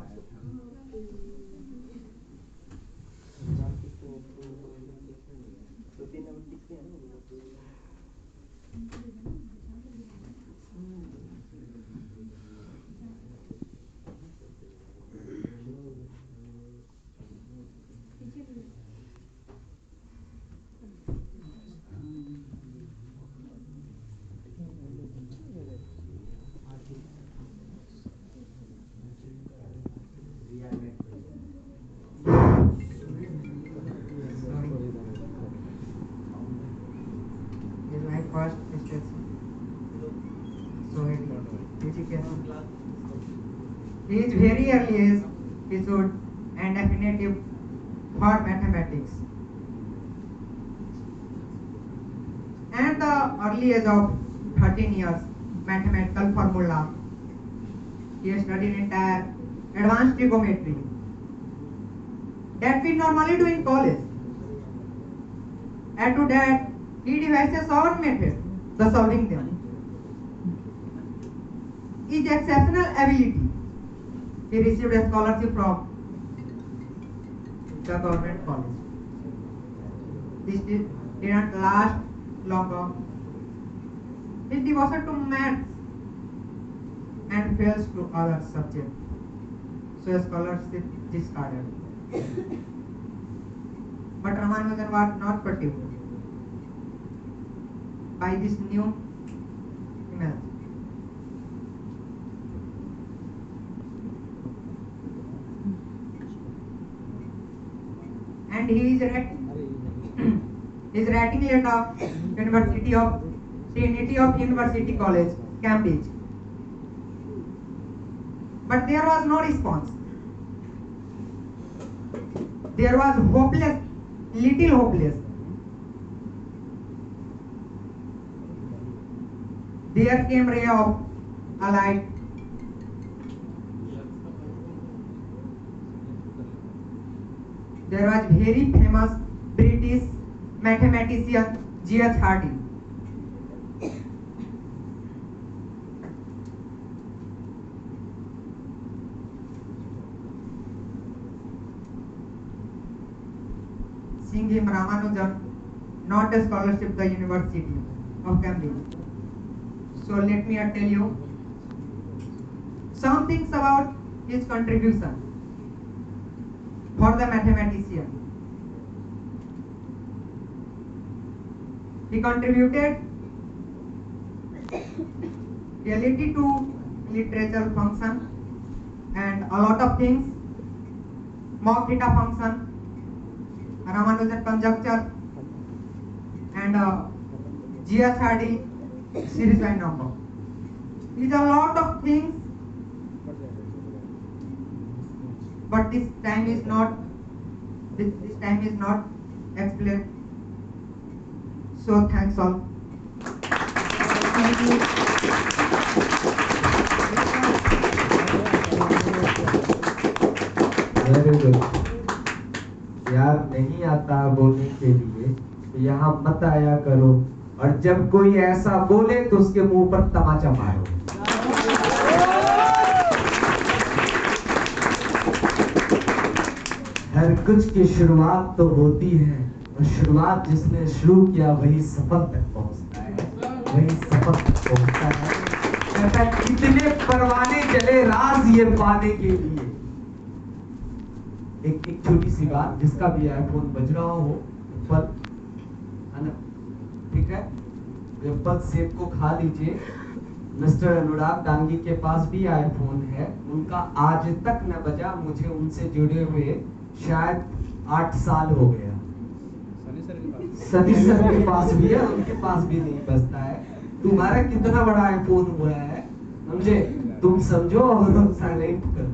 First stage. So he is very early age, he showed an affinity for mathematics. And the early age of 13 years, mathematical formula. He studied entire advanced trigonometry that we normally do in college. Add to that, he devises own method for solving them. His exceptional ability, he received a scholarship from the government college. This didn't last longer. His devotion to maths and fails to other subjects, so a scholarship discarded. But Ramanujan was not perturbed by this new image. And he is writing letter University of Trinity of University College, Cambridge. But there was no response. There was hopeless, little hopeless. There came ray of a light. There was very famous British mathematician G.H. Hardy. seeing him Ramanujan, not a scholarship the University of Cambridge. So let me tell you some things about his contribution for the mathematician. He contributed reality to literature function and a lot of things, mock theta function, Ramanujan conjecture, and GSRD series by number. These are a lot of things, but this time is not explained. So thanks all. Thank you. Very good यार, नहीं आता बोलने के लिए तो यहाँ मत आया करो, और जब कोई ऐसा बोले तो उसके मुंह पर तमाचा मारो। हर कुछ की शुरुआत तो होती है, और शुरुआत जिसने शुरू किया वही सफल तक पहुंचता है, वही सफल तक पहुंचता है। कहता कितने परवाने जले राज ये पाने के लिए। एक छोटी सी बात, जिसका भी आईफोन बज रहा हो, एप्पल है ना, ठीक है, एप्पल सेब को खा लीजिए। मिस्टर अनुराग डांगी के पास भी आईफोन है, उनका आज तक न बजा। मुझे उनसे जुड़े हुए शायद 8 साल हो गया। सनी सर के पास भी है, उनके पास भी नहीं बजता है। तुम्हारा कितना बड़ा आईफोन हुआ है, समझे? तुम समझो और साइलेंट करो,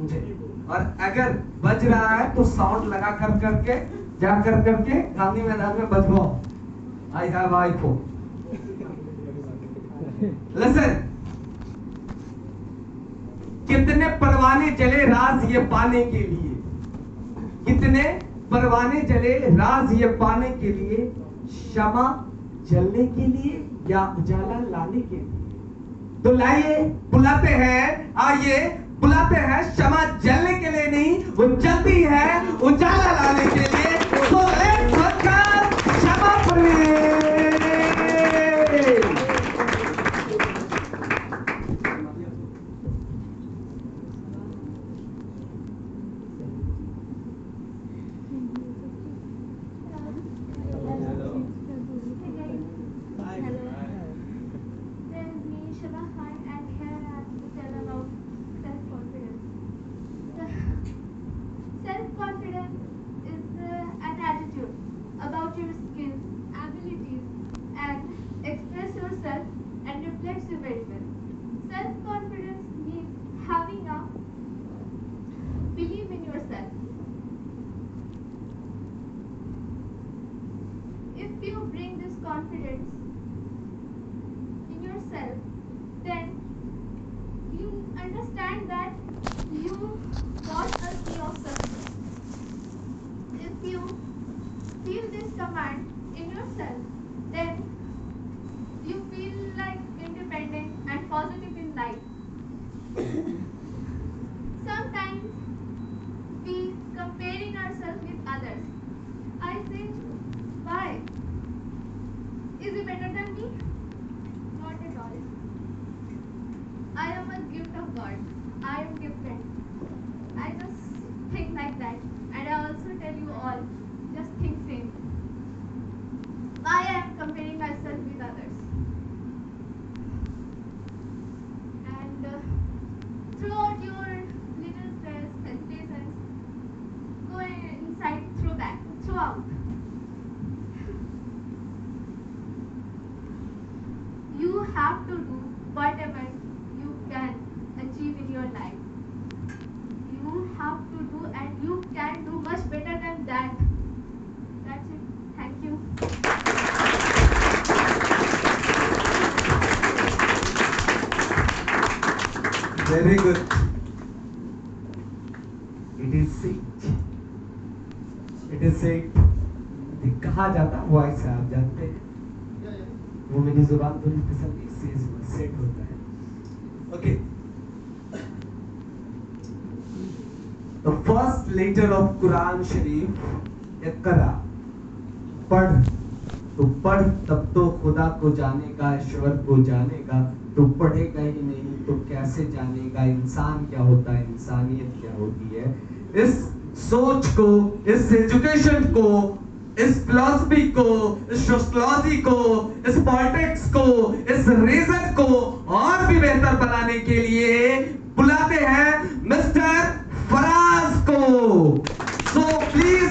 मुझे। और अगर बज रहा है तो साउंड लगा कर करके जा कर करके गांधी मैदान में बजवाओ, आई हैव आईफोन। लिसन, कितने परवाने जले राज ये पाने के लिए, कितने परवाने जले राज ये पाने के लिए, क्षमा जलने के लिए या उजाला लाने के लिए। तो लाइए बुलाते हैं, आइए बुलाते हैं, क्षमा जलने के लिए नहीं, वो जलती है उजाला लाने के लिए। तो लेट्स वेलकम क्षमा Parveen. Very good. It is said. It is said. कहा जाता है, वॉइस है, आप जानते हैं, वो मेरी जुबान थोड़ी तसल्ली से सेट होता है। Okay. The first letter of Quran Sharif इकरा, पढ़, तो पढ़ तब तो खुदा को जानेगा, ईश्वर को जानेगा। तो पढ़ेगा ही नहीं तो कैसे जानेगा इंसान क्या होता है, इंसानियत क्या होती है। इस सोच को, इस एजुकेशन को, इस फिलॉसफी को, इस सोशियोलॉजी को, इस पॉलिटिक्स को, इस रीजन को और भी बेहतर बनाने के लिए बुलाते हैं मिस्टर फराज को। So please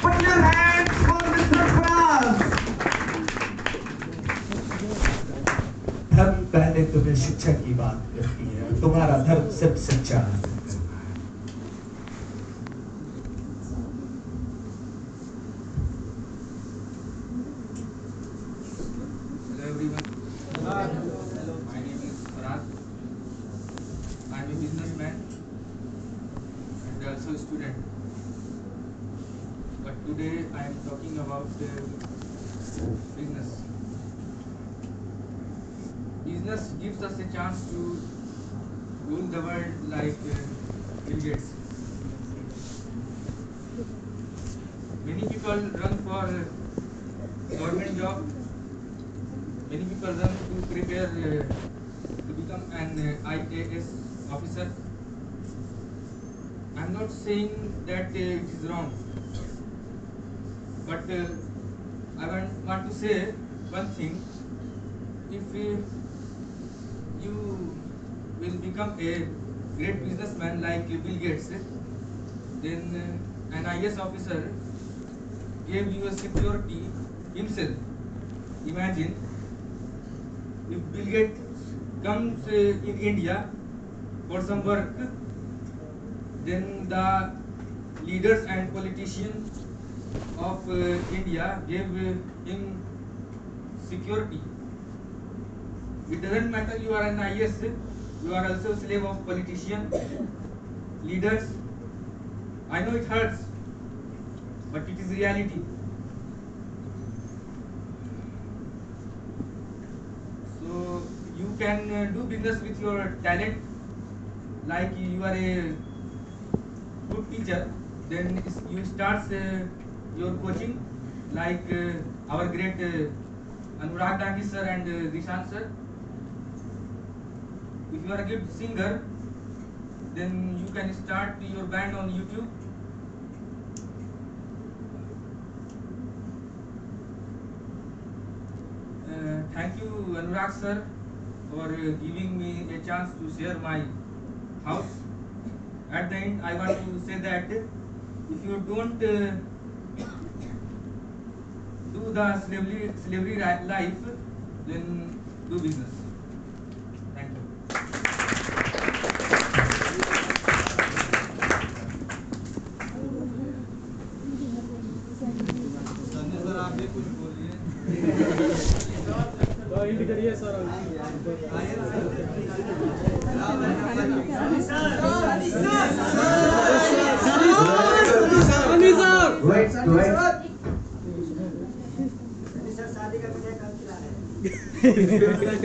put your hands for mister Faraz. धर्म पहले तुम्हें शिक्षा की बात करती है, तुम्हारा धर्म सिर्फ शिक्षा है। Hello everyone. My name is Farad. I am a businessman and also a student. But today I am talking about business. Business gives us a chance to rule the world like Bill Gates. Many people run for government job. Many people run to prepare to become an IAS officer. I am not saying that it is wrong, but I want to say one thing. If you will become a great businessman like Bill Gates, then an IAS officer gave you a security himself. Imagine if Bill Gates comes in India for some work, then the leaders and politicians of India gave him security. It doesn't matter you are an IAS, you are also a slave of politician, leaders. I know it hurts, but it is reality. So you can do business with your talent. Like you are a good teacher, then you start your coaching like our great Anurag Dagi sir and Dishant sir. If you are a good singer, then you can start your band on YouTube. Thank you Anurag sir for giving me a chance to share my house. At the end I want to say that if you don't do the slavery life, then do business. Thank you. Sir आप भी कुछ बोलिए।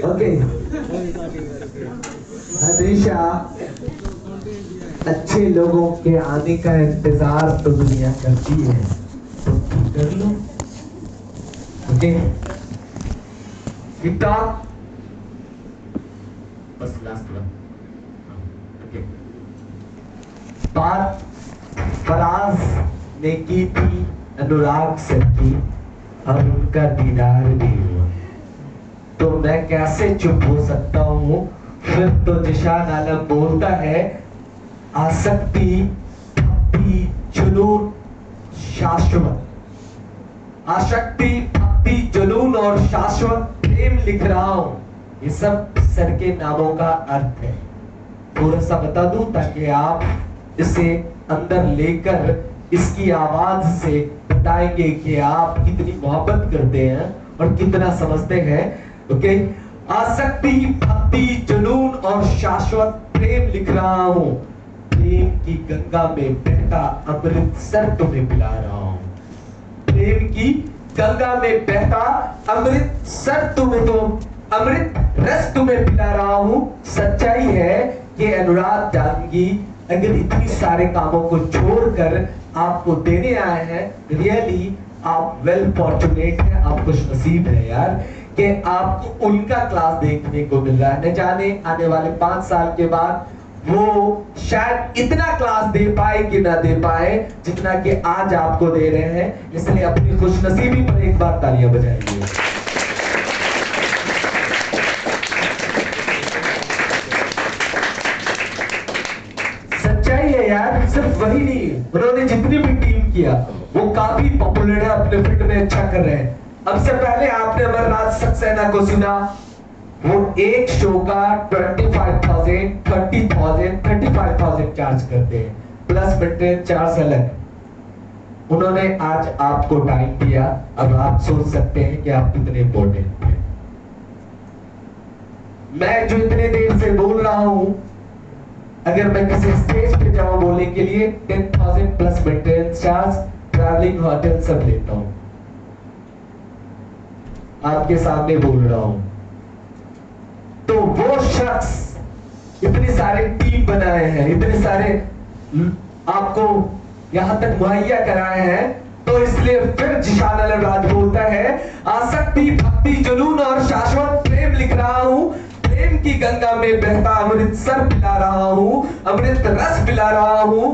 Okay, हमेशा अच्छे लोगों के आने का इंतजार तो दुनिया करती है, तो कर लो। ओके, टिकटॉक बस लास्ट वन। ओके, बात फराज ने की थी अनुराग सर की, और उनका दीदार भी हुआ, तो मैं कैसे चुप हो सकता हूँ। फिर तो निशान आलम बोलता है, आसक्ति, भक्ति, जुनून, शाश्वत। आसक्ति, भक्ति, जुनून और शाश्वत प्रेम लिख रहा हूँ। ये सब सर के नामों का अर्थ है। थोड़ा सा बता दूं ताकि आप इसे अंदर लेकर इसकी आवाज से बताएंगे कि आप कितनी मोहब्बत करते हैं और कितना समझते हैं। ओके, आसक्ति, भक्ति, जुनून और शाश्वत प्रेम लिख रहा हूँ। प्रेम की गंगा में बहता अमृतसर तुम्हें पिला रहा हूँ। प्रेम की गंगा में बहता अमृतसर तुम्हें, तो अमृत रस तुम्हें पिला रहा हूँ। सच्चाई है कि अनुराग डांगी अगर इतनी सारे कामों को छोड़कर आपको देने आए हैं, रियली आप वेल फॉर्चुनेट है, आप खुश नसीब है यार कि आपको उनका क्लास देखने को मिल रहा है। न जाने आने वाले 5 साल के बाद वो शायद इतना क्लास दे पाए कि ना दे पाए जितना कि आज आपको दे रहे हैं। इसलिए अपनी खुशनसीबी पर एक बार तालियां बजाइए। सच्चाई है यार, सिर्फ वही नहीं, उन्होंने जितनी भी टीम किया वो काफी पॉपुलर है, अपने फील्ड में अच्छा कर रहे हैं। अब से पहले आपने अमरनाथ सक्सेना को सुना, वो एक शो का 25,000, 30,000, 35,000 चार्ज करते हैं, प्लस मेंटेनेंस चार्ज अलग। उन्होंने आज आपको टाइम दिया, अब आप सोच सकते हैं कि आप कितने इंपॉर्टेंट हैं। मैं जो इतने देर से बोल रहा हूं, अगर मैं किसी स्टेज पे जाऊं बोलने के लिए 10,000 plus maintenance charge, travelling, hotel सब लेता हूं। आपके सामने बोल रहा हूं। तो वो शख्स इतने सारे टीम बनाए हैं, इतने सारे आपको यहां तक मुहैया कराए हैं, तो इसलिए फिर जिशान अलराज बोलता है, आसक्ति, भक्ति, जुनून और शाश्वत प्रेम लिख रहा हूं। प्रेम की गंगा में बहता अमृत सर पिला रहा हूं, अमृत रस पिला रहा हूं।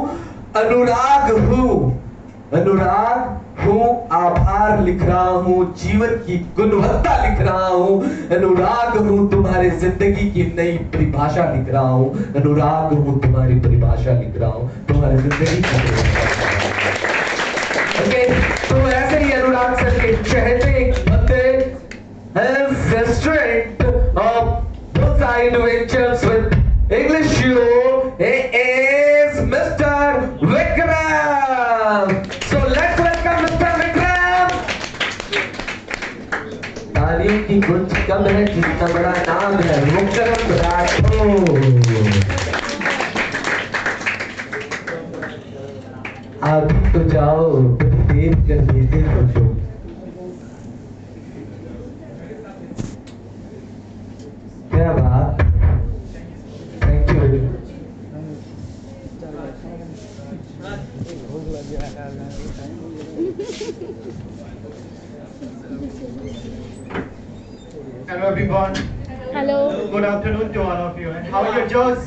अनुराग हूं, आभार लिख रहा हूं, जीवन की गुणवत्ता लिख रहा हूं। अनुराग हूं, तुम्हारे जिंदगी की नई परिभाषा लिख रहा हूं। अनुराग हूं, तुम्हारी परिभाषा लिख रहा हूं, तुम्हारी जिंदगी की। ओके, तो ऐसे ही अनुराग सर के चहेते बंदे restaurant of Bullseye Innovations with English show, he is Mr. Vikram. So let's welcome Mr. Vikram. तालियों की गूंज कम है जितना बड़ा नाम है विक्रम राठौर। अभी तो जाओ, देव कर देते हो। क्या बात, thank you. Hello everyone. Hello. Good afternoon to all of you. And how are your jaws?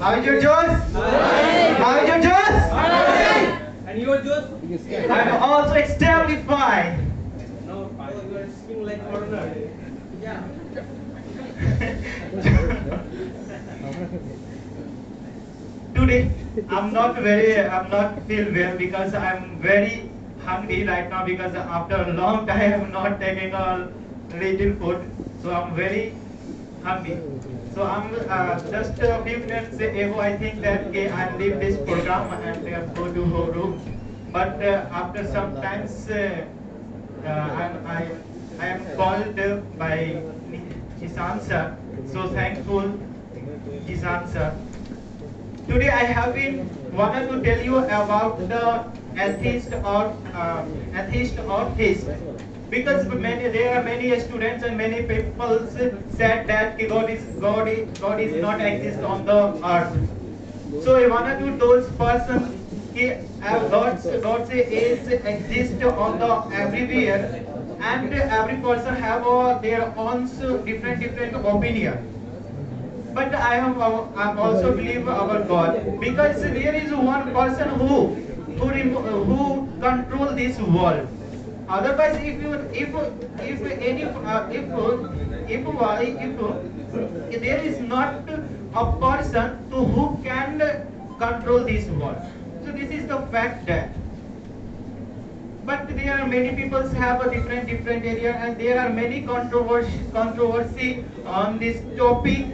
How is your jaws? How is your jaws? And your jaws? I'm also extremely fine. No, you are speaking like foreigner. Yeah. Today I'm not feel well because I'm very hungry right now because after a long time I'm not taking a little food, so I'm very hungry. So I'm just a few minutes ago I think that I leave this program and go to her room, but after some times I am called by Jisan sir, so thankful Jisan sir. Today I have been wanted to tell you about the atheist or theist, because there are many students and many people said that God is not exist on the earth. So I wanted to those persons God is exist on the everywhere, and every person have their own different opinion. But I also believe our God, because there is one person who control this world. Otherwise, if there is not a person who can control this world, so this is the fact that. But there are many people have a different area, and there are many controversy on this topic.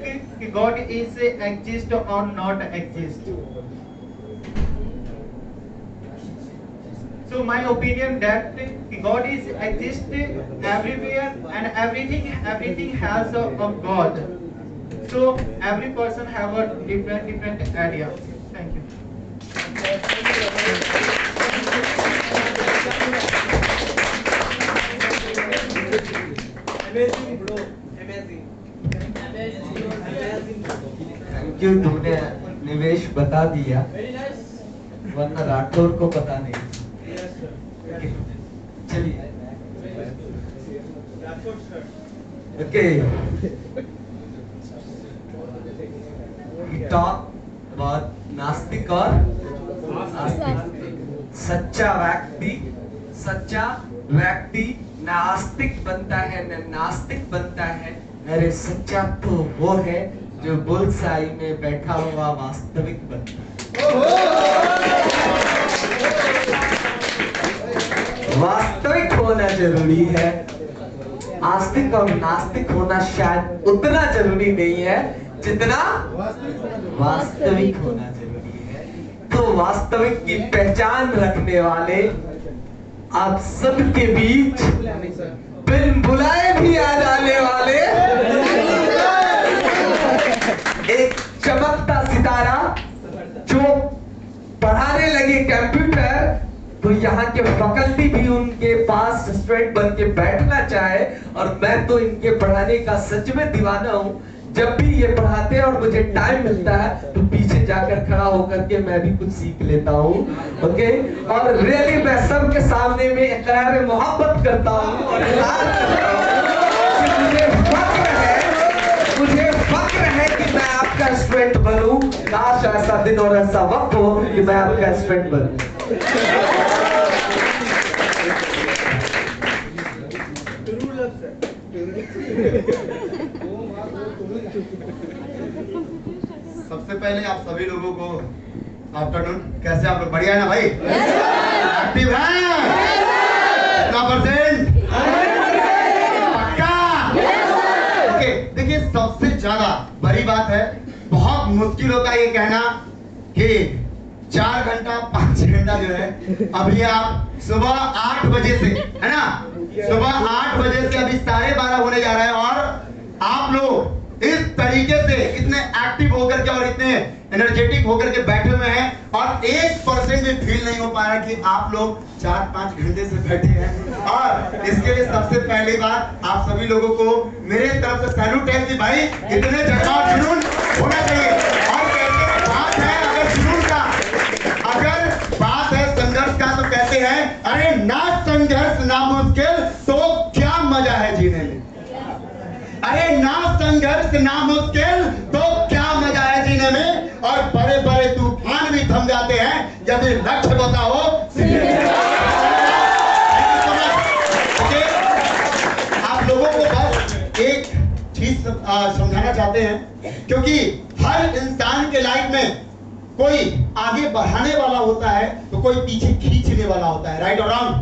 God is exist or not exist. So my opinion that God is exist everywhere, and everything has a God. So every person have a different area. Thank you. Amazing bro, amazing. Amazing bro. Thank you, तुमने निवेश बता दिया, वरना राठौर को पता नहीं। चलिए okay, talk about नास्तिक और आस्तिक। सच्चा व्यक्ति नास्तिक बनता है न नास्तिक बनता है। अरे सच्चा तो वो है जो बुलसाई में बैठा हुआ वास्तविक बनता है। वास्तविक होना जरूरी है, आस्तिक और नास्तिक होना शायद उतना जरूरी नहीं है जितना वास्तविक होना जरूरी है। तो वास्तविक की पहचान रखने वाले आप सबके बीच बिन बुलाए भी आ जाने वाले एक चमकता सितारा जो पढ़ाने लगे कंप्यूटर, तो यहाँ के फैकल्टी भी उनके पास स्टूडेंट बन के बैठना चाहे। और मैं तो इनके पढ़ाने का सच में दीवाना हूँ। जब भी ये पढ़ाते हैं और मुझे टाइम मिलता है तो पीछे जाकर खड़ा होकर के मैं भी कुछ सीख लेता हूँ। ओके, और रियली मैं सबके सामने में इकरार मोहब्बत करता हूँ और इकरार करता हूँ कि मुझे फक्र है कि मैं आपका स्टूडेंट बनूं। काश ऐसा दिन और ऐसा वक्त हो कि मैं आपका स्टूडेंट बनूं। सबसे पहले आप सभी लोगों को आफ्टरनून। कैसे आप लोग? बढ़िया है ना भाई? एक्टिव है? कितना %? पक्का? ओके, देखिए सबसे ज्यादा बड़ी बात है, बहुत मुश्किल होता है ये कहना कि 4 घंटा 5 घंटा जो है, अभी आप सुबह 8 बजे से, है ना, सुबह 8 बजे से अभी 12:30 होने जा रहा है और आप लोग इस तरीके से इतने एक्टिव होकर के और इतने एनर्जेटिक होकर के बैठे हुए हैं और 1% भी फील नहीं हो पा रहा कि आप लोग 4-5 घंटे से बैठे हैं। और इसके लिए सबसे पहली बात आप सभी लोगों को मेरे तरफ से सैल्यूट है कि भाई इतने जज्बा और जुनून होना चाहिए। और बात है अगर जुनून का, अगर बात है संघर्ष का, तो कहते हैं अरे ना संघर्ष ना मुश्किल तो क्या मजा है जीने में। अरे ना संघर्ष ना मुश्किल तो क्या मजा है जीने में। और बड़े बड़े तूफान भी थम जाते हैं यदि लक्ष्य बता हो। आप लोगों को बस एक चीज समझाना चाहते हैं, क्योंकि हर इंसान के लाइफ में कोई आगे बढ़ाने वाला होता है तो कोई पीछे खींचने वाला होता है। राइट और रॉन्ग?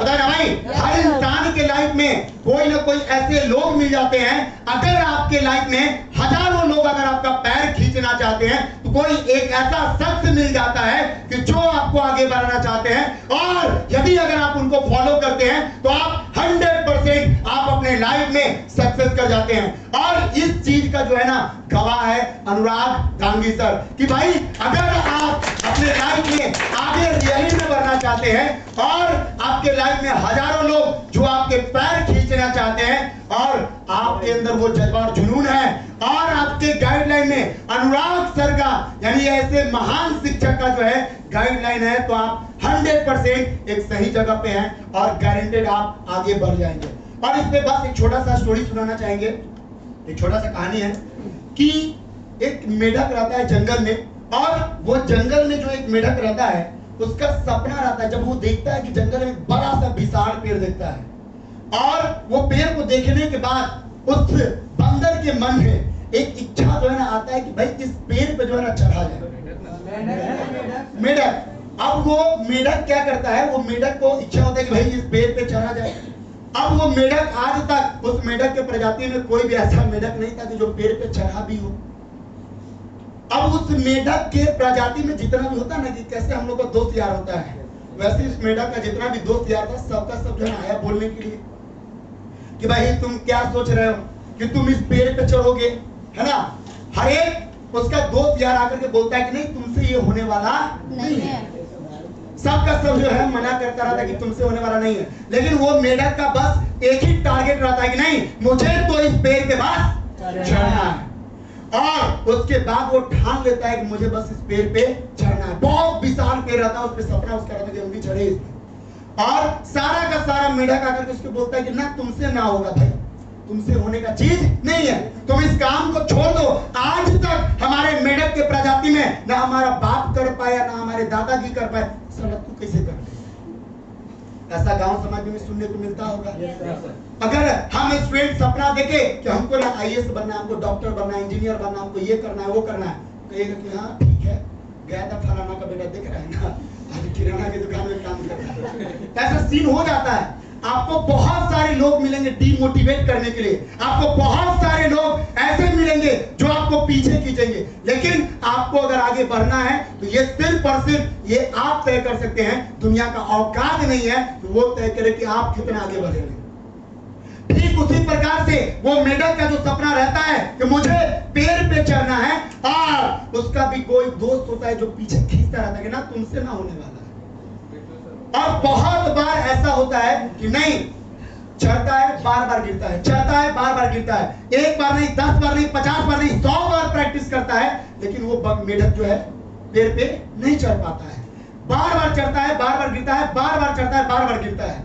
पता है ना भाई? हर इंसान के लाइफ में कोई ना कोई ऐसे लोग मिल जाते हैं। अगर आपके लाइफ में हजारों लोग अगर आपका पैर खींचना चाहते हैं तो कोई एक ऐसा शख्स मिल जाता है कि जो आपको आगे बढ़ाना चाहते हैं। और यदि अगर आप उनको फॉलो करते हैं तो आप 100% आप अपने लाइफ में सक्सेस कर जाते हैं। और इस चीज का जो है ना गवाह है अनुराग गांधी सर कि भाई अगर आप अपने लाइफ में आगे रियली में बढ़ना चाहते हैं और आपके लाइफ में हजारों लोग जो आपके पैर खींचना चाहते हैं और आपके अंदर वो जज्बा और जुनून है और आपके गाइडलाइन में अनुराग सर का यानी ऐसे महान शिक्षक का जो है गाइडलाइन है, तो आप 100% एक सही जगह पे हैं और गारंटेड आप आगे बढ़ जाएंगे। और इसमें बस एक छोटा सा स्टोरी सुनाना चाहेंगे। एक छोटा सा कहानी है कि एक मेढक रहता है जंगल में, और वो जंगल में जो एक मेढक रहता है उसका सपना रहता है, जब वो देखता है कि जंगल में बड़ा सा विशाल पेड़ देखता है और वो पेड़ को देखने के बाद उस बंदर के मन में एक इच्छा जो है ना आता है कि भाई इस पेड़ पे जो है ना चढ़ा जाए। मेढक, अब वो मेढक क्या करता है, वो मेढक को इच्छा होता है कि भाई इस पेड़ पे चढ़ा जाए। अब वो मेढक आज तक उस मेढक के प्रजाति में कोई भी ऐसा मेढक नहीं था कि जो पेड़ पे चढ़ा भी हो। अब उस मेढक के प्रजाति में जितना भी होता है ना कि कैसे हम लोग का दोस्त यार होता है, वैसे इस मेढक का जितना भी दोस्त यार था सबका सब जो है आया बोलने के लिए कि भाई तुम क्या सोच रहे हो कि तुम इस पेड़ पे चढ़ोगे, है ना। हर एक उसका दोस्त यार आकर के बोलता है कि नहीं तुमसे ये होने वाला नहीं है। सबका सब जो है मना करता रहता है कि तुमसे होने वाला नहीं है, लेकिन वो मेढक का बस एक ही टारगेट रहता है कि नहीं मुझे तो इस पेड़ के पास चढ़ना है। और उसके बाद वो ठान लेता है कि मुझे बस इस पेड़ पे चढ़ना है। बहुत विशाल पेड़ रहता है, उस पे सपना उसका रहता है कि हम भी चढ़े इसमें। और सारा का सारा मेढक आकर उसको बोलता है कि ना तुमसे ना होगा भाई, तुमसे होने का चीज नहीं है, तुम इस काम को छोड़ दो। आज तक हमारे मेढक के प्रजाति में ना हमारा बाप कर पाया, ना हमारे दादाजी कर पाए, साला तू कैसे कर? ऐसा गांव समाज में सुनने को मिलता होगा। अगर हम स्टूडेंट सपना देखे कि हमको ना आईएएस बनना, हमको डॉक्टर बनना, इंजीनियर बनना, हमको ये करना है वो करना है, कहेगा कि हाँ ठीक है, गया था फलाना का बेटा दिख रहा है ना, आज किराना की दुकान में काम कर रहा है। ऐसा सीन हो जाता है। आपको बहुत सारे लोग मिलेंगे डीमोटिवेट करने के लिए, आपको बहुत सारे लोग ऐसे मिलेंगे जो आपको पीछे खींचेंगे, लेकिन आपको अगर आगे बढ़ना है तो ये सिर्फ और सिर्फ ये आप तय कर सकते हैं। दुनिया का औकात नहीं है तो वो तय करे कि आप कितना आगे बढ़ेंगे। ठीक उसी प्रकार से वो मेढक का जो सपना रहता है कि मुझे पेड़ पे चढ़ना है, और उसका भी कोई दोस्त होता है जो पीछे खींचता रहता है कि ना तुमसे ना होने वाला है। और बहुत बार ऐसा होता है कि नहीं, चढ़ता है बार बार गिरता है, चढ़ता है बार बार गिरता है, एक बार नहीं, 10 बार नहीं, 50 बार नहीं, 100 बार प्रैक्टिस करता है, लेकिन वो मेढक जो है पेड़ पे नहीं चढ़ पाता है। बार बार चढ़ता है, बार बार गिरता है, बार बार चढ़ता है, बार बार गिरता है।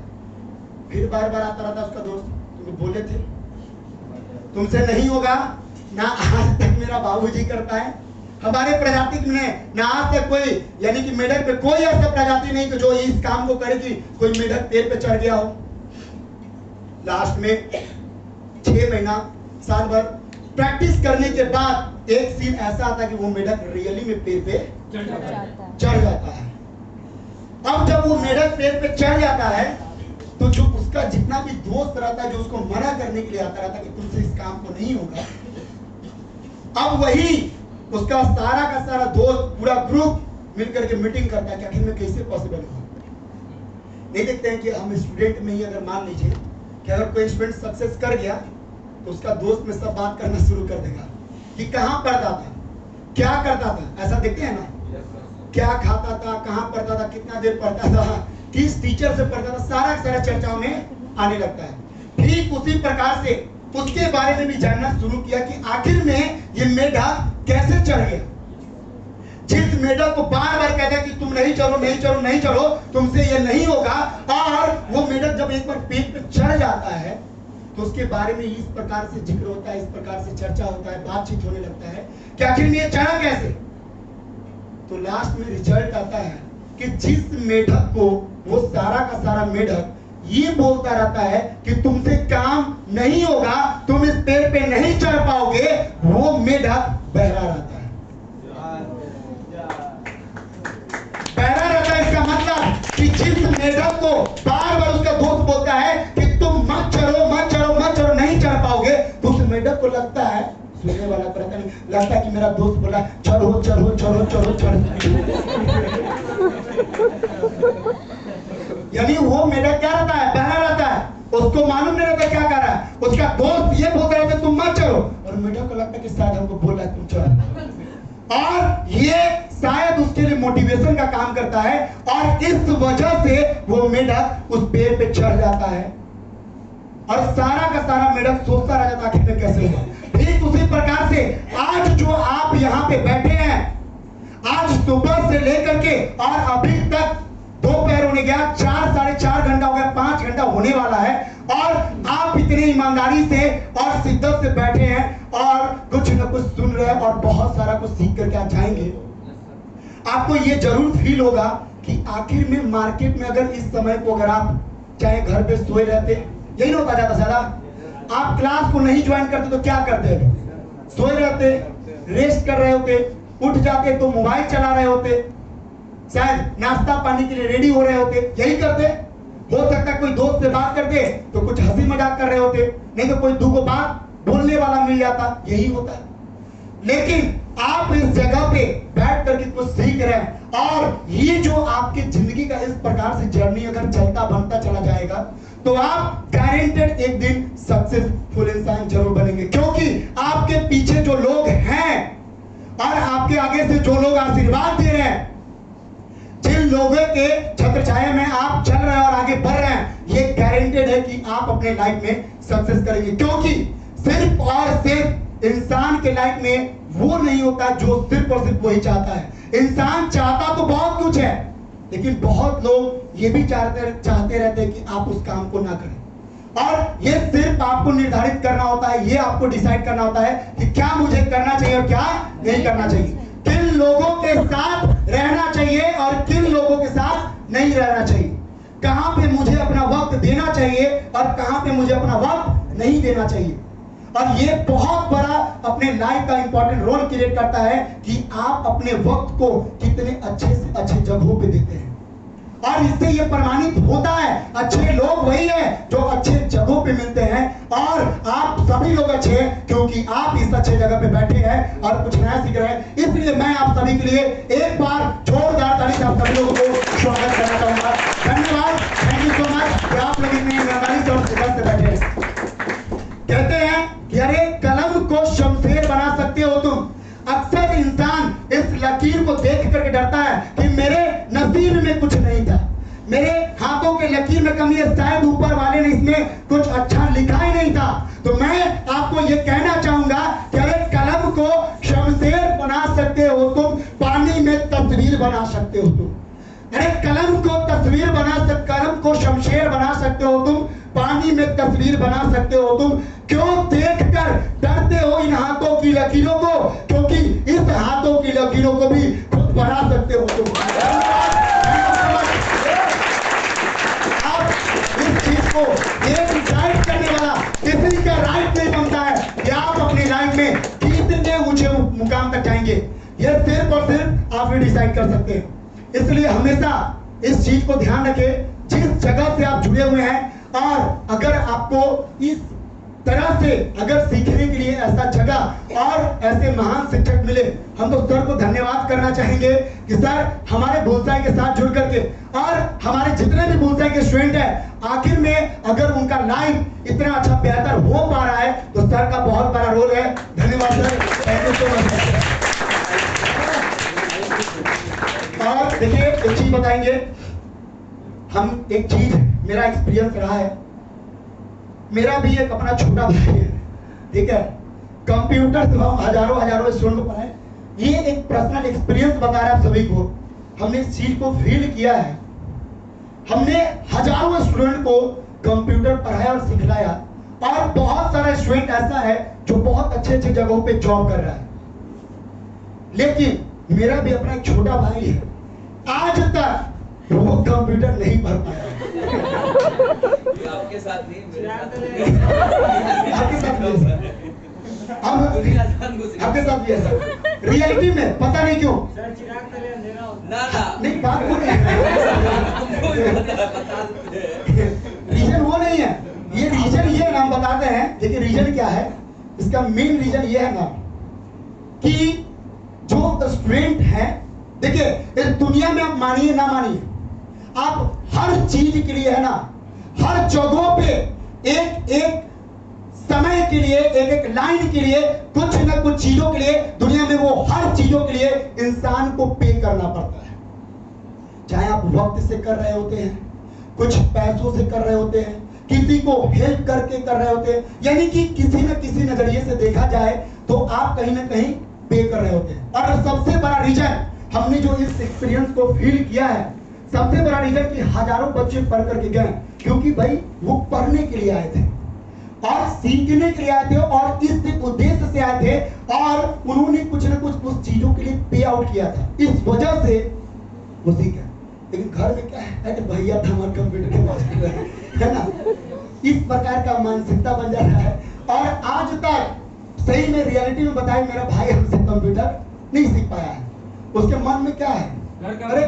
फिर बार बार आता रहता है उसका दोस्त, तुम बोले थे तुमसे नहीं होगा ना, आज तक मेरा बाबूजी करता है। हमारे प्रजाति में ना आज तक कोई, यानी कि मेढक पे कोई ऐसा प्रजाति नहीं कि जो इस काम को करे कि कोई मेढक पेड़ पे चढ़ गया हो। लास्ट में 6 महीना साल भर प्रैक्टिस करने के बाद एक सीन ऐसा आता है कि वो मेढक रियली में पेड़ पे चढ़ जाता है। अब जब वो मेढक पेड़ पे चढ़ जाता है तो जो उसका जितना भी दोस्त रहता है जो उसको मना करने के लिए आता रहता है कि तुमसे इस काम को नहीं होगा, अब वही उसका सारा का सारा दोस्त पूरा ग्रुप मिलकर के मीटिंग करता है कि आखिर में कैसे पॉसिबल हो। नहीं देखते हैं कि हम स्टूडेंट में ही अगर मान लीजिए कि अगर कोई स्टूडेंट सक्सेस कर गया तो उसका दोस्त में सब बात करना शुरू कर देगा कि कहाँ पढ़ता था, क्या करता था, ऐसा देखते हैं ना, क्या खाता था, कहाँ पढ़ता था, कितना देर पढ़ता था, किस टीचर से पढ़ता था, सारा सारा चर्चाओं में आने लगता है। ठीक उसी प्रकार से उसके बारे में भी जानना शुरू किया कि आखिर में ये मेढक कैसे चढ़ गया। जिस मेढक को बार बार कहता है कि तुम नहीं चढ़ो, नहीं चढ़ो, नहीं चढ़ो, तुमसे ये नहीं होगा, और वो मेढक जब एक बार पेड़ पे चढ़ जाता है तो उसके बारे में इस प्रकार से जिक्र होता है, इस प्रकार से चर्चा होता है, बातचीत होने लगता है कि आखिर में ये चढ़ा कैसे। तो लास्ट में रिजल्ट आता है कि जिस मेढक को वो सारा का सारा मेढक ये बोलता रहता है कि तुमसे काम नहीं होगा, तुम इस पेड़ पे नहीं चढ़ पाओगे, वो मेढक बहरा रहता है। बहरा रहता है इसका मतलब कि जिस मेढक को बार बार उसका दोस्त बोलता है कि तुम मत चढ़ो, मत चढ़ो, मत चढ़ो, नहीं चढ़ पाओगे, तो उस मेढक को लगता है, सुनने वाला को लगता है कि मेरा दोस्त बोला चढ़ो चढ़ो चढ़ो चढ़ो चढ़ो। यानी वो मेढक क्या रहता है, बहरा रहता है, उसको मालूम नहीं रहता क्या कर रहा है। उसका दोस्त ये बोलता रहता है तुम मत चढ़ो, और मेढक को लगता है कि शायद हमको बोल रहा है तुम चढ़ो, और ये शायद उसके लिए मोटिवेशन का काम करता है, और इस वजह से वो मेढक उस पेड़ पे चढ़ जाता है, और सारा का सारा मेढक सोचता रह जाता आखिर में कैसे हुआ। ठीक उसी प्रकार से आज जो आप यहाँ पे बैठे हैं, आज सुबह से लेकर के और अभी तक दोपहर होने गया, 4 साढ़े 4 घंटा हो गया, 5 घंटा होने वाला है, और आप इतनी ईमानदारी से और शिद्दत से बैठे हैं और कुछ न कुछ सुन रहे हैं और बहुत सारा कुछ सीख करके आप जाएंगे। आपको ये जरूर फील होगा कि आखिर में मार्केट में अगर इस समय को अगर आप चाहे घर पे सोए रहते, यही होता जाता सारा, आप क्लास को नहीं ज्वाइन करते तो क्या करते, सोए रहते, रेस्ट कर रहे होते, उठ जाते तो मोबाइल चला रहे होते, शायद नाश्ता पानी के लिए रेडी हो रहे होते, यही करते। हो सकता है कोई दोस्त से बात करते तो कुछ हंसी मजाक कर रहे होते, नहीं तो कोई दो बात बोलने वाला मिल जाता, यही होता है। लेकिन आप इस जगह पे बैठ करके कुछ सीख रहे हैं, और ये जो आपकी जिंदगी का इस प्रकार से जर्नी अगर चलता बनता चला जाएगा तो आप गारंटेड एक दिन सक्सेसफुल इंसान जरूर बनेंगे, क्योंकि आपके पीछे जो लोग हैं और आपके आगे से जो लोग आशीर्वाद दे रहे हैं, जिन लोगों के छत्र छाया में आप चल रहे हैं और आगे बढ़ रहे हैं, ये गारंटेड है कि आप अपने लाइफ में सक्सेस करेंगे। क्योंकि सिर्फ और सिर्फ इंसान के लाइफ में वो नहीं होता जो सिर्फ और सिर्फ वही चाहता है। इंसान चाहता तो बहुत कुछ है, लेकिन बहुत लोग ये भी चाहते रहते हैं कि आप उस काम को ना करें। और ये सिर्फ आपको निर्धारित करना होता है, ये आपको डिसाइड करना होता है कि क्या मुझे करना चाहिए और क्या नहीं करना चाहिए, किन लोगों के साथ रहना चाहिए और किन लोगों के साथ नहीं रहना चाहिए, कहां पे मुझे अपना वक्त देना चाहिए और कहां पे मुझे अपना वक्त नहीं देना चाहिए। और ये बहुत बड़ा अपने लाइफ का इंपॉर्टेंट रोल क्रिएट करता है कि आप अपने वक्त को कितने अच्छे से अच्छे जगहों पे देते हैं। और इससे ये प्रमाणित होता है अच्छे लोग वही है जो अच्छे जगहों पे मिलते हैं, और आप सभी लोग अच्छे हैं क्योंकि आप इस अच्छे जगह पे बैठे हैं और कुछ नया सीख रहे हैं। इसलिए मैं आप सभी के लिए एक बार जोरदार ताली से आप सभी लोगों को स्वागत करना चाहूंगा। धन्यवाद, थैंक यू सो मच कि आप लोग इतनी मेहरबानी से और शिद्दत से बैठे हैं। कहते हैं कि अरे कलम को शमशेर बना सकते हो तुम। अक्सर इंसान इस लकीर को देख करके डरता है कि मेरे नसीब में कुछ नहीं था, मेरे हाथों के लकीर में कमी है, शायद ऊपर वाले ने इसमें कुछ अच्छा लिखा ही नहीं था। तो मैं आपको ये कहना चाहूंगा कि अरे कलम को शमशेर बना सकते हो तुम, पानी में तस्वीर बना सकते हो तुम। अरे कलम को तस्वीर कलम को शमशेर बना सकते हो तुम, पानी में तस्वीर बना सकते हो तुम। क्यों देखकर डरते हो इन हाथों की लकीरों को, क्योंकि इस हाथों की लकीरों को भी खुद बना सकते हो तुम। अब इस चीज को ये डिसाइड करने वाला किसी का राइट नहीं बनता है कि आप अपनी लाइफ में कितने ऊंचे मुकाम तक जाएंगे। ये सिर्फ और सिर्फ आप ही डिसाइड कर सकते हैं। इसलिए हमेशा इस चीज को ध्यान रखें, जिस जगह से आप जुड़े हुए हैं, और अगर आपको इस तरह से अगर सीखने के लिए ऐसा जगह और ऐसे महान शिक्षक मिले, हम तो सर को धन्यवाद करना चाहेंगे कि सर हमारे बुलसाई के साथ जुड़ करके, और हमारे जितने भी बुलसाई के स्टूडेंट हैं, आखिर में अगर उनका लाइफ इतना अच्छा बेहतर हो पा रहा है तो सर का बहुत बड़ा रोल है। धन्यवाद sir, thank you so much. और देखिए एक चीज बताएंगे हम, एक चीज मेरा एक्सपीरियंस रहा है, मेरा भी एक अपना छोटा भाई है, ठीक है, कंप्यूटर से हम हजारों स्टूडेंट को पढ़ाए। ये एक पर्सनल एक्सपीरियंस बता रहा है आप सभी को, हमने इस चीज को फील किया है। हमने हजारों स्टूडेंट को कंप्यूटर पढ़ाया और सिखलाया, और बहुत सारा स्टूडेंट ऐसा है जो बहुत अच्छे अच्छे जगहों पे जॉब कर रहा है। लेकिन मेरा भी अपना एक छोटा भाई है, आज तक वो कंप्यूटर नहीं पढ़ पाया। आपके साथ नहीं, मेरे साथ आपके साथ भी आपके साथ भी ऐसा रियलिटी में पता नहीं क्यों नहीं बात वो नहीं रीजन वो नहीं है, ये रीजन ये नाम बताते हैं। देखिए रीजन क्या है, इसका मेन रीजन ये है ना कि जो स्टूडेंट है, देखिए इस दुनिया में आप मानिए ना मानिए, आप हर चीज के लिए है ना, हर जगहों पे एक एक समय के लिए, एक एक लाइन के लिए, कुछ न कुछ चीजों के लिए, दुनिया में वो हर चीजों के लिए इंसान को पे करना पड़ता है। चाहे आप वक्त से कर रहे होते हैं, कुछ पैसों से कर रहे होते हैं, किसी को हेल्प करके कर रहे होते हैं, यानी कि किसी न किसी नजरिए से देखा जाए तो आप कहीं ना कहीं पे कर रहे होते हैं। और सबसे बड़ा रीजन हमने जो इस एक्सपीरियंस को फील किया है, सबसे बड़ा रीजन कि हजारों बच्चे पढ़ करके गए, क्योंकि भाई वो पढ़ने के लिए आए थे और सीखने के लिए आए थे और इस उद्देश्य से आए थे, और उन्होंने कुछ न कुछ उस चीजों के लिए पे आउट किया था, इस वजह से वो सीखा। लेकिन घर में क्या है, अरे भैया था हमारे कंप्यूटर के पास है ना, इस प्रकार का मानसिकता बन जाता है। और आज तक सही में रियलिटी में बताए, मेरा भाई हमसे कंप्यूटर नहीं सीख पाया है। उसके मन में क्या है, अरे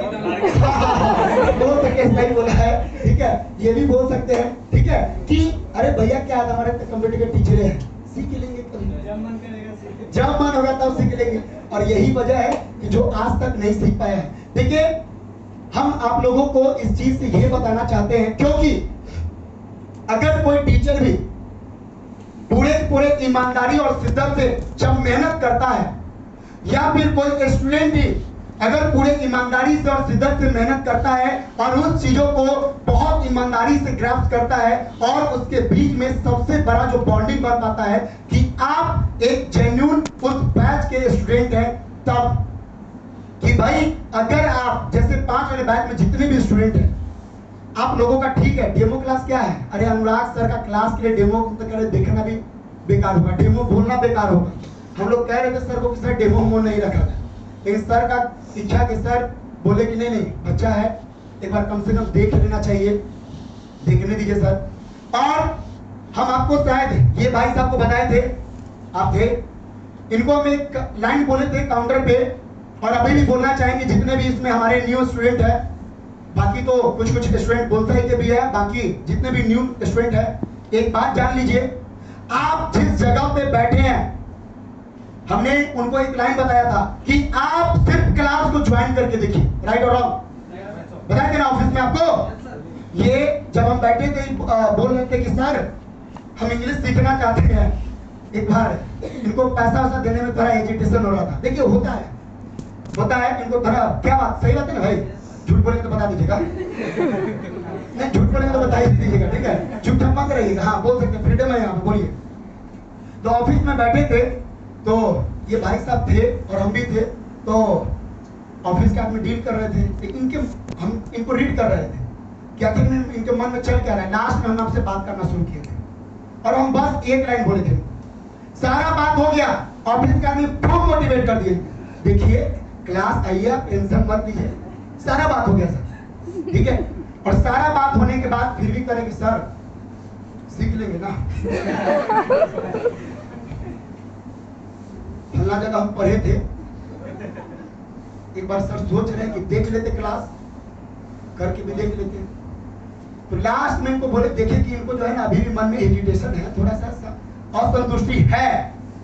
बोल सके, सही बोला है, ठीक है, ये भी बोल सकते हैं, ठीक है, कि अरे भैया क्या है, हमारे कंप्यूटर के टीचर है, सीख लेंगे कभी, जब मन होगा तब सीख लेंगे। और यही वजह है कि जो आज तक नहीं सीख पाया है। देखिए हम आप लोगों को इस चीज से ये बताना चाहते हैं, क्योंकि अगर कोई टीचर भी पूरे ईमानदारी और शिद्दत से जब मेहनत करता है, या फिर कोई स्टूडेंट भी अगर पूरे ईमानदारी से और शिद्दत से मेहनत करता है और उस चीजों को बहुत ईमानदारी से ग्रास्प करता है और उसके बीच में सबसे बड़ा जो बॉन्डिंग बन पाता है कि आप एक जेन्युइन उस बैच के स्टूडेंट हैं, तब कि भाई अगर आप जैसे 5 वाले बैच में जितने भी स्टूडेंट हैं, आप लोगों का ठीक है डेमो क्लास क्या है, अरे अनुराग सर का क्लास के लिए डेमो देखना भी बेकार होगा, डेमो बोलना बेकार होगा। हम लोग कह रहे थे सर को कि सर डेमो मोड नहीं रखा था, लेकिन सर का इच्छा कि सर बोले कि नहीं बच्चा है एक बार कम से कम देख लेना चाहिए, देखने दीजिए सर। और हम आपको शायद ये भाई साहब को बताए थे, आप थे, इनको हम एक लाइन बोले थे काउंटर पे और अभी भी बोलना चाहेंगे जितने भी इसमें हमारे न्यू स्टूडेंट है, बाकी तो कुछ स्टूडेंट बोलते ही के भी है, बाकी जितने भी न्यू स्टूडेंट है, एक बात जान लीजिए, आप जिस जगह पे बैठे हैं, हमने उनको एक लाइन बताया था कि आप सिर्फ क्लास को ज्वाइन करके देखिए, राइट और रॉन्ग बताए थे ना ऑफिस में आपको। ये जब हम बैठे थे बोल रहे थे कि सर हम इंग्लिश सीखना चाहते हैं, एक बार इनको पैसा वैसा देने में थोड़ा हेजिटेशन हो रहा था। देखिए होता है इनको थोड़ा, क्या बात सही बात है ना भाई, झूठ बोलेंगे तो बता दीजिएगा, नहीं झूठ बोलेंगे तो बता ही दीजिएगा, ठीक है, चुपचाप मत रहिएगा, हाँ बोल सकते, फ्रीडम है यहाँ पे, बोलिए। तो ऑफिस में बैठे थे तो ये भाई साहब थे और हम भी थे, तो ऑफिस के आदमी डील कर रहे थे, हम इनको रीड कर रहे थे, क्या थे इनके मन में चल क्या रहा है। लास्ट में हम आपसे बात करना शुरू किए थे और हम बस एक लाइन बोले थे, सारा बात हो गया, ऑफिस के आदमी खूब मोटिवेट कर दिए, देखिए क्लास आइए आप टेंशन मत लीजिए, सारा बात हो गया सर, ठीक है। और सारा बात होने के बाद फिर भी करेंगे सर सीख लेंगे ना, फला जगह हम पढ़े थे, एक बार सर सोच रहे हैं कि देख लेते क्लास करके भी देख लेते, तो लास्ट में इनको बोले देखिए कि इनको जो है ना अभी भी मन में हेजिटेशन है, थोड़ा सा असंतुष्टि है,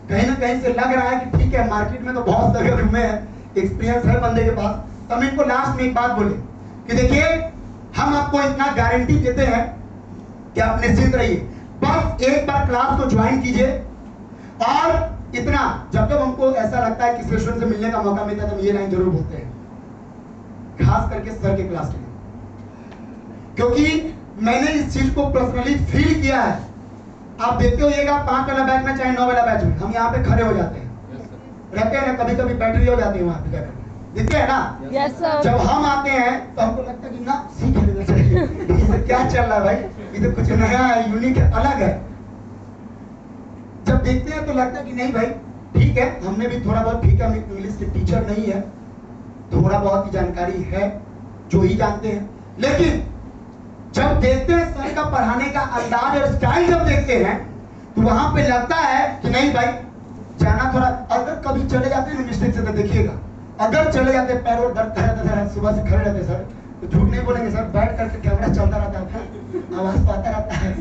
कहीं ना कहीं से लग रहा है कि ठीक है मार्केट में तो बहुत जगह घूमे हैं, एक्सपीरियंस है बंदे के पास। तो हम इनको लास्ट में एक बात बोले कि देखिए हम आपको इतना गारंटी देते हैं कि आप निश्चिंत रहिए, बस एक बार क्लास को ज्वाइन कीजिए, और इतना जब हमको ऐसा लगता है कि स्टूडेंट से मिलने का मौका मिलता है तो हम ये लाइन जरूर बोलते हैं, खास करके सर के क्लास के लिए, क्योंकि मैंने इस चीज को पर्सनली फील किया है। आप देखते होइएगा 5 वाला बैच में चाहे 9 वाला बैच में हम यहाँ पे खड़े हो जाते हैं, रहते हैं ना, कभी कभी बैटरी हो जाती है वहां पे, देखते हैं ना। yes, जब हम आते हैं तो हमको लगता है कि ना सीख लेना चाहिए, इससे क्या चल रहा है भाई, ये तो कुछ नया है, यूनिक है, अलग है। जब देखते हैं तो लगता है कि नहीं भाई ठीक है, हमने भी थोड़ा बहुत, ठीक है हम इंग्लिश के टीचर नहीं है, थोड़ा बहुत की जानकारी है जो ही जानते हैं, लेकिन जब देखते हैं सर का पढ़ाने का अंदाज और स्टाइल जब देखते हैं तो वहां पे लगता है कि नहीं भाई जाना थोड़ा, अगर कभी चले जाते हैं मिस्टेक से तो देखिएगा, अगर चले जाते पैर और दर्द रहता है, सुबह से खड़े रहते सर, तो झूठ नहीं बोलेंगे सर, बैठ करके कैमरा चलता रहता है, आवाज तो आता रहता है,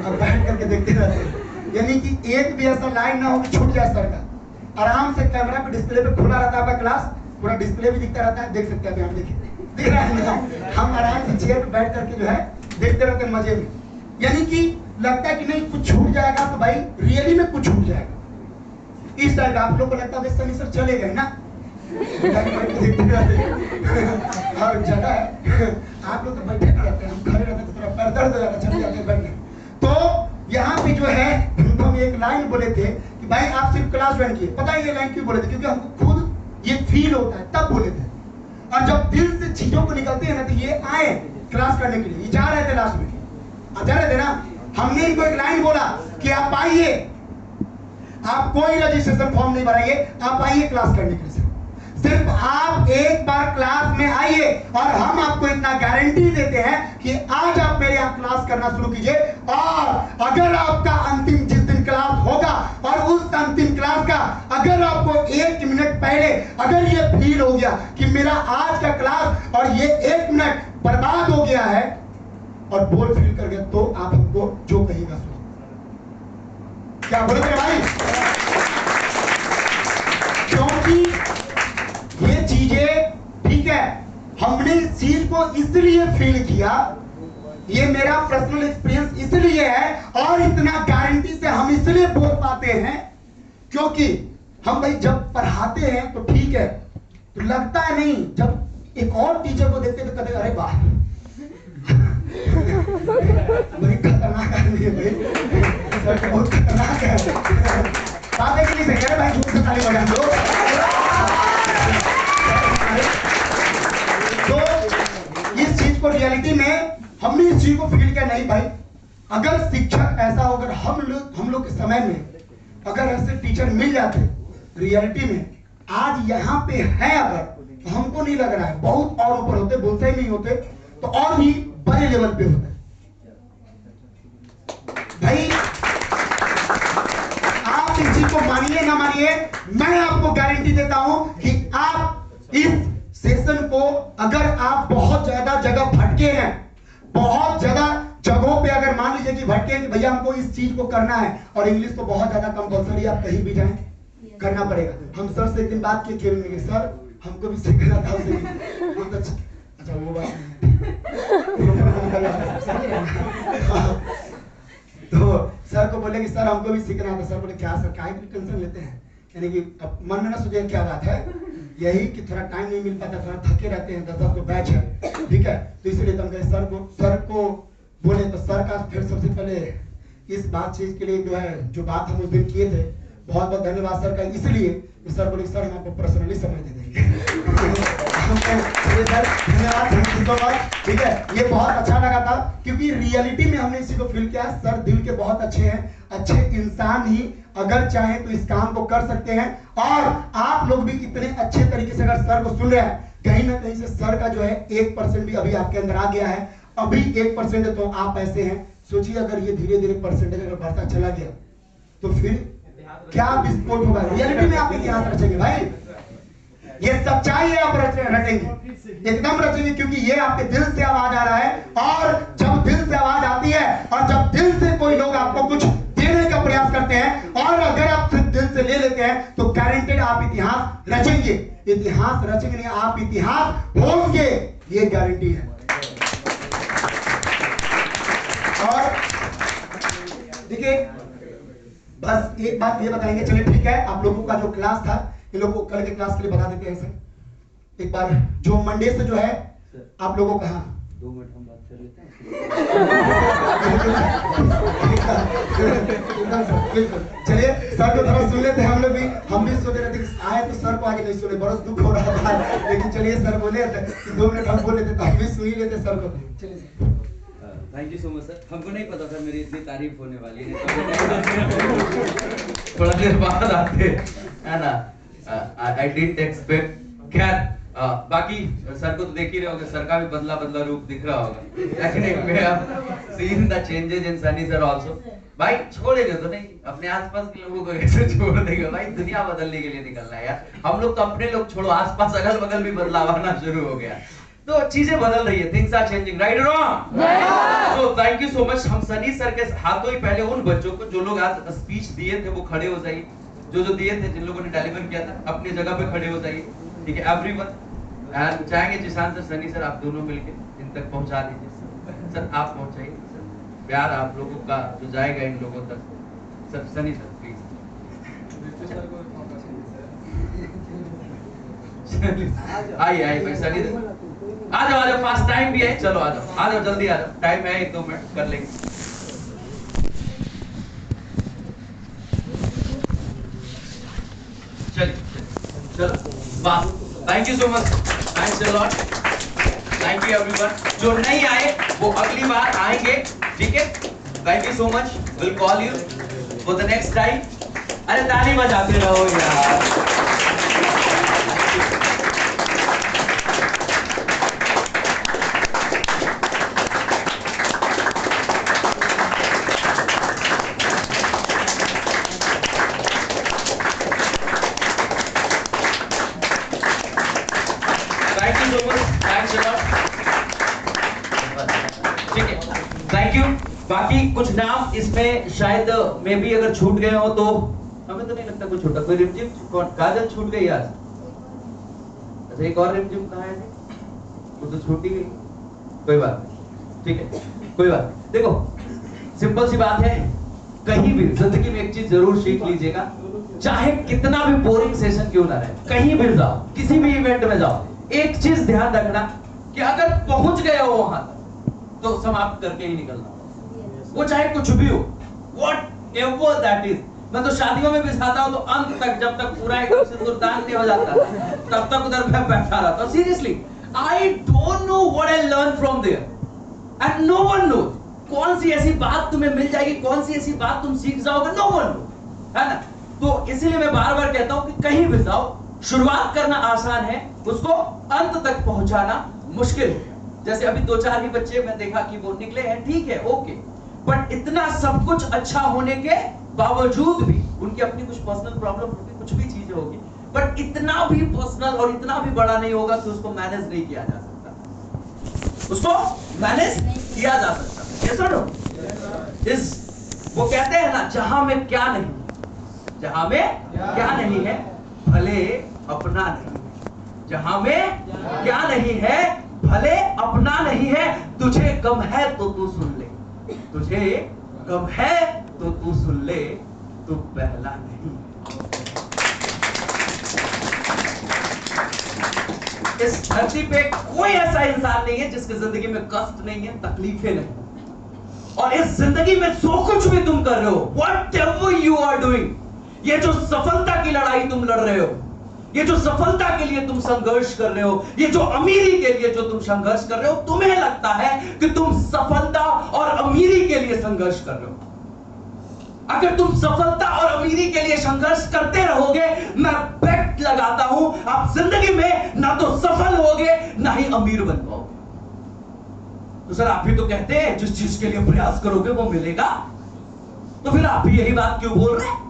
और बैठ करके देखते रहते हैं, यानी कि एक भी ऐसा लाइन ना हो कि छूट जाए सर का। आराम से कैमरा पे डिस्प्ले पे खुला रहता है आपका क्लास, पूरा डिस्प्ले भी दिखता रहता है, देख सकते हैं हम, देखिए दिख रहा है, हम आराम से चेयर पे बैठ करके जो है देखते रहते हैं मजे में, यानी कि लगता है कि नहीं कुछ छूट जाएगा तो भाई रियली में कुछ छूट जाएगा, इस तरह का आप लोग को लगता है सनी सर चले गए ना, और जगह है आप लोग तो बैठे रहते हैं, हम खड़े रहते हैं, थोड़ा पैर दर्द हो जाता है, चले जाते हैं बैठने। तो यहाँ पे जो है हम एक लाइन बोले थे कि भाई आप सिर्फ क्लास ज्वाइन किए, पता है ये लाइन क्यों बोले थे, क्योंकि हमको खुद ये फील होता है तब बोले थे, और जब दिल से चीजों को निकलते हैं ना तो ये आए क्लास करने के लिए, ये जा रहे थे लास्ट में, जा रहे थे ना, हमने इनको एक लाइन बोला कि आप आइए, आप कोई रजिस्ट्रेशन फॉर्म नहीं भराइए, आप आइए क्लास करने के लिए, सिर्फ आप एक बार क्लास में आइए, और हम आपको इतना गारंटी देते हैं कि आज आप मेरे यहाँ क्लास करना शुरू कीजिए, और अगर आपका अंतिम जिस दिन क्लास होगा और उस अंतिम क्लास का अगर आपको 1 मिनट पहले अगर ये फील हो गया कि मेरा आज का क्लास और ये 1 मिनट बर्बाद हो गया है और बोल फील कर गया, तो आप हमको जो कहिएगा सुनो, क्या बोले भाई, क्योंकि ये चीजें ठीक है हमने इस चीज को इसलिए फील किया, ये मेरा पर्सनल एक्सपीरियंस इसलिए है, और इतना गारंटी से हम इसलिए बोल पाते हैं क्योंकि हम भाई जब पढ़ाते हैं तो ठीक है तो लगता है नहीं, जब एक और टीचर को देखते तो कहते अरे वाह बड़ी खतरनाक आदमी है भाई, सर बहुत खतरनाक है। बात है कि नहीं सही कह रहे भाई, झूठ से ताली बजा दो। तो इस चीज को रियलिटी में हमने इस चीज को फील किया, नहीं भाई अगर शिक्षक ऐसा हो, अगर हम लोग के समय में अगर ऐसे टीचर मिल जाते रियलिटी में, आज यहाँ पे है अगर, तो हमको नहीं लग रहा है बहुत और ऊपर होते, बोलते ही नहीं होते तो और भी बड़े लेवल पे होते भाई। आप इस चीज को मानिए ना मानिए, मैं आपको गारंटी देता हूं कि आप इस सेशन को अगर आप बहुत ज्यादा जगह भटके हैं, बहुत ज्यादा जगहों पे अगर मान लीजिए कि भटके कि भैया हमको इस चीज को करना है, और इंग्लिश तो बहुत ज्यादा कंपलसरी, आप कहीं भी जाएं करना पड़ेगा। हम सर से एक दिन बात की खेल में, सर हमको भी सीखना था उसे, अच्छा वो बात तो सर को बोले कि सर हमको भी सीखना था। सर बोले क्या सर, क्या टेंशन लेते हैं, यानी कि अब मन में ना सोचे क्या बात है, यही कि थोड़ा टाइम नहीं मिल पाता, थोड़ा थके रहते हैं, 10 को बैच है, ठीक है, तो इसलिए तुम कहे सर को बोले। तो सर का फिर सबसे पहले इस बातचीत के लिए जो है, जो बात हम उस दिन किए थे, बहुत बहुत धन्यवाद सर का, इसलिए सर बोले सर हम आपको पर्सनली समय दे देंगे। सर धन्यवाद, ठीक है, ये बहुत अच्छा लगा था क्योंकि रियलिटी में हमने इसी को फील किया। सर दिल के बहुत अच्छे हैं, अच्छे इंसान ही अगर चाहे तो इस काम को कर सकते हैं, और आप लोग भी इतने अच्छे तरीके से अगर सर को सुन रहे हैं, कहीं ना कहीं से सर का जो है 1% भी अभी आपके अंदर आ गया है। अभी 1% है तो आप ऐसे हैं, सोचिए अगर ये धीरे धीरे परसेंटेज अगर बढ़ता चला गया तो फिर क्या विस्फोट होगा। रियलिटी में आप इतिहास रचेंगे भाई, ये सच्चाई है, आप रचेंगे, एकदम रचेंगे, क्योंकि ये आपके दिल से आवाज आ रहा है, और जब दिल से आवाज आती है और जब दिल से कोई लोग आपको कुछ देने का प्रयास करते हैं, और अगर आप दिल से ले लेते हैं तो गारंटेड आप इतिहास रचेंगे। इतिहास रचेंगे नहीं, आप इतिहास होंगे, ये गारंटी है। और देखिए बस एक बात ये बताएंगे, चलिए ठीक है, आप लोगों का जो क्लास था, इन लोगों को कल के क्लास के लिए बता देते हैं सर एक बार, जो मंडे से जो है आप लोगों का, 2 मिनट हम बात कर लेते हैं। चलिए सर को थोड़ा सुन लेते हैं, हम लोग भी, हम भी सोच रहे थे कि आए तो सर को आगे नहीं सुने, बड़ा दुख हो रहा था, लेकिन चलिए सर बोले 2 मिनट हम बोल लेते तो हम भी सुन ही लेते सर को। चलिए thank you so much sir, हमको नहीं पता था मेरी इतनी तारीफ होने वाली है, थोड़ा देर बाद आते है ना, आई डिडंट एक्सपेक्ट। खैर बाकी सर को तो देख ही रहे होंगे, सर का भी बदला बदला रूप दिख रहा होगा, seen the changes in Sunny sir also. भाई छोड़ेंगे तो नहीं, अपने आसपास के लोगों को कैसे छोड़ देंगे भाई, दुनिया बदलने के लिए निकलना है यार। हम लोग तो अपने लोग छोड़ो, आसपास अगल बगल भी बदलाव आना शुरू हो गया, तो चीजें बदल रही है, थिंग्स आर चेंजिंग, राइट और wrong. So thank you so much. हम सनी सर के हाथों ही पहले उन बच्चों को जो लोग आज स्पीच दिए थे वो खड़े हो जाइए, जो दिए थे, जिन लोगों ने डिलीवर किया था अपनी जगह पे खड़े हो जाइए, ठीक है एवरीवन। एंड चाहेंगे जिशान सर, सनी सर, आप दोनों मिलकर इन तक पहुंचा दीजिए सर, आप पहुंचाइए सर, प्यार आप लोगों का जो जाएगा इन लोगों तक सर। सनी सर प्लीज, आइए भाई सनी सर, आ जाओ फास्ट, टाइम भी है, चलो आ जाओ जल्दी आ जाओ, टाइम है 1-2 मिनट कर लेंगे। चलो बस, thank you so much, thanks a lot, thank you everyone. जो नहीं आए वो अगली बार आएंगे, ठीक है, thank you so much, will call you for the next time. अरे ताली बजाते रहो यार। बाकी कुछ नाम इसमें शायद में भी अगर छूट गए हो तो हमें तो नहीं लगता कुछ छूटा। कोई रिमझिम, कौन काजल छूट गई आज? अच्छा एक और रिमझिम कहाँ है? वो तो छूट ही गई, कोई बात नहीं, ठीक है, कोई बात नहीं। देखो सिंपल सी बात है, कहीं भी जिंदगी में एक चीज जरूर सीख लीजिएगा, चाहे कितना भी बोरिंग सेशन क्यों ना रहे, कहीं भी जाओ, किसी भी इवेंट में जाओ, एक चीज ध्यान रखना कि अगर पहुंच गए हो वहां तक तो समाप्त करके ही निकलना, वो चाहे कुछ भी हो, वॉट एवर दैट इज। मैं तो शादियों में भी जाता हूं तो अंत तक, जब तक पूरा एकदम सिंदूरदान नहीं हो जाता तब तक उधर मैं बैठा रहता हूं। Seriously I don't know what I learn from there and no one knows. कौन सी ऐसी बात तुम्हें मिल जाएगी, कौन सी ऐसी बात तुम सीख जाओगे, नो वन नो, है ना। तो इसीलिए मैं बार बार कहता हूं कि कहीं भी जाओ, शुरुआत करना आसान है, उसको अंत तक पहुंचाना मुश्किल है। जैसे अभी 2-4 ही बच्चे मैं देखा कि वो निकले हैं, ठीक है, ओके, बट इतना सब कुछ अच्छा होने के बावजूद भी उनकी अपनी कुछ पर्सनल प्रॉब्लम होगी, कुछ भी चीजें होगी, बट इतना भी पर्सनल और इतना भी बड़ा नहीं होगा कि उसको मैनेज नहीं किया जा सकता, उसको मैनेज किया जा सकता। Yes or no? Yes. वो कहते हैं ना, जहां में क्या नहीं, जहां में क्या नहीं है भले अपना नहीं है, जहां में क्या नहीं है भले अपना नहीं है। तुझे गम है तो तू सुन ले, तुझे गम है तो तू सुन ले, तू पहला नहीं। इस धरती पे कोई ऐसा इंसान नहीं है जिसकी जिंदगी में कष्ट नहीं है, तकलीफें नहीं। और इस जिंदगी में जो कुछ भी तुम कर रहे हो, whatever you are doing, ये जो सफलता की लड़ाई तुम लड़ रहे हो, ये जो सफलता के लिए तुम संघर्ष कर रहे हो, ये जो अमीरी के लिए जो तुम संघर्ष कर रहे हो, तुम्हें लगता है कि तुम सफलता और अमीरी के लिए संघर्ष कर रहे हो। अगर तुम सफलता और अमीरी के लिए संघर्ष करते रहोगे, मैं बेट लगाता हूं आप जिंदगी में ना तो सफल होगे ना ही अमीर बन पाओगे। तो सर आप भी तो कहते हैं जिस चीज के लिए प्रयास करोगे वो मिलेगा, तो फिर आप भी यही बात क्यों बोल रहे हैं?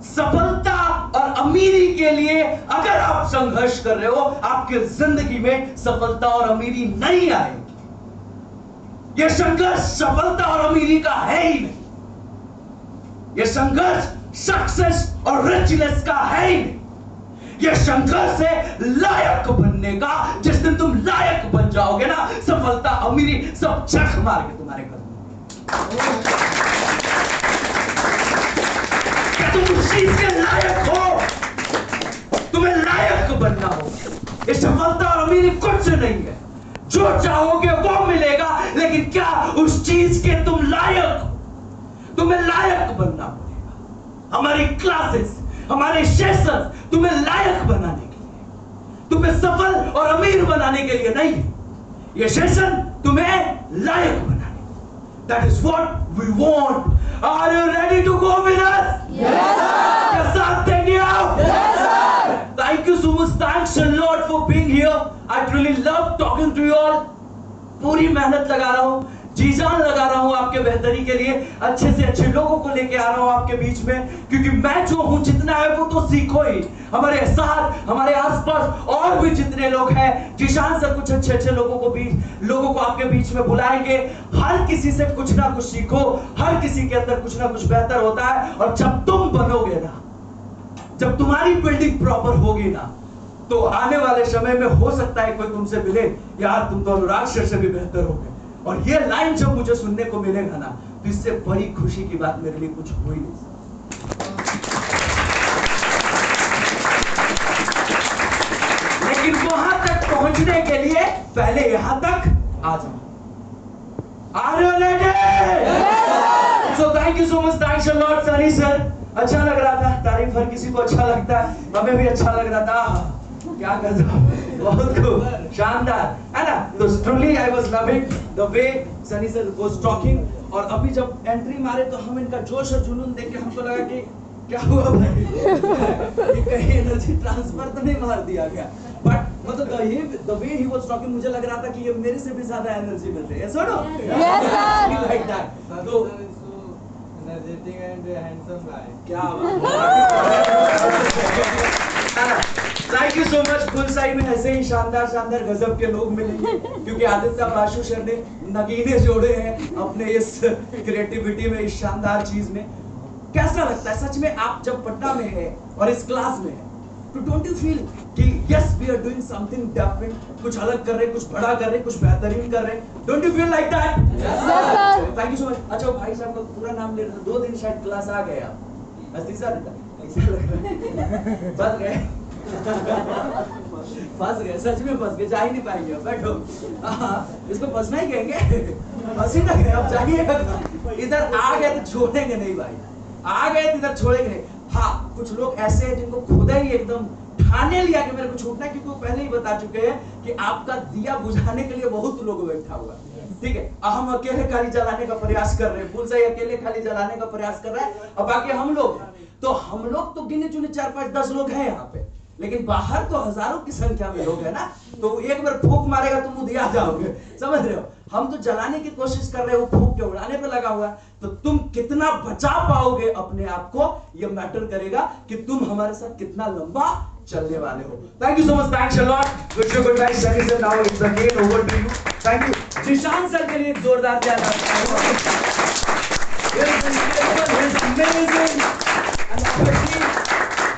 सफलता और अमीरी के लिए अगर आप संघर्ष कर रहे हो, आपकी जिंदगी में सफलता और अमीरी नहीं आएगी। यह संघर्ष सफलता और अमीरी का है ही नहीं। यह संघर्ष सक्सेस और रिचनेस का है ही नहीं। यह संघर्ष है लायक बनने का। जिस दिन तुम लायक बन जाओगे ना, सफलता अमीरी सब चख मार के तुम्हारे घर में। क्या तुम उस चीज के लायक हो? तुम्हें लायक बनना होगा। ये सफलता और अमीरी कुछ नहीं है, जो चाहोगे वो मिलेगा, लेकिन क्या उस चीज के तुम लायक हो? तुम्हें लायक बनना पड़ेगा। हमारी क्लासेस, हमारे सेशन तुम्हें लायक बनाने के लिए, तुम्हें सफल और अमीर बनाने के लिए नहीं, ये सेशन तुम्हें लायक बनाने। That is what we want. Are you ready to go with us? Yes, sir. क्या साथ देंगे आप? Yes, sir. Thank you so much. Thanks a lot for being here. I really love talking to you all. पूरी मेहनत लगा रहा हूँ, जी जान लगा रहा हूं आपके बेहतरी के लिए, अच्छे से अच्छे लोगों को लेके आ रहा हूं आपके बीच में, क्योंकि मैं जो हूं जितना है वो तो सीखो ही। हमारे साथ, हमारे आसपास और भी जितने लोग हैं, जिशान सर कुछ अच्छे लोगों को आपके बीच में बुलाएंगे। हर किसी से कुछ ना कुछ सीखो, हर किसी के अंदर कुछ ना कुछ बेहतर होता है। और जब तुम बनोगे ना, जब तुम्हारी बिल्डिंग प्रॉपर होगी ना, तो आने वाले समय में हो सकता है कोई तुमसे मिले, यार तुम तो अनुराग सर से भी बेहतर हो गए। और ये लाइन जब मुझे सुनने को मिलेगा ना, तो इससे बड़ी खुशी की बात मेरे लिए कुछ हो ही नहीं सकती। लेकिन वहां तक पहुंचने के लिए पहले यहां तक आ जाओ। Are you ready? So thank you so much. Thanks a lot, Sunny sir. अच्छा लग रहा था, तारीफ हर किसी को अच्छा लगता है, हमें भी अच्छा लग रहा था। क्या कर दो, बहुत खूब, शानदार, है ना। तो truly I was loving the way Sunny sir was talking। और अभी जब एंट्री मारे तो हम इनका जोश और जुनून देख के हमको लगा कि क्या हुआ भाई, ये कहीं एनर्जी ट्रांसफर तो नहीं मार दिया गया। बट मतलब the way he was talking, मुझे लग रहा था कि ये मेरे से भी ज्यादा एनर्जी मिल रही है। Yes or no? Yes sir. Like that. तो energetic and handsome guy. क्या थैंक यू सो मच। फुलसाई में ऐसे ही शानदार शानदार गजब के लोग मिलेंगे, क्योंकि आदित्य बाशु सर ने नगीने जोड़े हैं अपने इस क्रिएटिविटी में, इस शानदार चीज में। कैसा लगता है सच में, आप जब पटना में है और इस क्लास में है, तो डोंट यू फील कि yes we are doing something different, कुछ अलग कर रहे, कुछ बड़ा कर रहे, कुछ बेहतरीन कर रहे? Don't you feel like that? Thank you so much. अच्छा भाई साहब का पूरा नाम ले रहे थे, 2 दिन शायद क्लास आ गए आप, बस तीसरा दिन था, ऐसा लग रहा है बस गए फंस गए, सच में फंस गए, जा ही नहीं पाएंगे अब, बैठो। इसको फंसना ही कहेंगे, फंस ही ना गए, अब जाइएगा। इधर आ गए तो छोड़ेंगे नहीं भाई, आ गए तो इधर छोड़ेंगे नहीं। हाँ, कुछ लोग ऐसे हैं जिनको खुदा ही एकदम ठाने लिया कि मेरे को छूटना है, क्योंकि वो पहले ही बता चुके हैं कि आपका दिया बुझाने के लिए बहुत लोग बैठा हुआ है, ठीक है। हम अकेले खाली जलाने का प्रयास कर रहे हैं, फूल सही अकेले खाली जलाने का प्रयास कर रहा है, और बाकी हम लोग तो गिने चुने 4, 5, 10 लोग हैं यहाँ पे, लेकिन बाहर तो हजारों की संख्या में लोग हैं ना। तो एक बार फूंक मारेगा तुम उधिया जाओगे, समझ रहे हो। हम तो जलाने की कोशिश कर रहे हो, फूंक के उड़ाने पे लगा हुआ है। तो तुम कितना बचा पाओगे अपने आप को, ये मैटर करेगा कि तुम हमारे साथ कितना लंबा चलने वाले हो। Thank you so much, thanks a lot, wish you good night, Sunny sir, now it's again over to you. Thank you Zishan sir के लिए एक जोरदार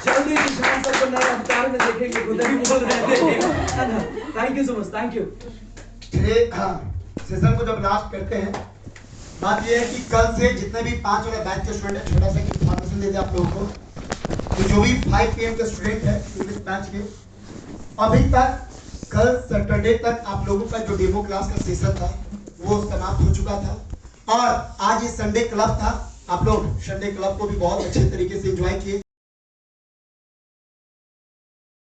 जल्दी जिशान सर को नए अवतार में देखेंगे, उधर ही बोल रहे थे। Thank you so much, thank you. Session को जब लास्ट करते हैं, बात यह है कि कल से जितने भी 5 वाले बैच के स्टूडेंट हैं, छोटा सा इन्फॉर्मेशन दे दें आप लोगों को, तो जो भी 5 PM के स्टूडेंट है इंग्लिश बैच के, अभी तक कल सैटरडे तक आप लोगों का जो डेमो क्लास का सेशन था वो समाप्त हो चुका था, और आज ये संडे क्लब था। आप लोग संडे क्लब को भी बहुत अच्छे तरीके से एंजॉय किए।